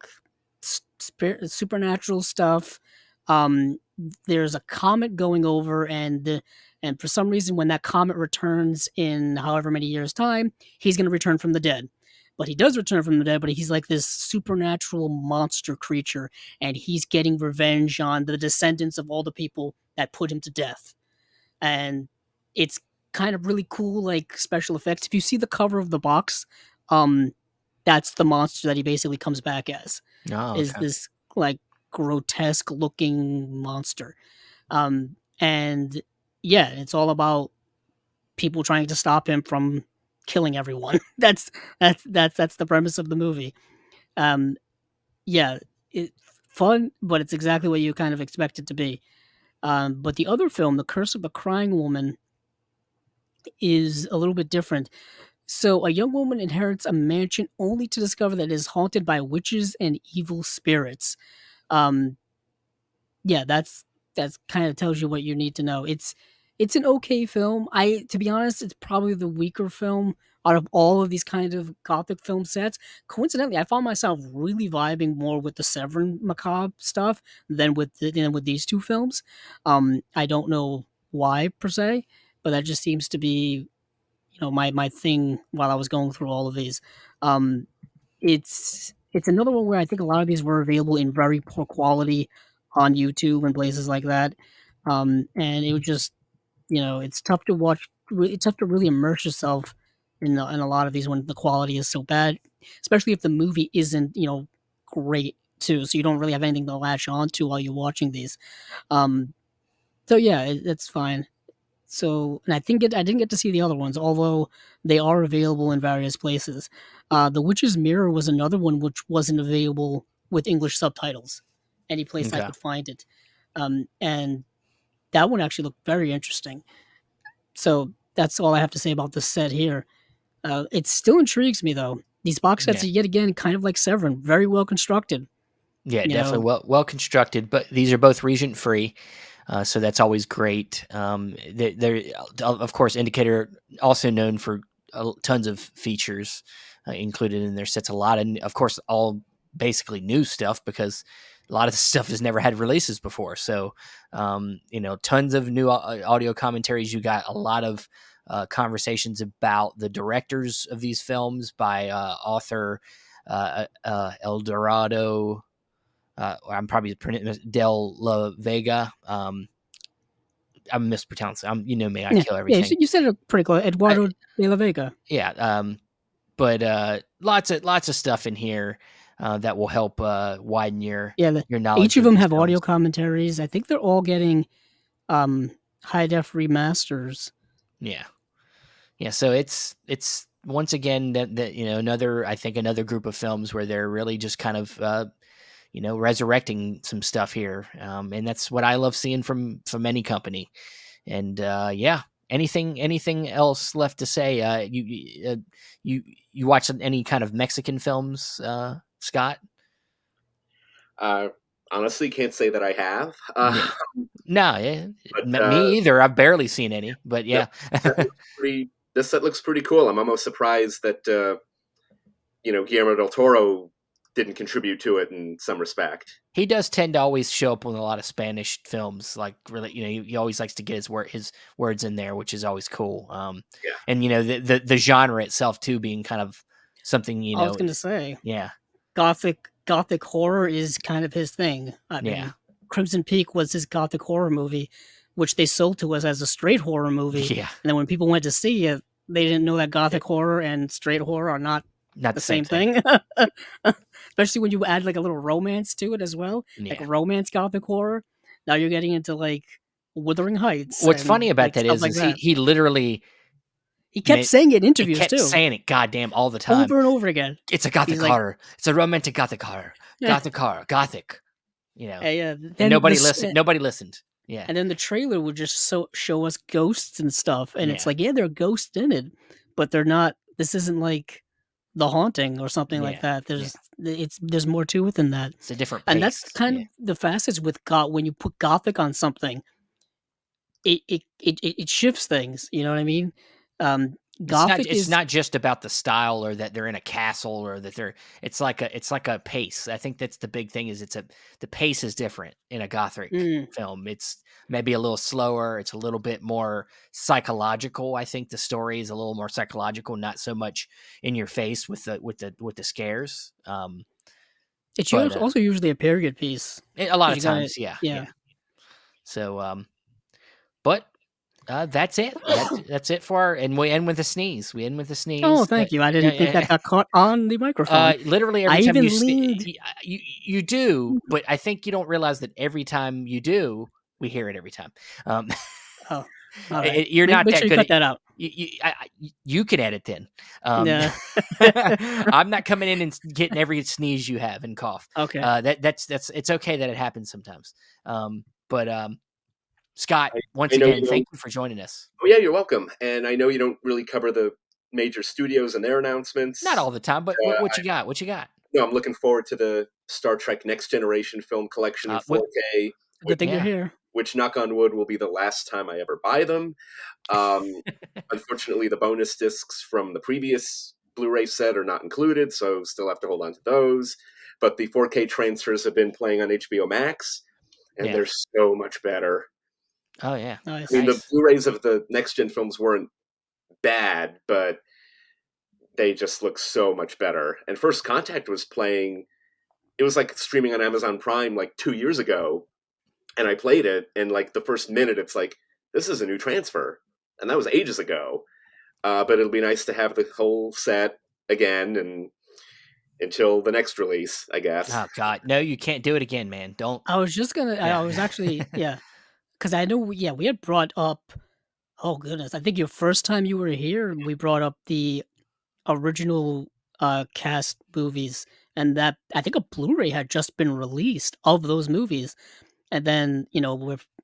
supernatural stuff, um there's a comet going over, and for some reason when that comet returns in however many years time, he's going to return from the dead. But he does return from the dead, but he's like this supernatural monster creature, and he's getting revenge on the descendants of all the people that put him to death. And it's kind of really cool, like special effects. If you see the cover of the box, um, that's the monster that he basically comes back as. Oh, Is okay. this like grotesque looking monster? And yeah, it's all about people trying to stop him from killing everyone. That's the premise of the movie. Um, yeah, it fun, but it's exactly what you kind of expect it to be. But the other film, The Curse of the Crying Woman, is a little bit different. So, a young woman inherits a mansion only to discover that it is haunted by witches and evil spirits. Um, yeah, that's kind of tells you what you need to know. It's an okay film. To be honest, it's probably the weaker film out of all of these kind of gothic film sets. Coincidentally, I found myself really vibing more with the Severin macabre stuff than with these two films. I don't know why per se, but that just seems to be my thing while I was going through all of these. Um, it's another one where I think a lot of these were available in very poor quality on YouTube and places like that. And it was just it's tough to watch. It's tough to really immerse yourself in a lot of these when the quality is so bad, especially if the movie isn't great too. So you don't really have anything to latch on to while you're watching these. Um, so yeah, it's fine. So, and I didn't get to see the other ones, although they are available in various places. The Witch's Mirror was another one which wasn't available with English subtitles, any place I Okay. could find it. And that one actually looked very interesting. So that's all I have to say about the set here. It still intrigues me though. These box sets Yeah. are yet again kind of like Severin, very well constructed. Yeah, You know, definitely well constructed, but these are both region free, so that's always great. They're of course Indicator also known for tons of features included in their sets. A lot of course, all basically new stuff because a lot of the stuff has never had releases before. So, tons of new audio commentaries. You got a lot of conversations about the directors of these films by author El Dorado. I'm probably pronouncing Del La Vega. I'm mispronouncing. You know me. I yeah, kill yeah. everything. You said it pretty close. I, Eduardo de la Vega. yeah. But lots of stuff in here that will help widen Yeah, your each knowledge of of them these have audio films. commentaries. I think they're all getting um, high def remasters. Yeah. Yeah. So it's once again that another I think another group of films where they're really just kind of resurrecting some stuff here, and that's what I love seeing from any company. And yeah, anything else left to say? You watch any kind of Mexican films, Scott? Uh, Honestly, can't say that I have. Yeah, no, yeah, But me either. I've barely seen any, but no, yeah, set looks pretty. This set looks pretty cool. I'm almost surprised that Guillermo del Toro didn't contribute to it in some respect. he does tend to always show up in a lot of Spanish films. Like really, he always likes to get his words in there, which is always cool. Yeah, And the genre itself too being kind of something I was gonna say yeah, gothic horror is kind of his thing. I yeah, mean, Crimson Peak was his gothic horror movie, which they sold to us as a straight horror movie. yeah. And then when people went to see it, they didn't know that gothic horror and straight horror are not Not the the same same thing. thing. Especially when you add like a little romance to it as well, like Yeah. romance gothic horror. Now you're getting into like Wuthering Heights What's funny and about like that stuff is like he that. he literally He kept ma saying it in he interviews kept too, saying it goddamn all the time. over and over again. It's a He's gothic like, horror. It's a romantic gothic horror. yeah, Gothic horror. Gothic. yeah. And Then nobody listened. Yeah. and then the trailer would just show us ghosts and stuff, and it's Yeah. like, yeah, there are ghosts in it, but they're not. This isn't like The Haunting or something like Yeah. that. Yeah. There's more to it than that, It's a different and that's pace. kind Yeah. of the facets with when you put gothic on something, it shifts things. You know what I mean? Um, Gothic It's is not just about the style or that they're in a castle or that they're it's like a pace. I think that's the big thing is the pace is different in a gothic mm, film. It's maybe a little slower, it's a little bit more psychological. I think the story is a little more psychological, not so much in your face with the scares. it's But also usually a period piece a lot because of you got to times, yeah, yeah. yeah. So but that's it. That's it for our and we end with a sneeze. We end with a Oh, sneeze. thank you. I didn't think that got caught on the microphone. Literally every I time even leaned. you do, but I think you don't realize that every time you do, we hear it every time. Um, Oh, all right. you're not Make that sure you good cut at that out. you can edit then. Yeah. I'm not coming in and getting every sneeze you have and cough. Okay. That's it's okay that it happens sometimes. But Scott, I, once I know again, you thank don't. you for joining us. Oh yeah, you're welcome. And I know you don't really cover the major studios and their Not announcements. all the time, but what you got? What you got? No, I'm looking forward to the Star Trek Next Generation film collection in What? 4K, Good which, thing you're Yeah. here. knock on wood, will be the last time I ever buy them. Um, Unfortunately, the bonus discs from the previous Blu-ray set are not included, so still have to hold on to those. But the 4K transfers have been playing on HBO Max, and Yeah. they're so much better. Oh yeah. I mean, Nice. the Nice. Blu-rays of the next gen films weren't bad, but they just look so much better. And First Contact was playing. It was like streaming on Amazon Prime like 2 years ago, and I played it, and like the first minute, it's like this is a new transfer, and that was ages ago. But it'll be nice to have the whole set again, and until the next release, I guess. Oh God, no, you can't do it again, man. Don't. I was just gonna. I Yeah. was actually yeah, because I know we had brought up. Oh goodness, I think your first time you were here, we brought up the original cast movies, and that I think a Blu-ray had just been released of those movies, and then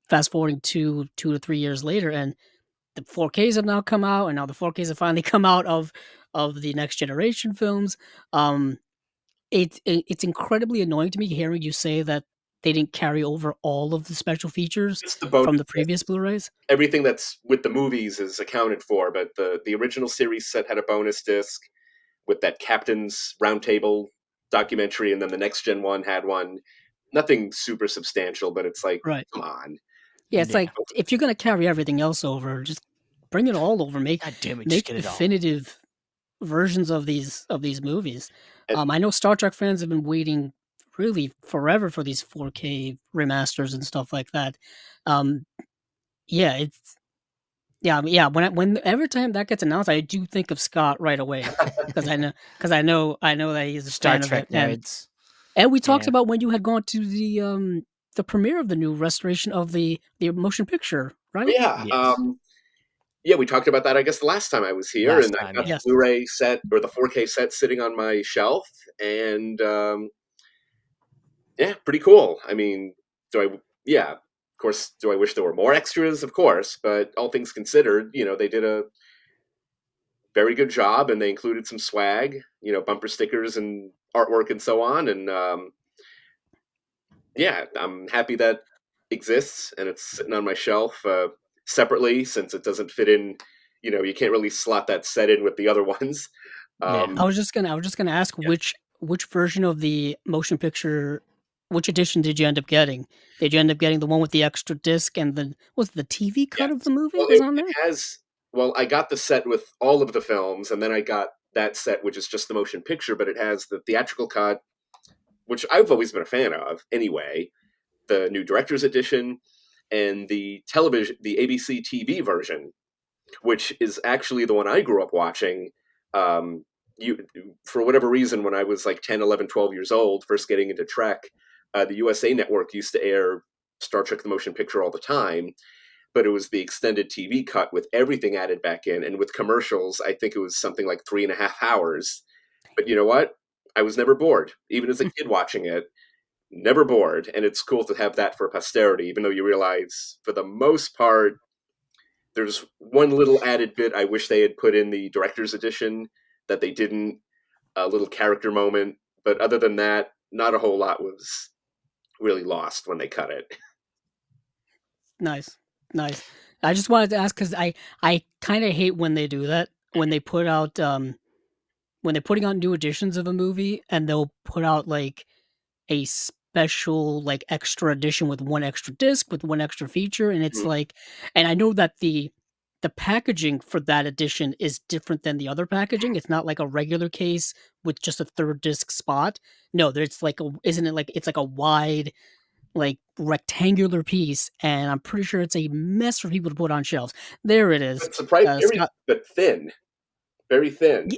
fast forwarding 2 to 3 years later, and the 4Ks have now come out, and now the 4Ks have finally come out of the next generation films. Um, it's incredibly annoying to me hearing you say that they didn't carry over all of the special features Just the bonus from the previous discs. Blu-rays. Everything that's with the movies is accounted for, but the original series set had a bonus disc with that Captain's Roundtable documentary, and then the next gen one had one. Nothing super substantial, but it's like, Right. come on. Yeah, it's like Yeah. if you're gonna carry everything else over, just bring it all over. Make God damn it, just make get it all. definitive versions of these movies. And I know Star Trek fans have been waiting really forever for these 4K remasters and stuff like that. Um, yeah, it's yeah. When every time that gets announced, I do think of Scott right away because I know that he's a Star fan of it, Trek nerds. and we talked Yeah. about when you had gone to the premiere of the new restoration of the motion picture, right? yeah, Yes. yeah, we talked about that, I guess, the last time I was here, Last and I've time, got the yeah. Yes. Blu-ray set or the 4K set sitting on my shelf, and yeah, pretty cool. I mean, do I? Yeah, of course. Do I wish there were more extras? Of course, but all things considered, they did a very good job, and they included some swag, bumper stickers and artwork and so on. And yeah, I'm happy that exists, and it's sitting on my shelf separately since it doesn't fit in. You can't really slot that set in with the other ones. Yeah. Um, I was just gonna ask which version of the motion picture, which edition did you end up getting? Did you end up getting the one with the extra disc and the was it the TV cut yes. of the movie Well, was it, on it there? has. Well, I got the set with all of the films, and then I got that set, which is just the motion picture, but it has the theatrical cut, which I've always been a fan of anyway, the new director's edition, and the ABC TV version, which is actually the one I grew up watching. Um, you, for whatever reason, when I was like 10, 11, 12 years old, first getting into Trek, the USA Network used to air Star Trek the Motion Picture all the time, but it was the extended TV cut with everything added back in, and with commercials. I think it was something like 3.5 hours. But you know what? I was never bored, even as a kid watching it. Never bored, and it's cool to have that for posterity. Even though you realize, for the most part, there's one little added bit I wish they had put in the director's edition that they didn't. A little character moment, but other than that, not a whole lot was really lost when they cut it. Nice, nice. I just wanted to ask because I kind of hate when they do that when they put out when they're putting out new editions of a movie and they'll put out like a special, like, extra edition with 1 extra disc, with 1 extra feature, and it's Mhm. like and I know that the packaging for that edition is different than the other packaging, it's not like a regular case with just a 3rd disc spot. No, there's like a isn't it like it's like a wide, like, rectangular piece, and I'm pretty sure it's a mess for people to put on shelves. There it is. But surprise, very Scott but thin, very thin.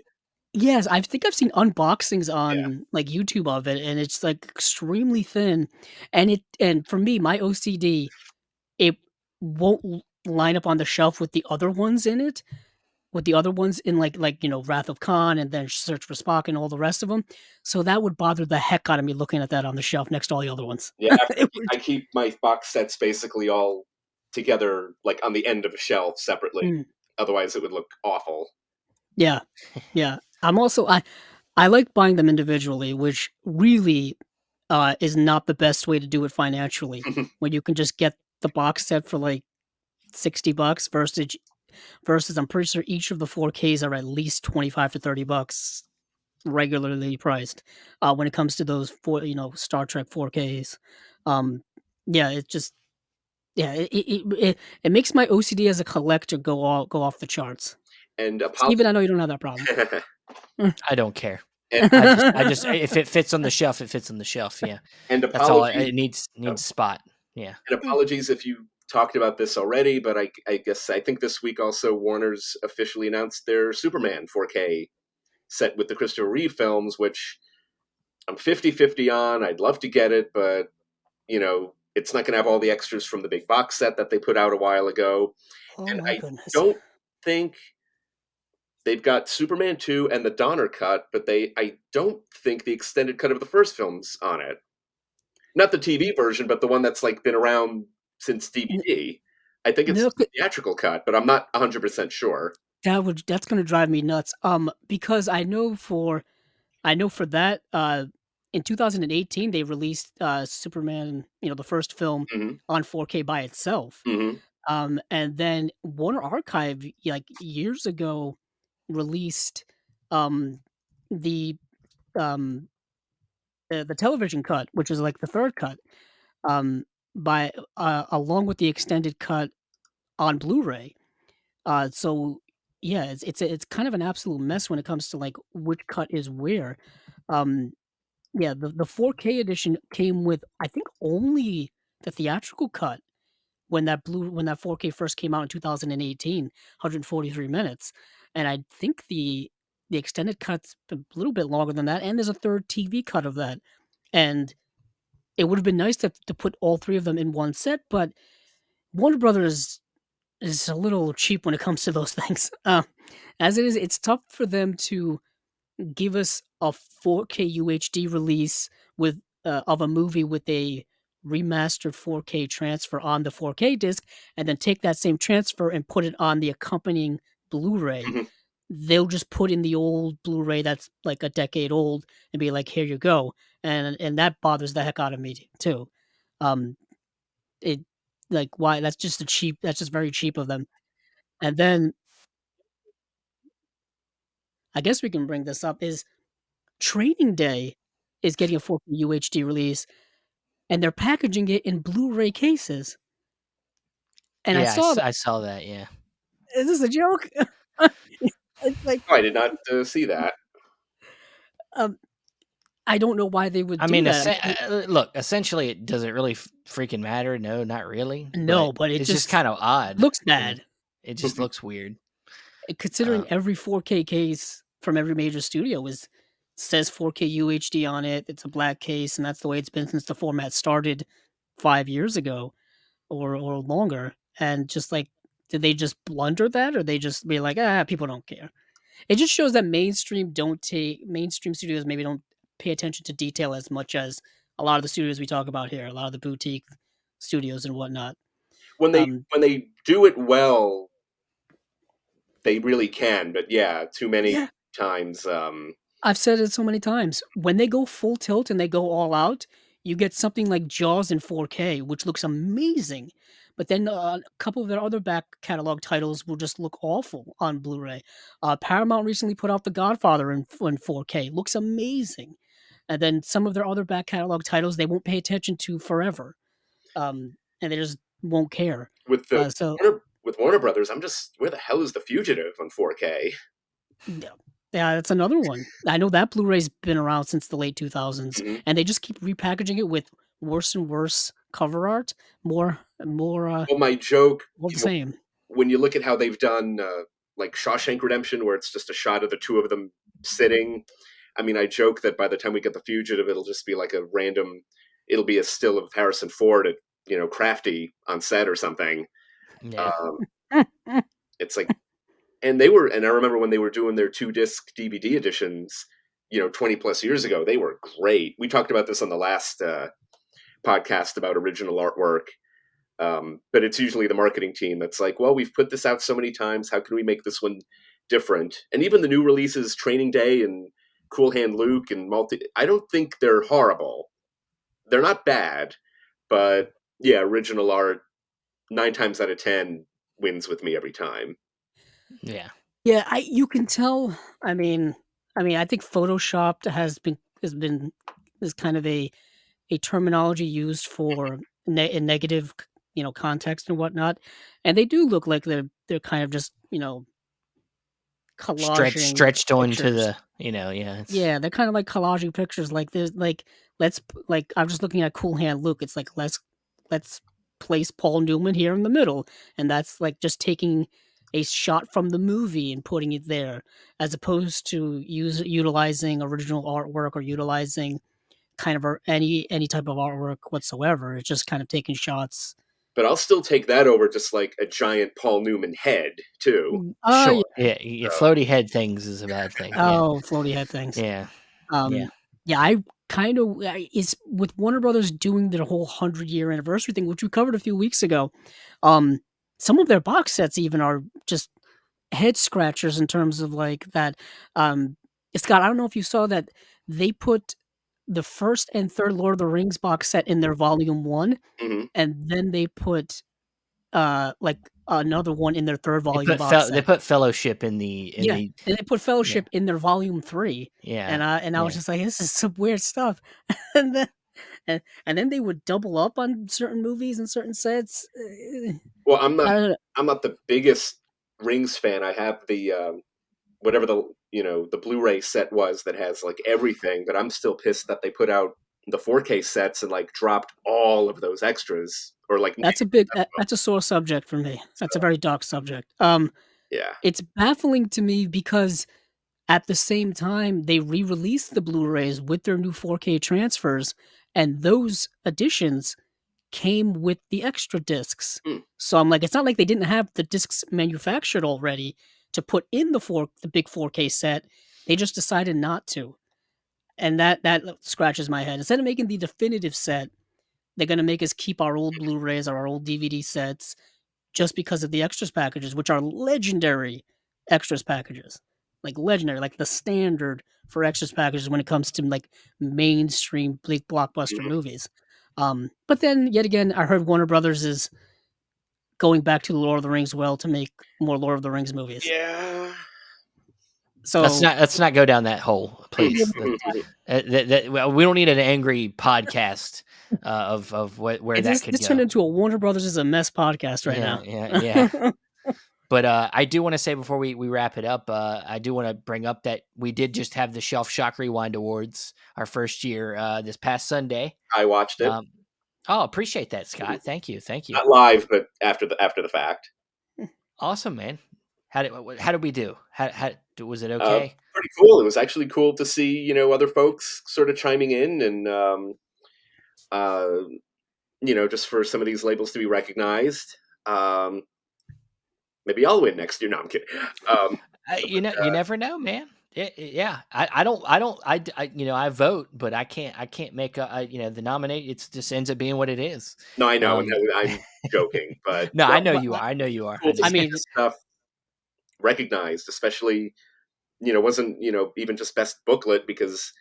Yes, I think I've seen unboxings Yeah, on, like, YouTube of it, and it's, like, extremely thin, and for me, my OCD, it won't l line up on the shelf with the other ones in it, with the other ones in, Wrath of Khan and then Search for Spock and all the rest of them. So that would bother the heck out of me looking at that on the shelf next to all the other ones. yeah. It would I keep my box sets basically all together, like on the end of a shelf separately. mm, Otherwise, it would look awful. yeah, yeah. I like buying them individually, which really is not the best way to do it financially. When you can just get the box set for like $60 versus I'm pretty sure each of the 4Ks are at least 25 to $30 regularly priced. When it comes to those Star Trek 4Ks, um, yeah, it just yeah it makes my OCD as a collector go off the charts. And Steven, I know you don't have that problem. I don't care. and, I just if it fits on the shelf, it fits on the shelf. Yeah. and That's all apologies, it needs a spot. Yeah. and apologies if you talked about this already, but I guess I think this week also Warner's officially announced their Superman 4K set with the Christopher Reeve films, which I'm 50-50 on. I'd love to get it, but it's not going to have all the extras from the big box set that they put out a while ago. Oh And my I goodness. don't think they've got Superman 2 and the Donner cut, but I don't think the extended cut of the first film's on it. Not the TV version, but the one that's like been around since DVD. I think it's No, the theatrical cut, but I'm not 100% sure. that's gonna drive me nuts. Because I know for that, in 2018, they released, Superman, the first film Hmm. on 4K by itself. Hmm. And then Warner Archive, like, years ago, released, um, the, um, the television cut, which is, like, the 3rd cut, um, by along with the extended cut on Blu-ray. So, yeah, it's kind of an absolute mess when it comes to, like, which cut is where. Um Yeah, the 4K edition came with, I think, only the theatrical cut when that 4K first came out in 2018, 143 minutes, and I think the extended cut's a little bit longer than that, and there's a 3rd TV cut of that, and it would've been nice to put all 3 of them in one set, but Warner Brothers is a little cheap when it comes to those things. As it is, it's tough for them to give us a 4K UHD release with of a movie with a remastered 4K transfer on the 4K disc, and then take that same transfer and put it on the accompanying Blu-ray. Hmm. They'll just put in the old Blu-ray that's like a decade old and be like, "Here you go," and that bothers the heck out of me too. Um, it like why that's just a cheap that's just very cheap of them. And then I guess we can bring this up is Training Day is getting a 4K UHD release, and they're packaging it in Blu-ray cases, and I Yeah, saw that. I saw that, yeah. Is this a joke? It's like, Oh, I did not see that. um, I don't know why they would I do mean, that. I mean, look, essentially, it does it really freaking matter? No, not really, but no, but it it's just just kind of odd, looks and bad. it just looks weird. Considering Um, every 4K case from every major studio is says 4K UHD on it, it's a black case, and that's the way it's been since the format started 5 years ago or longer, and just like, did they just blunder that, or they just be like, "Ah, people don't care?" It just shows that mainstream studios maybe don't pay attention to detail as much as a lot of the studios we talk about here, a lot of the boutique studios and whatnot. When they Um, when they do it well, they really can. But yeah, too many yeah, times. I've said it so many times. When they go full tilt and they go all out, you get something like Jaws in 4K, which looks amazing. But then a couple of their other back catalog titles will just look awful on Blu-ray. Paramount recently put out The Godfather in 4K, looks amazing. And then some of their other back catalog titles they won't pay attention to forever, and they just won't care. with the So with Warner Brothers, I'm just, where the hell is the Fugitive on 4K? yeah. Yeah, that's another one. I know that Blu-ray's been around since the late 2000s, Hmm. and they just keep repackaging it with worse and worse cover art, Well, my joke, more the same. when you look at how they've done like Shawshank Redemption, where it's just a shot of the two of them sitting. I mean, I joke that by the time we get the Fugitive, it'll just be like a random. It'll be a still of Harrison Ford at Crafty on set or something. yeah, Um, it's like, and I remember when they were doing their 2 disc DVD editions, 20 plus years ago, they were great. We talked about this on the last podcast about original artwork. But it's usually the marketing team that's like, well, we've put this out so many times. How can we make this one different? And even the new releases, Training Day and Cool Hand Luke and I don't think they're horrible. They're not bad, but yeah, original art 9 times out of 10 wins with me every time. yeah. Yeah, I you can tell. I think Photoshopped has been is kind of a terminology used for a negative, context and whatnot, and they do look like they're kind of just collaging Stretched onto pictures. the, yeah, it's Yeah, they're kinda like collaging pictures, like, there's like, like, I'm just looking at Cool Hand Luke, it's like, let's place Paul Newman here in the middle, and that's, like, just taking a shot from the movie and putting it there, as opposed to utilizing original artwork or utilizing kind of any type of artwork whatsoever, it's just kind of taking shots. But I'll still take that over just like a giant Paul Newman head, too. Yeah. sure. Yeah, yeah, So, floaty head things is a bad thing. Yeah, Oh, floaty head things. yeah, yeah. Um, yeah, kind of is with Warner Brothers doing their whole 100-year anniversary thing, which we covered a few weeks ago. Um, some of their box sets even are just head scratchers in terms of like that. Um, Scott, I don't know if you saw that they put the first and third Lord of the Rings box set in their volume one, Hmm. and then they put like another one in their third volume box They set. put Fellowship in Yeah, the and they put yeah, Fellowship in their volume 3, yeah, and I was yeah. just like, "This is some weird stuff." And then and then they would double up on certain movies and certain sets. Well, I don't know. I'm not the biggest Rings fan. I have the whatever the the Blu-ray set was that has like everything, but I'm still pissed that they put out the 4K sets and like dropped all of those extras or like 90% of them. That's a sore subject for me. That's a So very dark subject. yeah. It's baffling to me because at the same time, they re-released the Blu-rays with their new 4K transfers, and those editions came with the extra discs. Hmm. So I'm like, it's not like they didn't have the discs manufactured already to put in the big 4K set. They just decided not to. And that scratches my head. Instead of making the definitive set, they're gonna make us keep our old Blu-rays or our old DVD sets just because of the extras packages, which are legendary extras packages. Like legendary, like the standard for extras packages when it comes to like mainstream big blockbuster Mhm. movies. But then yet again, I heard Warner Brothers is going back to the Lord of the Rings well to make more Lord of the Rings movies. Yeah. So Let's not go down that hole, please. Well, we don't need an angry podcast of where that could this turned go. into a Warner Brothers is a mess podcast right Yeah, now. yeah, yeah. But I do want to say before we wrap it up, I do want to bring up that we did just have the Shelf Shock Rewind Awards, our first year, this past Sunday. I watched it. Um, oh, appreciate that, Mhm. Scott. Thank you, thank you. Not live, but after the fact. Awesome, man. How did we do? Was it Uh, okay? Pretty cool. It was actually cool to see, other folks sort of chiming in and uh, just for some of these labels to be recognized. Um, Maybe I'll win next year. No, I'm kidding. Um, You never know, man. Yeah. I vote, but I can't make the nominate. It's just ends up being what it is. no, I know, and Um, I'm joking, but no, I well, know well, you are. I know you are. cool I to I just, see mean, this stuff recognized, especially wasn't even just best booklet because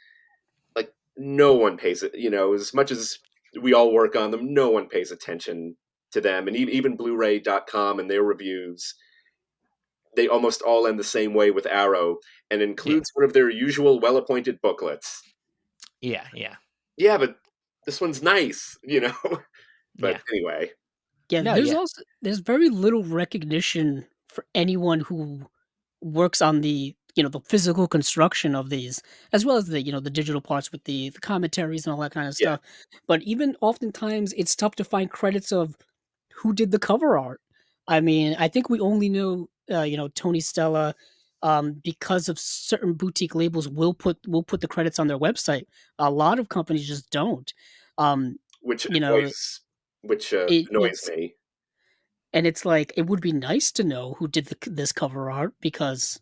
like no one pays it. As much as we all work on them, no one pays attention to them, and even Blu-ray.com and their reviews. They almost all end the same way with Arrow, and yeah, includes one of their usual well-appointed booklets. yeah, yeah, Yeah, but this one's nice. But yeah. anyway, yeah, No, yeah, there's very little recognition for anyone who works on the physical construction of these, as well as the digital parts with the commentaries and all that kind of yeah, stuff. But even oftentimes, it's tough to find credits of who did the cover art. I mean, I think we only know, Tony Stella, because of certain boutique labels will put the credits on their website. A lot of companies just don't. Um, which you know, annoys which annoys it's me. and it's like it would be nice to know who did this cover art because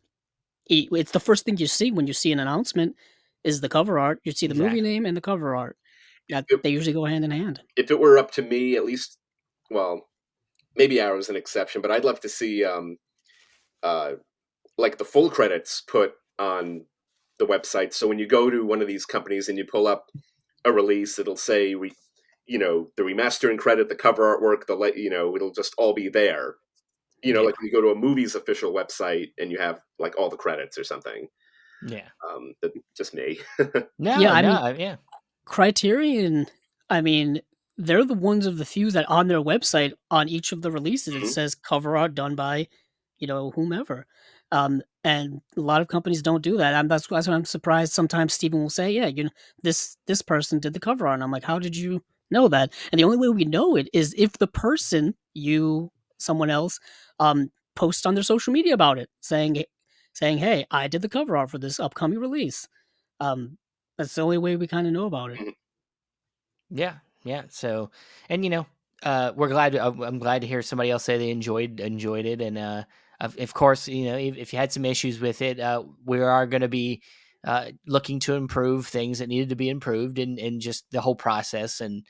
it's the first thing you see when you see an announcement is the cover art. You see the movie exactly. name and the cover art. That If, they usually go hand in hand. if it were up to me, at least, well, maybe Arrow's an exception, but I'd love to see uh, like the full credits put on the website. So when you go to one of these companies and you pull up a release, it'll say the remastering credit, the cover artwork, it'll just all be there. Yeah, Like when you go to a movie's official website and you have like all the credits or something. yeah. That just me. Yeah, No, I mean, no, yeah, Criterion, I mean, they're the ones of the few that on their website on each of the releases it Mhm. says cover art done by, whomever. And a lot of companies don't do that. That's why I'm surprised sometimes Steven will say, "Yeah, this person did the cover art." And I'm like, "How did you know that?" And the only way we know it is if the person, someone else, posts on their social media about it, saying, "Hey, I did the cover art for this upcoming release." Um, that's the only way we kind of know about it. Mhm. yeah, yeah. So, and we're glad. I'm glad to hear somebody else say they enjoyed it, and of course, if you had some issues with it, we are going to be looking to improve things that needed to be improved, and just the whole process. And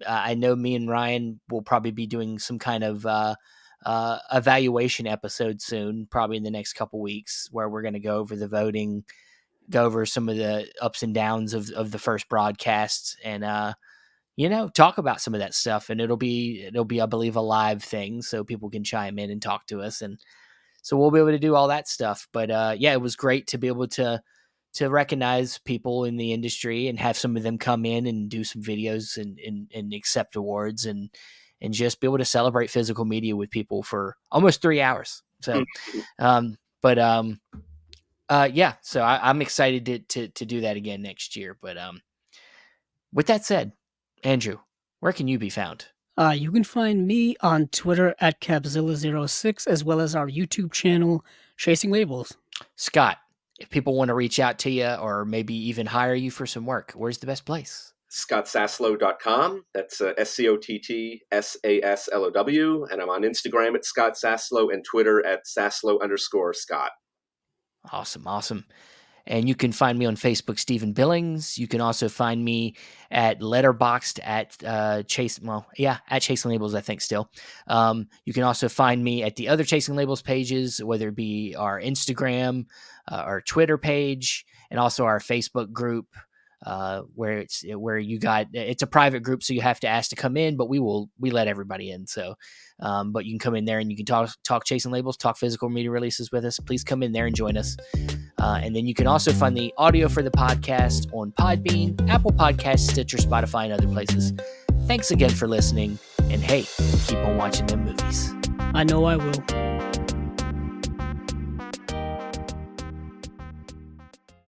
I know me and Ryan will probably be doing some kind of evaluation episode soon, probably in the next couple weeks, where we're going to go over the voting, go over some of the ups and downs of the first broadcasts, and talk about some of that stuff. And it'll be, I believe, a live thing, so people can chime in and talk to us, and so we'll be able to do all that stuff. But yeah, it was great to be able to recognize people in the industry and have some of them come in and do some videos and accept awards, and just be able to celebrate physical media with people for almost 3 hours. So, but yeah, so I'm excited to do that again next year. But with that said, Andrew, where can you be found? You can find me on Twitter at Capzilla06, as well as our YouTube channel, Chasing Labels. Scott, if people want to reach out to you or maybe even hire you for some work, where's the best place? ScottSaslow.com. That's SCOTTSASLOW. And I'm on Instagram at Scott Saslow and Twitter at Saslow_Scott. Awesome. And you can find me on Facebook, Stephen Billings. You can also find me at Letterboxd at at Chasing Labels, I think still. You can also find me at the other Chasing Labels pages, whether it be our Instagram, our Twitter page, and also our Facebook group, where it's a private group, so you have to ask to come in, but we let everybody in. So, but you can come in there and you can talk Chasing Labels, talk physical media releases with us. Please come in there and join us. And then you can also find the audio for the podcast on Podbean, Apple Podcasts, Stitcher, Spotify, and other places. Thanks again for listening. And hey, keep on watching them movies. I know I will.